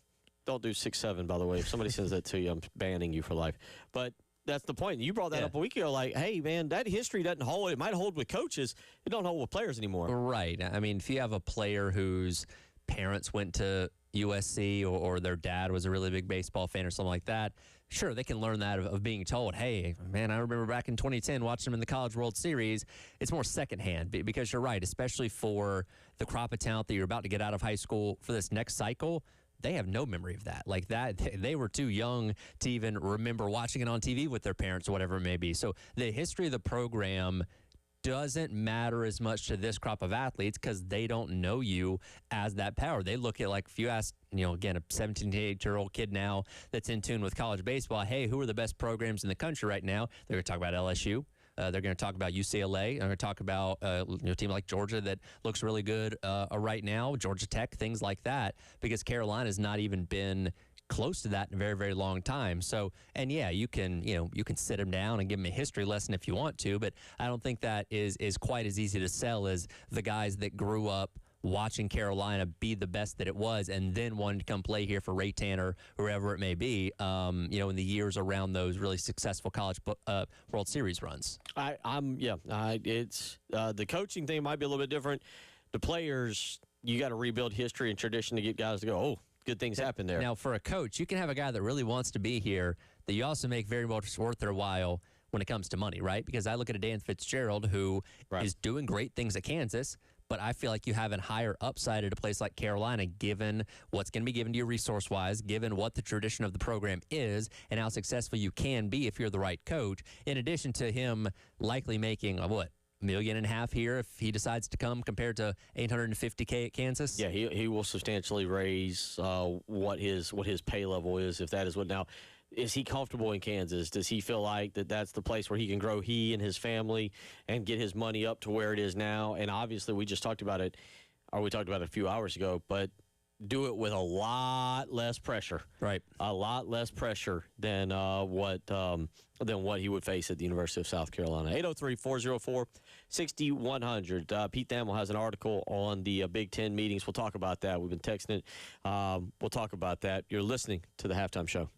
Don't do 6, 7, by the way. If somebody says that to you, I'm banning you for life. But that's the point. You brought that up a week ago. Like, hey, man, that history doesn't hold. It might hold with coaches. It don't hold with players anymore. Right. I mean, if you have a player whose parents went to USC or their dad was a really big baseball fan or something like that, sure, they can learn that of being told, hey, man, I remember back in 2010 watching them in the College World Series. It's more secondhand because you're right, especially for the crop of talent that you're about to get out of high school for this next cycle. They have no memory of that. Like that, they were too young to even remember watching it on TV with their parents or whatever it may be. So the history of the program doesn't matter as much to this crop of athletes because they don't know you as that power. They look at, like, if you ask, again, a 17 to 18-year-old kid now that's in tune with college baseball, hey, who are the best programs in the country right now? They're going to talk about LSU. They're going to talk about UCLA. They're going to talk about a team like Georgia that looks really good right now, Georgia Tech, things like that, because Carolina's not even been close to that in a very, very long time. So, and yeah, you can sit them down and give them a history lesson if you want to, but I don't think that is quite as easy to sell as the guys that grew up watching Carolina be the best that it was and then wanted to come play here for Ray Tanner, whoever it may be, in the years around those really successful college World Series runs. It's the coaching thing might be a little bit different. The players, you got to rebuild history and tradition to get guys to go, oh, good things happen there. Now, for a coach, you can have a guy that really wants to be here that you also make very much worth their while when it comes to money, right? Because I look at a Dan Fitzgerald who is doing great things at Kansas, but I feel like you have a higher upside at a place like Carolina, given what's going to be given to you resource-wise, given what the tradition of the program is, and how successful you can be if you're the right coach, in addition to him likely making, $1.5 million here if he decides to come compared to $850K at Kansas. Yeah, he will substantially raise what his pay level is, if that is what. Now, is he comfortable in Kansas? Does he feel like that's the place where he can grow he and his family and get his money up to where it is now? And obviously, we just talked about it, or we talked about it a few hours ago, but do it with a lot less pressure. Right. A lot less pressure than what he would face at the University of South Carolina. 803-404-6100. Pete Thamel has an article on the Big Ten meetings. We'll talk about that. We've been texting it. We'll talk about that. You're listening to the Halftime Show.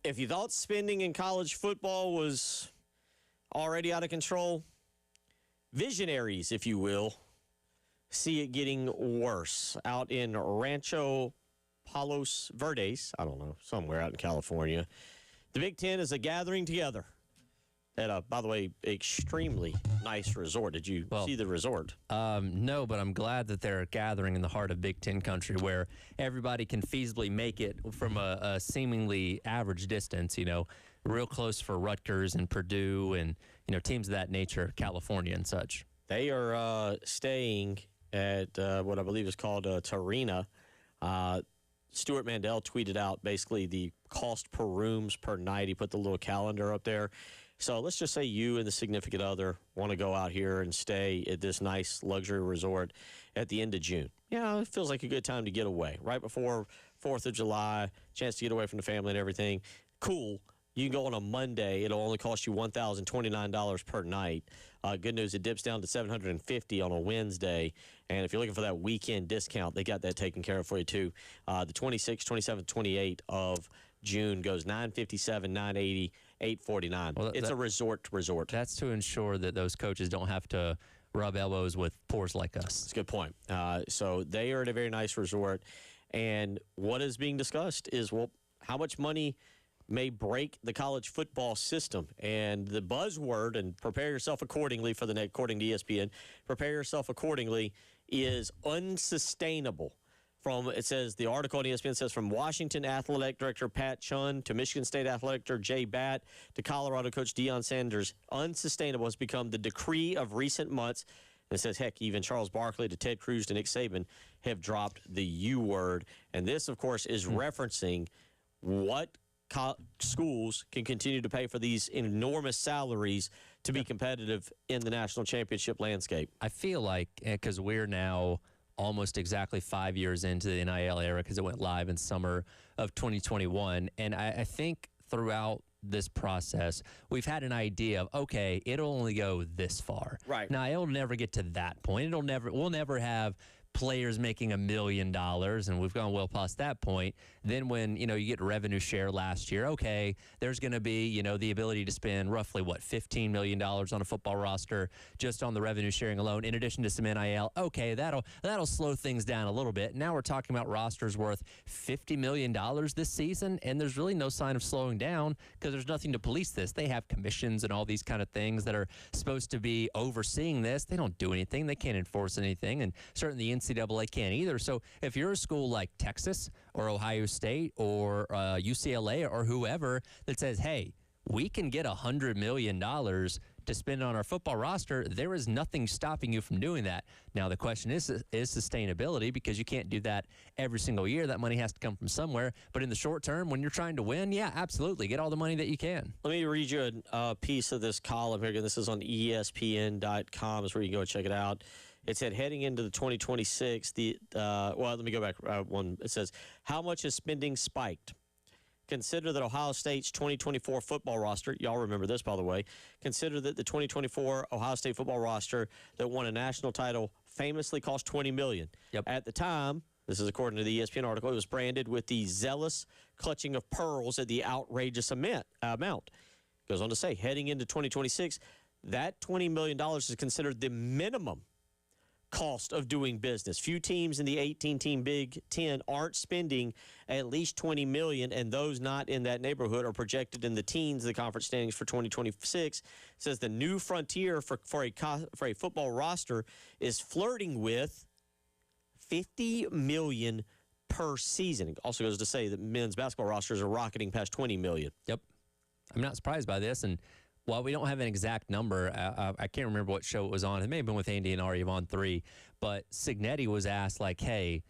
if you thought spending in college football was already out of control, visionaries, if you will, see it getting worse. Out in Rancho Palos Verdes, I don't know, somewhere out in California, the Big Ten is a gathering together at a, by the way, extremely nice resort. Did you see the resort? No, but I'm glad that they're gathering in the heart of Big Ten country where everybody can feasibly make it from a seemingly average distance, real close for Rutgers and Purdue and, teams of that nature, California and such. They are staying at what I believe is called Tarina. Stuart Mandel tweeted out basically the cost per rooms per night. He put the little calendar up there. So let's just say you and the significant other want to go out here and stay at this nice luxury resort at the end of June. It feels like a good time to get away. Right before 4th of July, chance to get away from the family and everything. Cool. You can go on a Monday. It'll only cost you $1,029 per night. Good news, it dips down to $750 on a Wednesday. And if you're looking for that weekend discount, they got that taken care of for you, too. The 26th, 27th, 28th of June goes $957, $980, $849. Well, it's a resort to resort. That's to ensure that those coaches don't have to rub elbows with poors like us. That's a good point. So they are at a very nice resort. And what is being discussed is, how much money may break the college football system. And the buzzword, and prepare yourself accordingly for the next, according to ESPN, prepare yourself accordingly, is unsustainable. It says, the article on ESPN says, from Washington Athletic Director Pat Chun to Michigan State Athletic Director Jay Batt to Colorado coach Deion Sanders, unsustainable has become the decree of recent months. And it says, heck, even Charles Barkley to Ted Cruz to Nick Saban have dropped the U word. And this, of course, is referencing what schools can continue to pay for these enormous salaries to be competitive in the national championship landscape. I feel like, because we're now almost exactly 5 years into the NIL era, because it went live in summer of 2021, and I think throughout this process, we've had an idea of, okay, it'll only go this far. Right. Now, it'll never get to that point. We'll never have players making $1 million, and we've gone well past that point. Then when, you get revenue share last year, okay, there's going to be, the ability to spend roughly, $15 million on a football roster just on the revenue sharing alone, in addition to some NIL. Okay, that'll slow things down a little bit. Now we're talking about rosters worth $50 million this season, and there's really no sign of slowing down because there's nothing to police this. They have commissions and all these kind of things that are supposed to be overseeing this. They don't do anything. They can't enforce anything, and certainly the NCAA can't either. So if you're a school like Texas or Ohio State or UCLA or whoever that says, hey, we can get $100 million to spend on our football roster, there is nothing stopping you from doing that. Now, the question is sustainability, because you can't do that every single year. That money has to come from somewhere. But in the short term, when you're trying to win, yeah, absolutely. Get all the money that you can. Let me read you a piece of this column here. Again, this is on ESPN.com. is where you can go check it out. It said, heading into the 2026, let me go back one. It says, how much has spending spiked? Consider that Ohio State's 2024 football roster, y'all remember this, by the way, consider that the 2024 Ohio State football roster that won a national title famously cost $20 million. Yep. At the time, this is according to the ESPN article, it was branded with the zealous clutching of pearls at the outrageous amount. Goes on to say, heading into 2026, that $20 million is considered the minimum cost of doing business. Few teams in the 18-team Big Ten aren't spending at least $20 million, and those not in that neighborhood are projected in the teens. The conference standings for 2026 says the new frontier for a football roster is flirting with $50 million per season. It also goes to say that men's basketball rosters are rocketing past $20 million. Yep. I'm not surprised by this, and while we don't have an exact number, I can't remember what show it was on. It may have been with Andy and Ari on 3, but Signetti was asked, like, hey,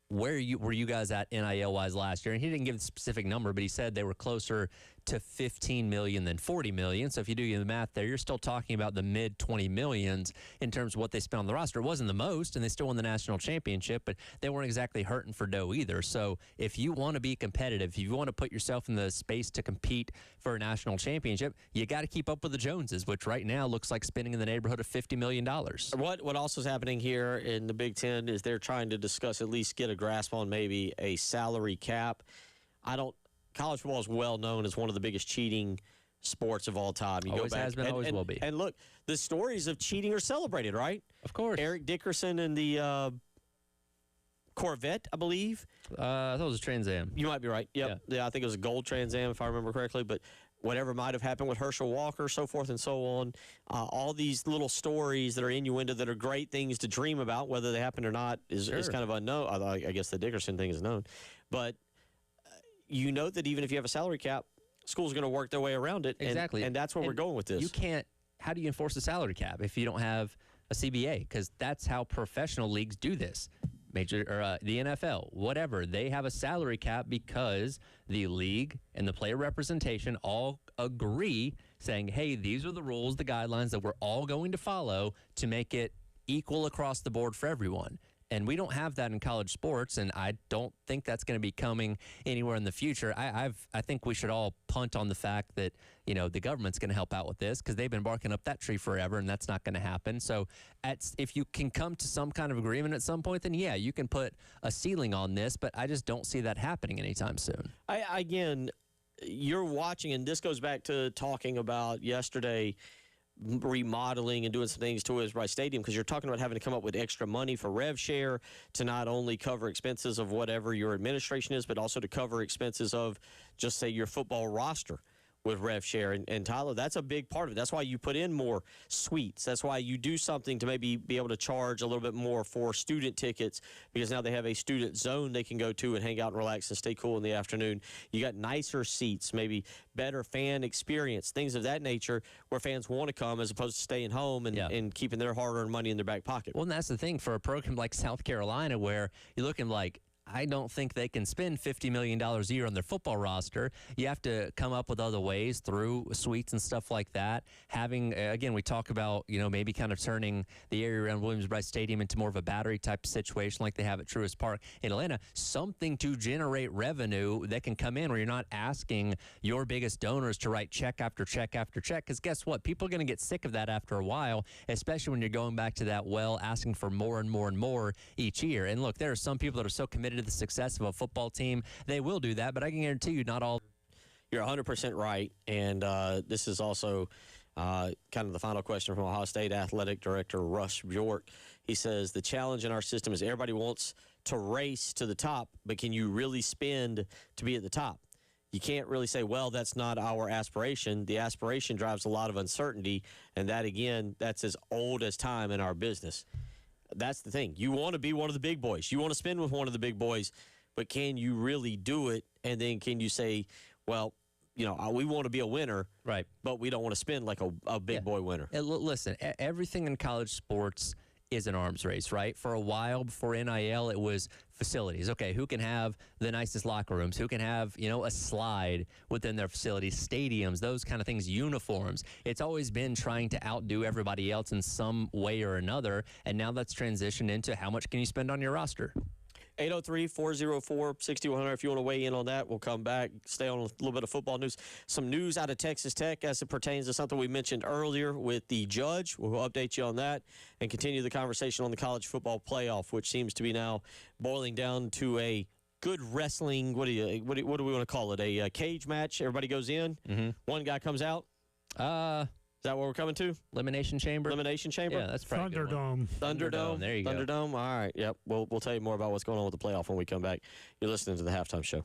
were you guys at NIL-wise last year? And he didn't give the specific number, but he said they were closer to $15 million than $40 million. So if you do the math there, you're still talking about the mid-$20 millions in terms of what they spent on the roster. It wasn't the most, and they still won the national championship, but they weren't exactly hurting for dough either. So if you want to be competitive, if you want to put yourself in the space to compete for a national championship, you got to keep up with the Joneses, which right now looks like spending in the neighborhood of $50 million. What also is happening here in the Big Ten is they're trying to discuss, at least get a grasp on maybe a salary cap. college football is well known as one of the biggest cheating sports of all time. You Always go back, has been, always will be. And look, the stories of cheating are celebrated, right? Of course. Eric Dickerson and the Corvette, I believe. I thought it was a Trans Am. You might be right. Yep. Yeah, I think it was a gold Trans Am, if I remember correctly. But whatever might have happened with Herschel Walker, so forth and so on, all these little stories that are innuendo that are great things to dream about, whether they happen or not, is kind of unknown. Although I guess the Dickerson thing is known. But you know that even if you have a salary cap, schools are going to work their way around it. Exactly. And that's where we're going with this. You can't – how do you enforce a salary cap if you don't have a CBA? Because that's how professional leagues do this. The NFL, whatever, they have a salary cap because the league and the player representation all agree saying, hey, these are the rules, the guidelines that we're all going to follow to make it equal across the board for everyone. And we don't have that in college sports, and I don't think that's going to be coming anywhere in the future. I think we should all punt on the fact that, you know, the government's going to help out with this because they've been barking up that tree forever, and that's not going to happen. So if you can come to some kind of agreement at some point, then, yeah, you can put a ceiling on this, but I just don't see that happening anytime soon. Again, you're watching, and this goes back to talking about yesterday, remodeling and doing some things to Earnest Stadium, because you're talking about having to come up with extra money for rev share to not only cover expenses of whatever your administration is, but also to cover expenses of just say your football roster with rev share. And Tyler, that's a big part of it. That's why you put in more suites. That's why you do something to maybe be able to charge a little bit more for student tickets, because now they have a student zone they can go to and hang out and relax and stay cool in the afternoon. You got nicer seats, maybe better fan experience, things of that nature where fans want to come as opposed to staying home and keeping their hard-earned money in their back pocket. Well, and that's the thing for a program like South Carolina where you're looking like, I don't think they can spend $50 million a year on their football roster. You have to come up with other ways through suites and stuff like that. Having, again, we talk about, you know, maybe kind of turning the area around Williams-Brice Stadium into more of a battery type situation like they have at Truist Park in Atlanta. Something to generate revenue that can come in where you're not asking your biggest donors to write check after check after check. Because guess what? People are going to get sick of that after a while, especially when you're going back to that well, asking for more and more and more each year. And look, there are some people that are so committed to the success of a football team, they will do that, but I can guarantee you not all. You're 100% right, and this is also kind of the final question from Ohio State Athletic Director Russ Bjork. He says, the challenge in our system is everybody wants to race to the top, but can you really spend to be at the top? You can't really say, well, that's not our aspiration. The aspiration drives a lot of uncertainty, and that, again, that's as old as time in our business. That's the thing. You want to be one of the big boys. You want to spend with one of the big boys, but can you really do it? And then can you say, well, you know, we want to be a winner, right? But we don't want to spend like a big boy winner. Listen, everything in college sports is an arms race, right? For a while before NIL, it was facilities. Okay, who can have the nicest locker rooms? Who can have, you know, a slide within their facilities, stadiums, those kind of things, uniforms. It's always been trying to outdo everybody else in some way or another, and now that's transitioned into how much can you spend on your roster? 803-404-6100. If you want to weigh in on that, we'll come back, stay on a little bit of football news. Some news out of Texas Tech as it pertains to something we mentioned earlier with the judge. We'll update you on that and continue the conversation on the college football playoff, which seems to be now boiling down to a good wrestling, what do we want to call it, a cage match. Everybody goes in. Mm-hmm. One guy comes out. Is that what we're coming to? Elimination Chamber? Elimination Chamber? Yeah, that's probably Thunderdome. Thunderdome. There you go. Thunderdome. All right. Yep. We'll tell you more about what's going on with the playoff when we come back. You're listening to the Halftime Show.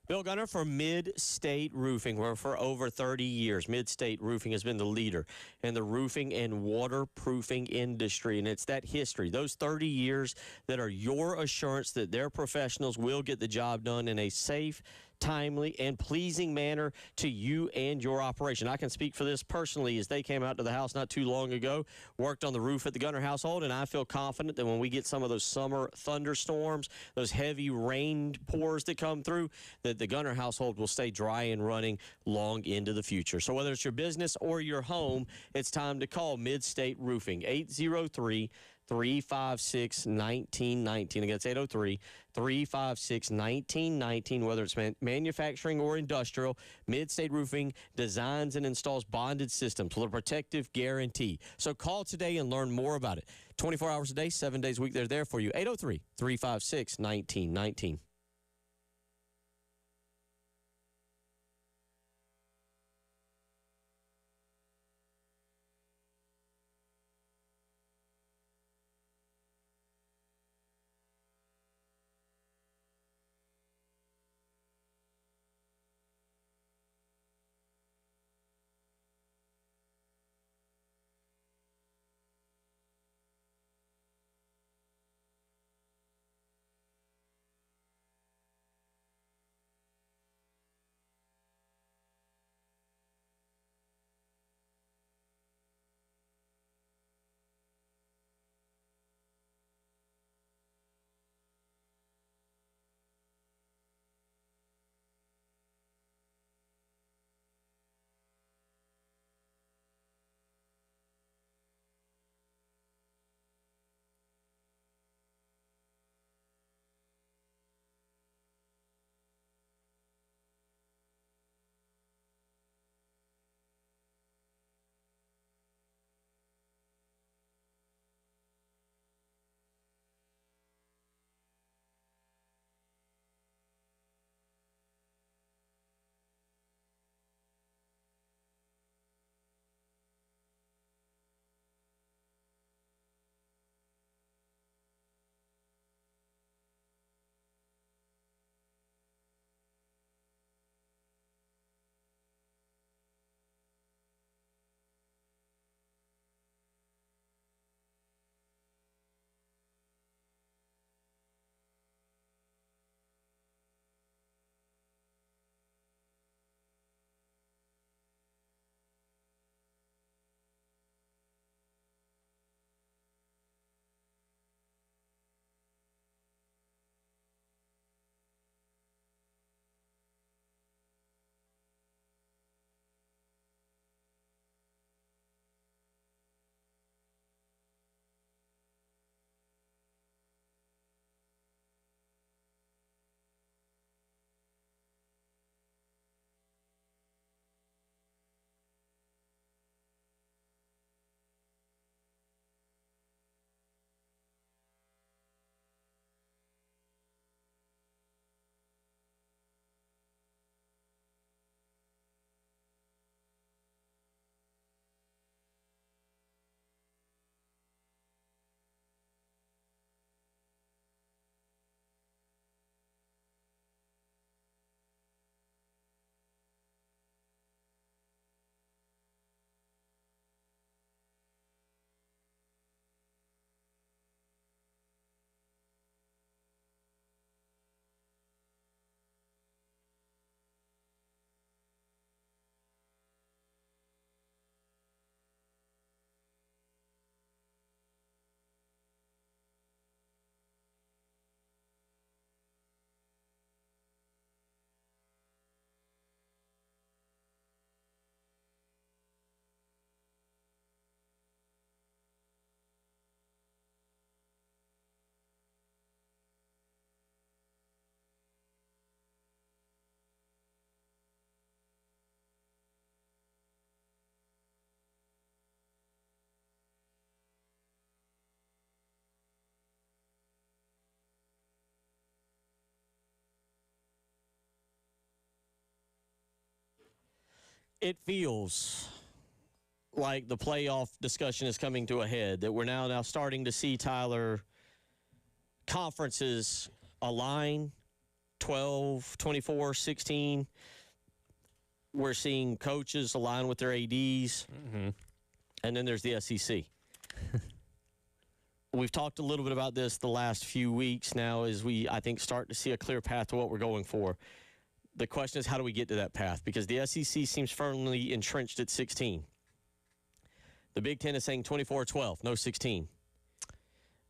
Bill Gunner for Mid-State Roofing, where for over 30 years, Mid-State Roofing has been the leader in the roofing and waterproofing industry. And it's that history, those 30 years that are your assurance that their professionals will get the job done in a safe, timely, and pleasing manner to you and your operation. I can speak for this personally as they came out to the house not too long ago, worked on the roof at the Gunner household, and I feel confident that when we get some of those summer thunderstorms, those heavy rain pours that come through, that the Gunner household will stay dry and running long into the future. So whether it's your business or your home, it's time to call Mid-State Roofing, 803-356-1919. Again, it's 803-356-1919. Whether it's manufacturing or industrial, Mid-State Roofing designs and installs bonded systems with a protective guarantee. So call today and learn more about it. 24 hours a day, 7 days a week, they're there for you. 803-356-1919. It feels like the playoff discussion is coming to a head, that we're now starting to see, Tyler, conferences align, 12, 24, 16. We're seeing coaches align with their ADs. Mm-hmm. And then there's the SEC. We've talked a little bit about this the last few weeks now as we, I think, start to see a clear path to what we're going for. The question is, how do we get to that path? Because the SEC seems firmly entrenched at 16. The Big Ten is saying 24-12, no 16.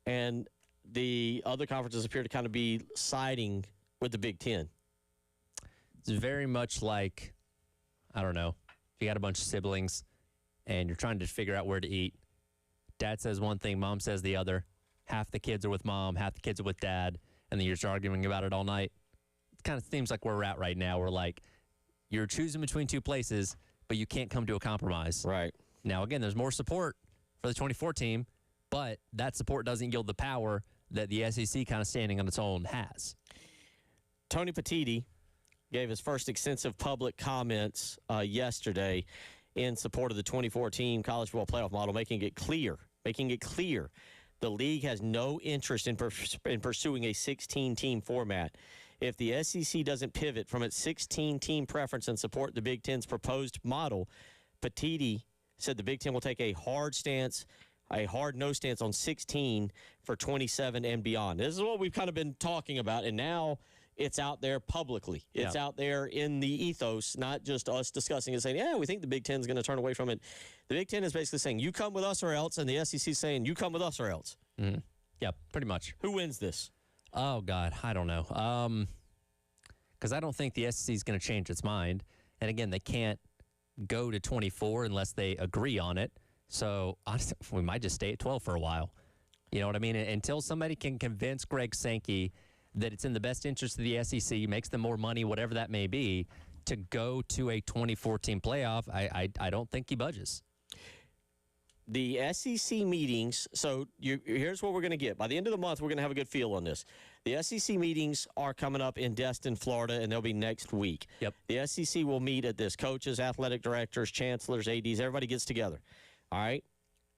And the other conferences appear to kind of be siding with the Big Ten. It's very much like, I don't know, if you got a bunch of siblings and you're trying to figure out where to eat. Dad says one thing, mom says the other. Half the kids are with mom, half the kids are with dad, and then you're just arguing about it all night. It kind of seems like where we're at right now. We're like, you're choosing between two places, but you can't come to a compromise. Right. Now, again, there's more support for the 24 team, but that support doesn't yield the power that the SEC kind of standing on its own has. Tony Petitti gave his first extensive public comments yesterday in support of the 2014 college football playoff model, making it clear the league has no interest in pursuing a 16-team format. If the SEC doesn't pivot from its 16-team preference and support the Big Ten's proposed model, Petitti said the Big Ten will take a hard no stance on 16 for 27 and beyond. This is what we've kind of been talking about, and now it's out there publicly. It's out there in the ethos, not just us discussing and saying, yeah, we think the Big Ten is going to turn away from it. The Big Ten is basically saying, you come with us or else, and the SEC is saying, you come with us or else. Mm-hmm. Yeah, pretty much. Who wins this? Oh, God, I don't know. Because I don't think the SEC is going to change its mind. And, again, they can't go to 24 unless they agree on it. So, honestly, we might just stay at 12 for a while. You know what I mean? Until somebody can convince Greg Sankey that it's in the best interest of the SEC, makes them more money, whatever that may be, to go to a 2014 playoff, I don't think he budges. The SEC meetings, so here's what we're going to get. By the end of the month, we're going to have a good feel on this. The SEC meetings are coming up in Destin, Florida, and they'll be next week. Yep. The SEC will meet at this. Coaches, athletic directors, chancellors, ADs, everybody gets together. All right?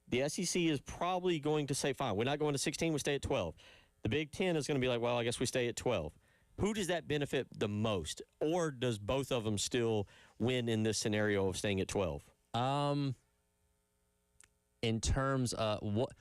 The SEC is probably going to say, fine, we're not going to 16, we stay at 12. The Big Ten is going to be like, well, I guess we stay at 12. Who does that benefit the most? Or does both of them still win in this scenario of staying at 12? In terms of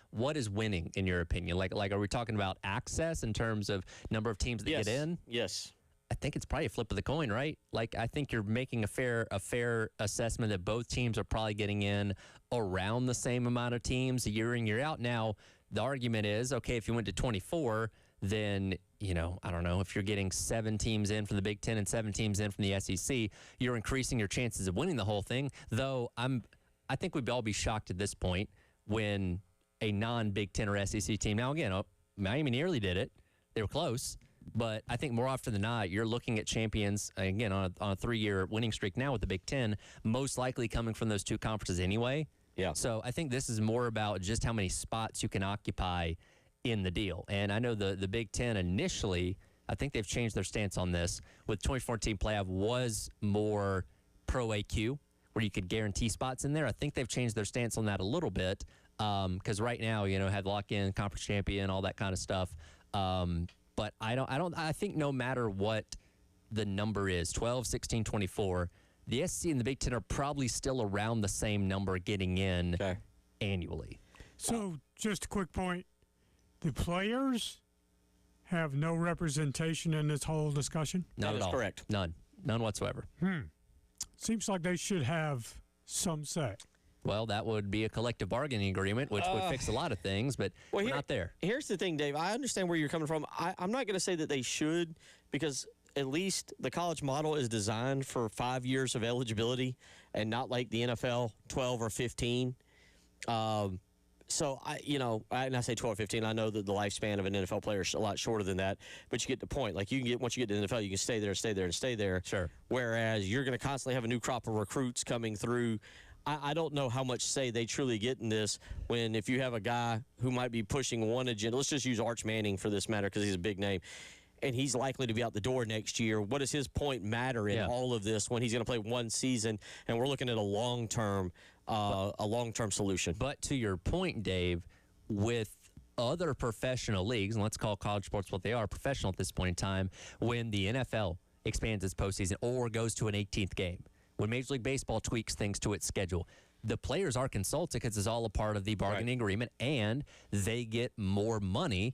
what is winning, in your opinion? Like, are we talking about access in terms of number of teams that get in? Yes. I think it's probably a flip of the coin, right? Like, I think you're making a fair assessment that both teams are probably getting in around the same amount of teams year in, year out. Now, the argument is, okay, if you went to 24, then, I don't know, if you're getting 7 teams in from the Big Ten and 7 teams in from the SEC, you're increasing your chances of winning the whole thing. Though I think we'd all be shocked at this point when a non-Big Ten or SEC team, now again, Miami nearly did it. They were close. But I think more often than not, you're looking at champions, again, on a 3-year winning streak now with the Big Ten, most likely coming from those two conferences anyway. Yeah. So I think this is more about just how many spots you can occupy in the deal. And I know the Big Ten initially, I think they've changed their stance on this, with 2014 playoff was more pro AQ, where you could guarantee spots in there. I think they've changed their stance on that a little bit because right now, have lock-in, conference champion, all that kind of stuff. But I think no matter what the number is, 12, 16, 24, the SEC and the Big Ten are probably still around the same number getting in annually. So, just a quick point. The players have no representation in this whole discussion? Not That at is all. correct. None whatsoever. Seems like they should have some say. Well, that would be a collective bargaining agreement, which would fix a lot of things, but we're not there. Here's the thing, Dave. I understand where you're coming from. I'm not going to say that they should, because at least the college model is designed for 5 years of eligibility and not like the NFL, 12 or 15. So, and I say 12 or 15, I know that the lifespan of an NFL player is a lot shorter than that, but you get the point. Like, once you get to the NFL, you can stay there, stay there, and stay there. Sure. Whereas you're going to constantly have a new crop of recruits coming through. I don't know how much say they truly get in this when if you have a guy who might be pushing one agenda, let's just use Arch Manning for this matter because he's a big name, and he's likely to be out the door next year. What does his point matter in all of this when he's going to play one season and we're looking at a long-term solution? But to your point, Dave, with other professional leagues, and let's call college sports what they are, professional at this point in time, when the NFL expands its postseason or goes to an 18th game, when Major League Baseball tweaks things to its schedule, the players are consulted because it's all a part of the bargaining agreement, and they get more money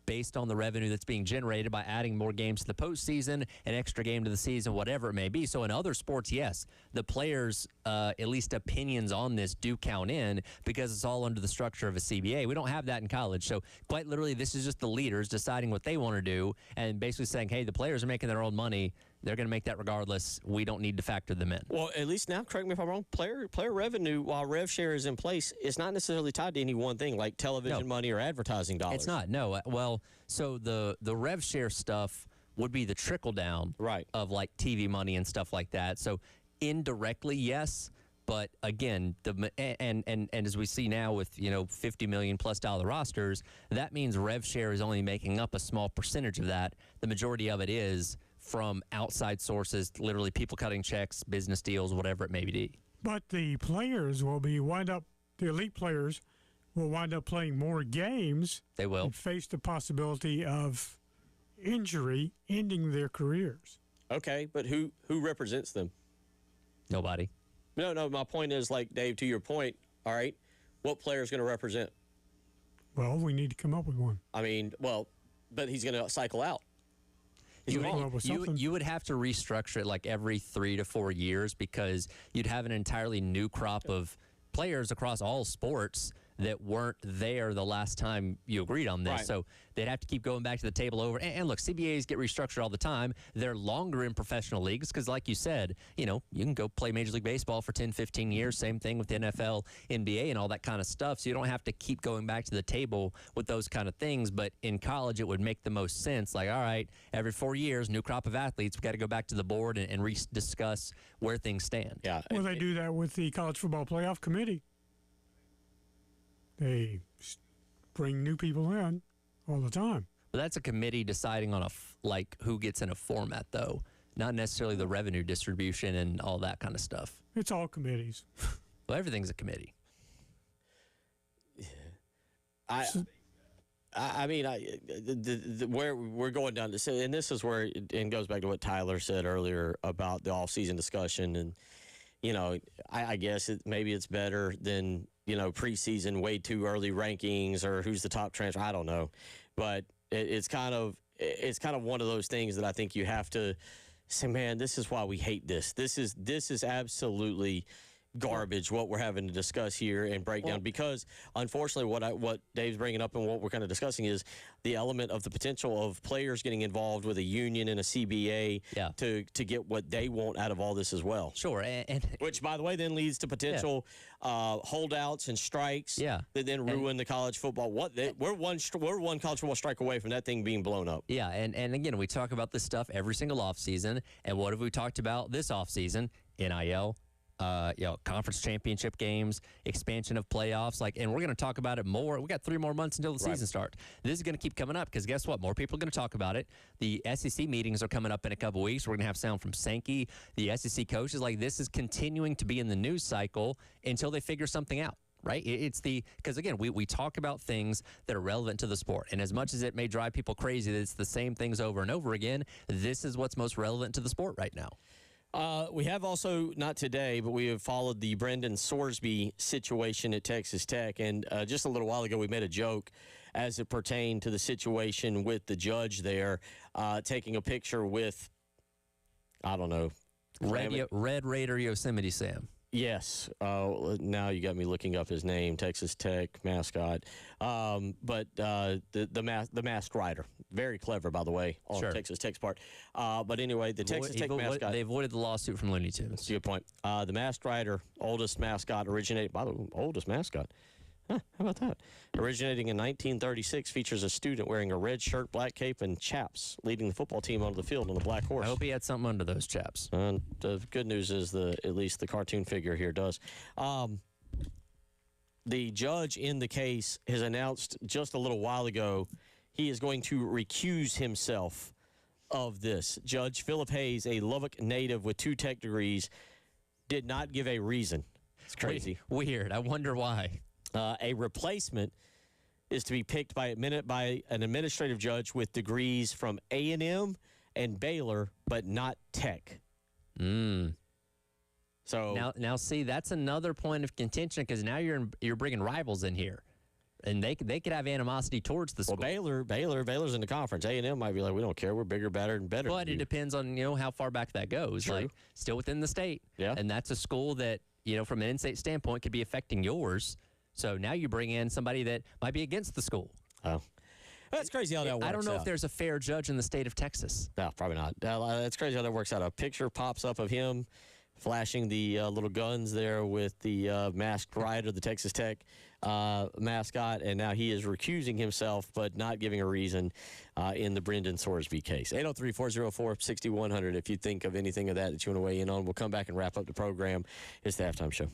based on the revenue that's being generated by adding more games to the postseason, an extra game to the season, whatever it may be. So in other sports, yes, the players' at least opinions on this do count in because it's all under the structure of a CBA. We don't have that in college. So quite literally, this is just the leaders deciding what they want to do and basically saying, hey, the players are making their own money. They're going to make that regardless. We don't need to factor them in. Well, at least now, correct me if I'm wrong, player revenue, while rev share is in place, is not necessarily tied to any one thing like television money or advertising dollars. It's not, no. Well, so the rev share stuff would be the trickle down of like TV money and stuff like that. So indirectly, yes. But again, and as we see now with, $50 million plus rosters, that means rev share is only making up a small percentage of that. The majority of it is from outside sources, literally people cutting checks, business deals, whatever it may be. But the players will the elite players will wind up playing more games. They will. And face the possibility of injury ending their careers. Okay, but who represents them? Nobody. No, my point is, like, Dave, to your point, all right, what player is going to represent? Well, we need to come up with one. I mean, but he's going to cycle out. You would have to restructure it like every 3 to 4 years because you'd have an entirely new crop of players across all sports that weren't there the last time you agreed on this. Right. So they'd have to keep going back to the table over. And look, CBAs get restructured all the time. They're longer in professional leagues because, like you said, you can go play Major League Baseball for 10, 15 years. Same thing with the NFL, NBA, and all that kind of stuff. So you don't have to keep going back to the table with those kind of things. But in college, it would make the most sense. Like, all right, every 4 years, new crop of athletes. We've got to go back to the board and discuss where things stand. Yeah. Well, they do that with the College Football Playoff Committee. They bring new people in all the time. But that's a committee deciding on who gets in a format, though, not necessarily the revenue distribution and all that kind of stuff. It's all committees. Well, everything's a committee. Where we're going down to, and this is where it goes back to what Tyler said earlier about the off-season discussion, and I guess maybe it's better than preseason way too early rankings or who's the top transfer. I don't know, but it's kind of one of those things that I think you have to say, man, this is why we hate this. This is absolutely garbage what we're having to discuss here and break down, because unfortunately what Dave's bringing up and what we're kind of discussing is the element of the potential of players getting involved with a union and a CBA to get what they want out of all this as well. Sure, and which, by the way, then leads to potential holdouts and strikes that then ruin the college football. We're one college football strike away from that thing being blown up. Yeah, and again, we talk about this stuff every single offseason, and what have we talked about this offseason? NIL. Conference championship games, expansion of playoffs, and we're going to talk about it more. We got 3 more months until the season starts. This is going to keep coming up because guess what? More people are going to talk about it. The SEC meetings are coming up in a couple weeks. We're going to have sound from Sankey, the SEC coaches. This is continuing to be in the news cycle until they figure something out. Right? Because again, we talk about things that are relevant to the sport. And as much as it may drive people crazy that it's the same things over and over again, this is what's most relevant to the sport right now. We have also, not today, but we have followed the Brendan Sorsby situation at Texas Tech. And just a little while ago, we made a joke as it pertained to the situation with the judge there, taking a picture with, I don't know. Red Raider Yosemite Sam. Yes. Now you got me looking up his name, Texas Tech mascot. But the masked rider. Very clever, by the way, on Texas Tech's part. But anyway, the Texas Tech mascot. They avoided the lawsuit from Looney Tunes. That's a good point. The masked rider, oldest mascot, oldest mascot. Huh, how about that? Originating in 1936, features a student wearing a red shirt, black cape, and chaps, leading the football team onto the field on a black horse. I hope he had something under those chaps. The good news is at least the cartoon figure here does. The judge in the case has announced just a little while ago he is going to recuse himself of this. Judge Philip Hayes, a Lubbock native with 2 tech degrees, did not give a reason. It's crazy. Weird. I wonder why. A replacement is to be picked by an administrative judge with degrees from A&M and Baylor, but not Tech. So now see, that's another point of contention because now you're bringing rivals in here, and they could have animosity towards the school. Well, Baylor's in the conference. A&M might be like, we don't care, we're bigger, better, and better. But it depends on how far back that goes. True. Like still within the state, and that's a school that from an in-state standpoint could be affecting yours. So now you bring in somebody that might be against the school. Oh. That's crazy how that works. I don't know out. if there's a fair judge in the state of Texas. No, probably not. It's crazy how that works out. A picture pops up of him flashing the little guns there with the masked rider, the Texas Tech mascot, and now he is recusing himself but not giving a reason in the Brendan Sorsby case. 803-404-6100 if you think of anything of that you want to weigh in on. We'll come back and wrap up the program. It's the Halftime Show.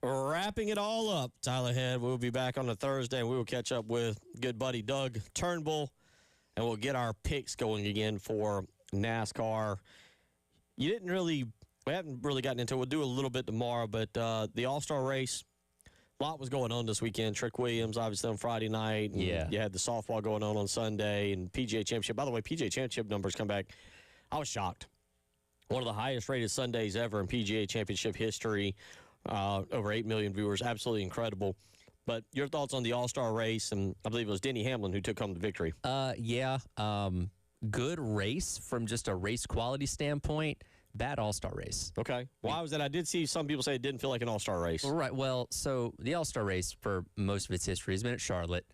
wrapping it all up, Tyler Head. We'll be back on a Thursday, and we will catch up with good buddy Doug Turnbull, and we'll get our picks going again for NASCAR. We haven't really gotten into it. We'll do a little bit tomorrow, but the All-Star race, a lot was going on this weekend. Trick Williams, obviously, on Friday night. And Yeah. You had the softball going on Sunday, and PGA Championship. By the way, PGA Championship numbers come back. I was shocked. One of the highest-rated Sundays ever in PGA Championship history. Over 8 million viewers. Absolutely incredible. But your thoughts on the All-Star race, and I believe it was Denny Hamlin who took home the victory. Good race from just a race quality standpoint. Bad All-Star race. Okay. Why was that? I did see some people say it didn't feel like an All-Star race. Right. Well, so the All-Star race for most of its history has been at Charlotte.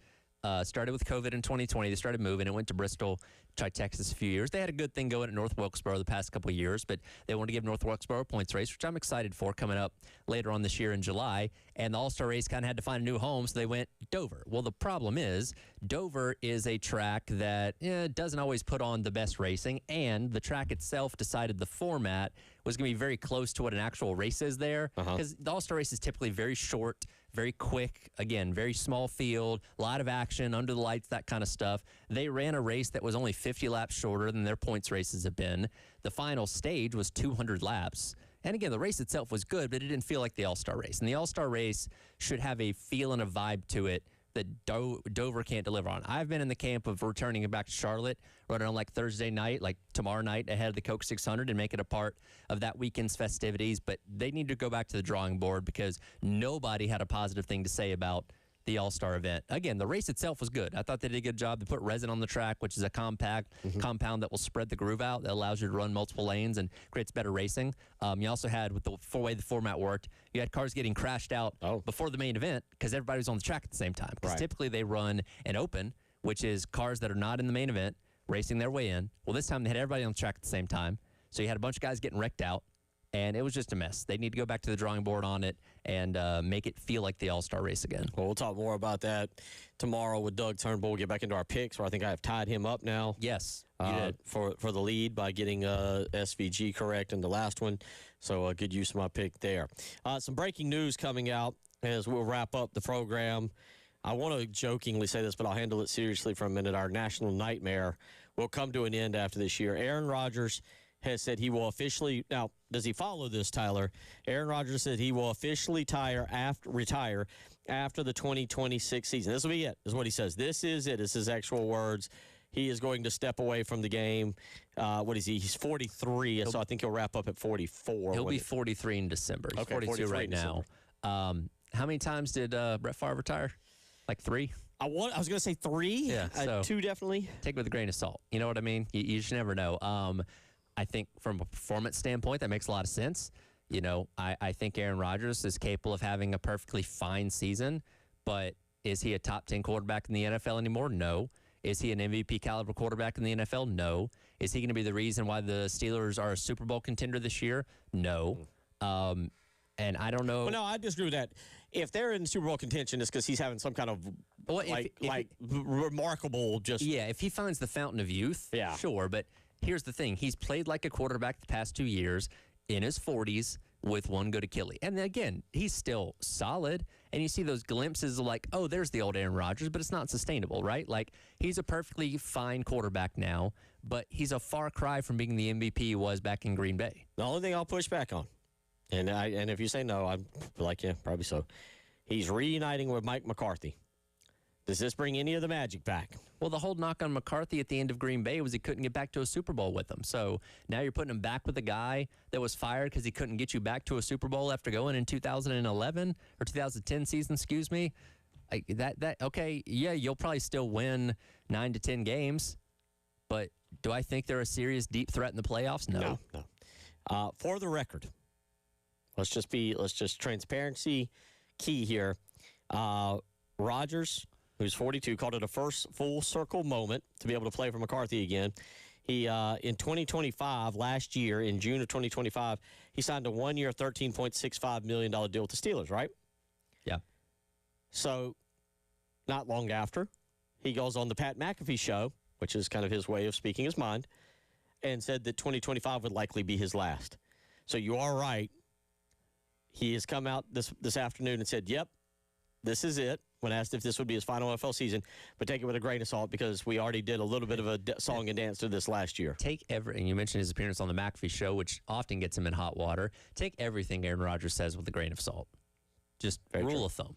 Started with COVID in 2020. They started moving. It went to Bristol, tried Texas a few years. They had a good thing going at North Wilkesboro the past couple of years, but they wanted to give North Wilkesboro a points race, which I'm excited for, coming up later on this year in July. And the All-Star race kind of had to find a new home, so they went Dover. Well, the problem is Dover is a track that doesn't always put on the best racing, and the track itself decided the format was going to be very close to what an actual race is there, because the All-Star race is typically very short, very quick, again, very small field, a lot of action, under the lights, that kind of stuff. They ran a race that was only 50 laps shorter than their points races have been. The final stage was 200 laps. And again, the race itself was good, but it didn't feel like the All-Star race. And the All-Star race should have a feel and a vibe to it that Dover can't deliver on. I've been in the camp of returning it back to Charlotte, running on like Thursday night, like tomorrow night ahead of the Coke 600, and make it a part of that weekend's festivities. But they need to go back to the drawing board because nobody had a positive thing to say about the All-Star event. Again, the race itself was good. I thought they did a good job. They put resin on the track, which is a compact compound that will spread the groove out, that allows you to run multiple lanes and creates better racing. You also had, with the way the format worked, you had cars getting crashed out before the main event because everybody was on the track at the same time. Because typically they run an open, which is cars that are not in the main event racing their way in. Well, this time they had everybody on the track at the same time. So you had a bunch of guys getting wrecked out. And it was just a mess. They need to go back to the drawing board on it and make it feel like the All-Star race again. Well, we'll talk more about that tomorrow with Doug Turnbull. We'll get back into our picks, where I think I have tied him up now. Yes, you did. For the lead by getting SVG correct in the last one. So good use of my pick there. Some breaking news coming out as we'll wrap up the program. I want to jokingly say this, but I'll handle it seriously for a minute. Our national nightmare will come to an end after this year. Aaron Rodgers has said he will officially – now, does he follow this, Tyler? Aaron Rodgers said he will officially retire after the 2026 season. This will be it, is what he says. This is it. It's his actual words. He is going to step away from the game. What is he? He's 43, so I think he'll wrap up at 44. He'll be 43 in December. He's 42 right now. How many times did Brett Favre retire? Like 3? I was going to say 3. Yeah, so 2 definitely. Take it with a grain of salt. You know what I mean? You just never know. I think from a performance standpoint, that makes a lot of sense. You know, I think Aaron Rodgers is capable of having a perfectly fine season, but is he a top 10 quarterback in the NFL anymore? No. Is he an MVP caliber quarterback in the NFL? No. Is he going to be the reason why the Steelers are a Super Bowl contender this year? No. And I don't know. Well, no, I disagree with that. If they're in Super Bowl contention, it's because he's having some kind of remarkable just. Yeah, if he finds the fountain of youth, sure. But here's the thing. He's played like a quarterback the past 2 years in his 40s with one good Achilles. And again, he's still solid. And you see those glimpses of like, oh, there's the old Aaron Rodgers, but it's not sustainable, right? Like, he's a perfectly fine quarterback now, but he's a far cry from being the MVP he was back in Green Bay. The only thing I'll push back on, and if you say no, I'm like, yeah, probably so. He's reuniting with Mike McCarthy. Does this bring any of the magic back? Well, the whole knock on McCarthy at the end of Green Bay was he couldn't get back to a Super Bowl with them. So now you're putting him back with a guy that was fired because he couldn't get you back to a Super Bowl after going in 2011 or 2010 season, excuse me. Okay, yeah, you'll probably still win 9 to 10 games, but do I think they're a serious deep threat in the playoffs? No. For the record, let's just transparency key here. Rodgers, who's 42, called it a first full circle moment to be able to play for McCarthy again. He, in 2025, last year, in June of 2025, he signed a 1-year, $13.65 million deal with the Steelers, right? Yeah. So, not long after, he goes on the Pat McAfee show, which is kind of his way of speaking his mind, and said that 2025 would likely be his last. So you are right. He has come out this afternoon and said, yep, this is it. When asked if this would be his final NFL season, but take it with a grain of salt because we already did a little bit of a song and dance to this last year. And you mentioned his appearance on the McAfee show, which often gets him in hot water. Take everything Aaron Rodgers says with a grain of salt. Just rule of thumb.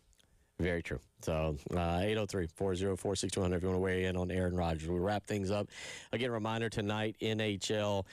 Very true. So 803-404-6200 if you want to weigh in on Aaron Rodgers. We'll wrap things up. Again, a reminder tonight, NHL,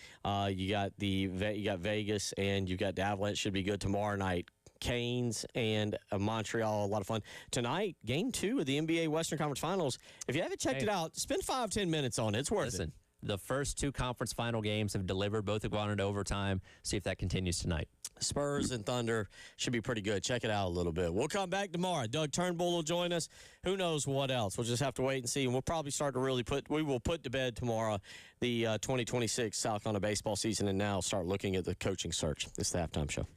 you got Vegas and you got the Avalanche. Should be good tomorrow night. Canes and Montreal, a lot of fun. Tonight, game 2 of the NBA Western Conference Finals. If you haven't checked it out, spend 5-10 minutes on it. It's worth it. The first 2 conference final games have delivered. Both have gone into overtime. See if that continues tonight. Spurs and Thunder should be pretty good. Check it out a little bit. We'll come back tomorrow. Doug Turnbull will join us. Who knows what else? We'll just have to wait and see. And we'll probably start to we will put to bed tomorrow the 2026 South Carolina baseball season and now start looking at the coaching search. It's the halftime show.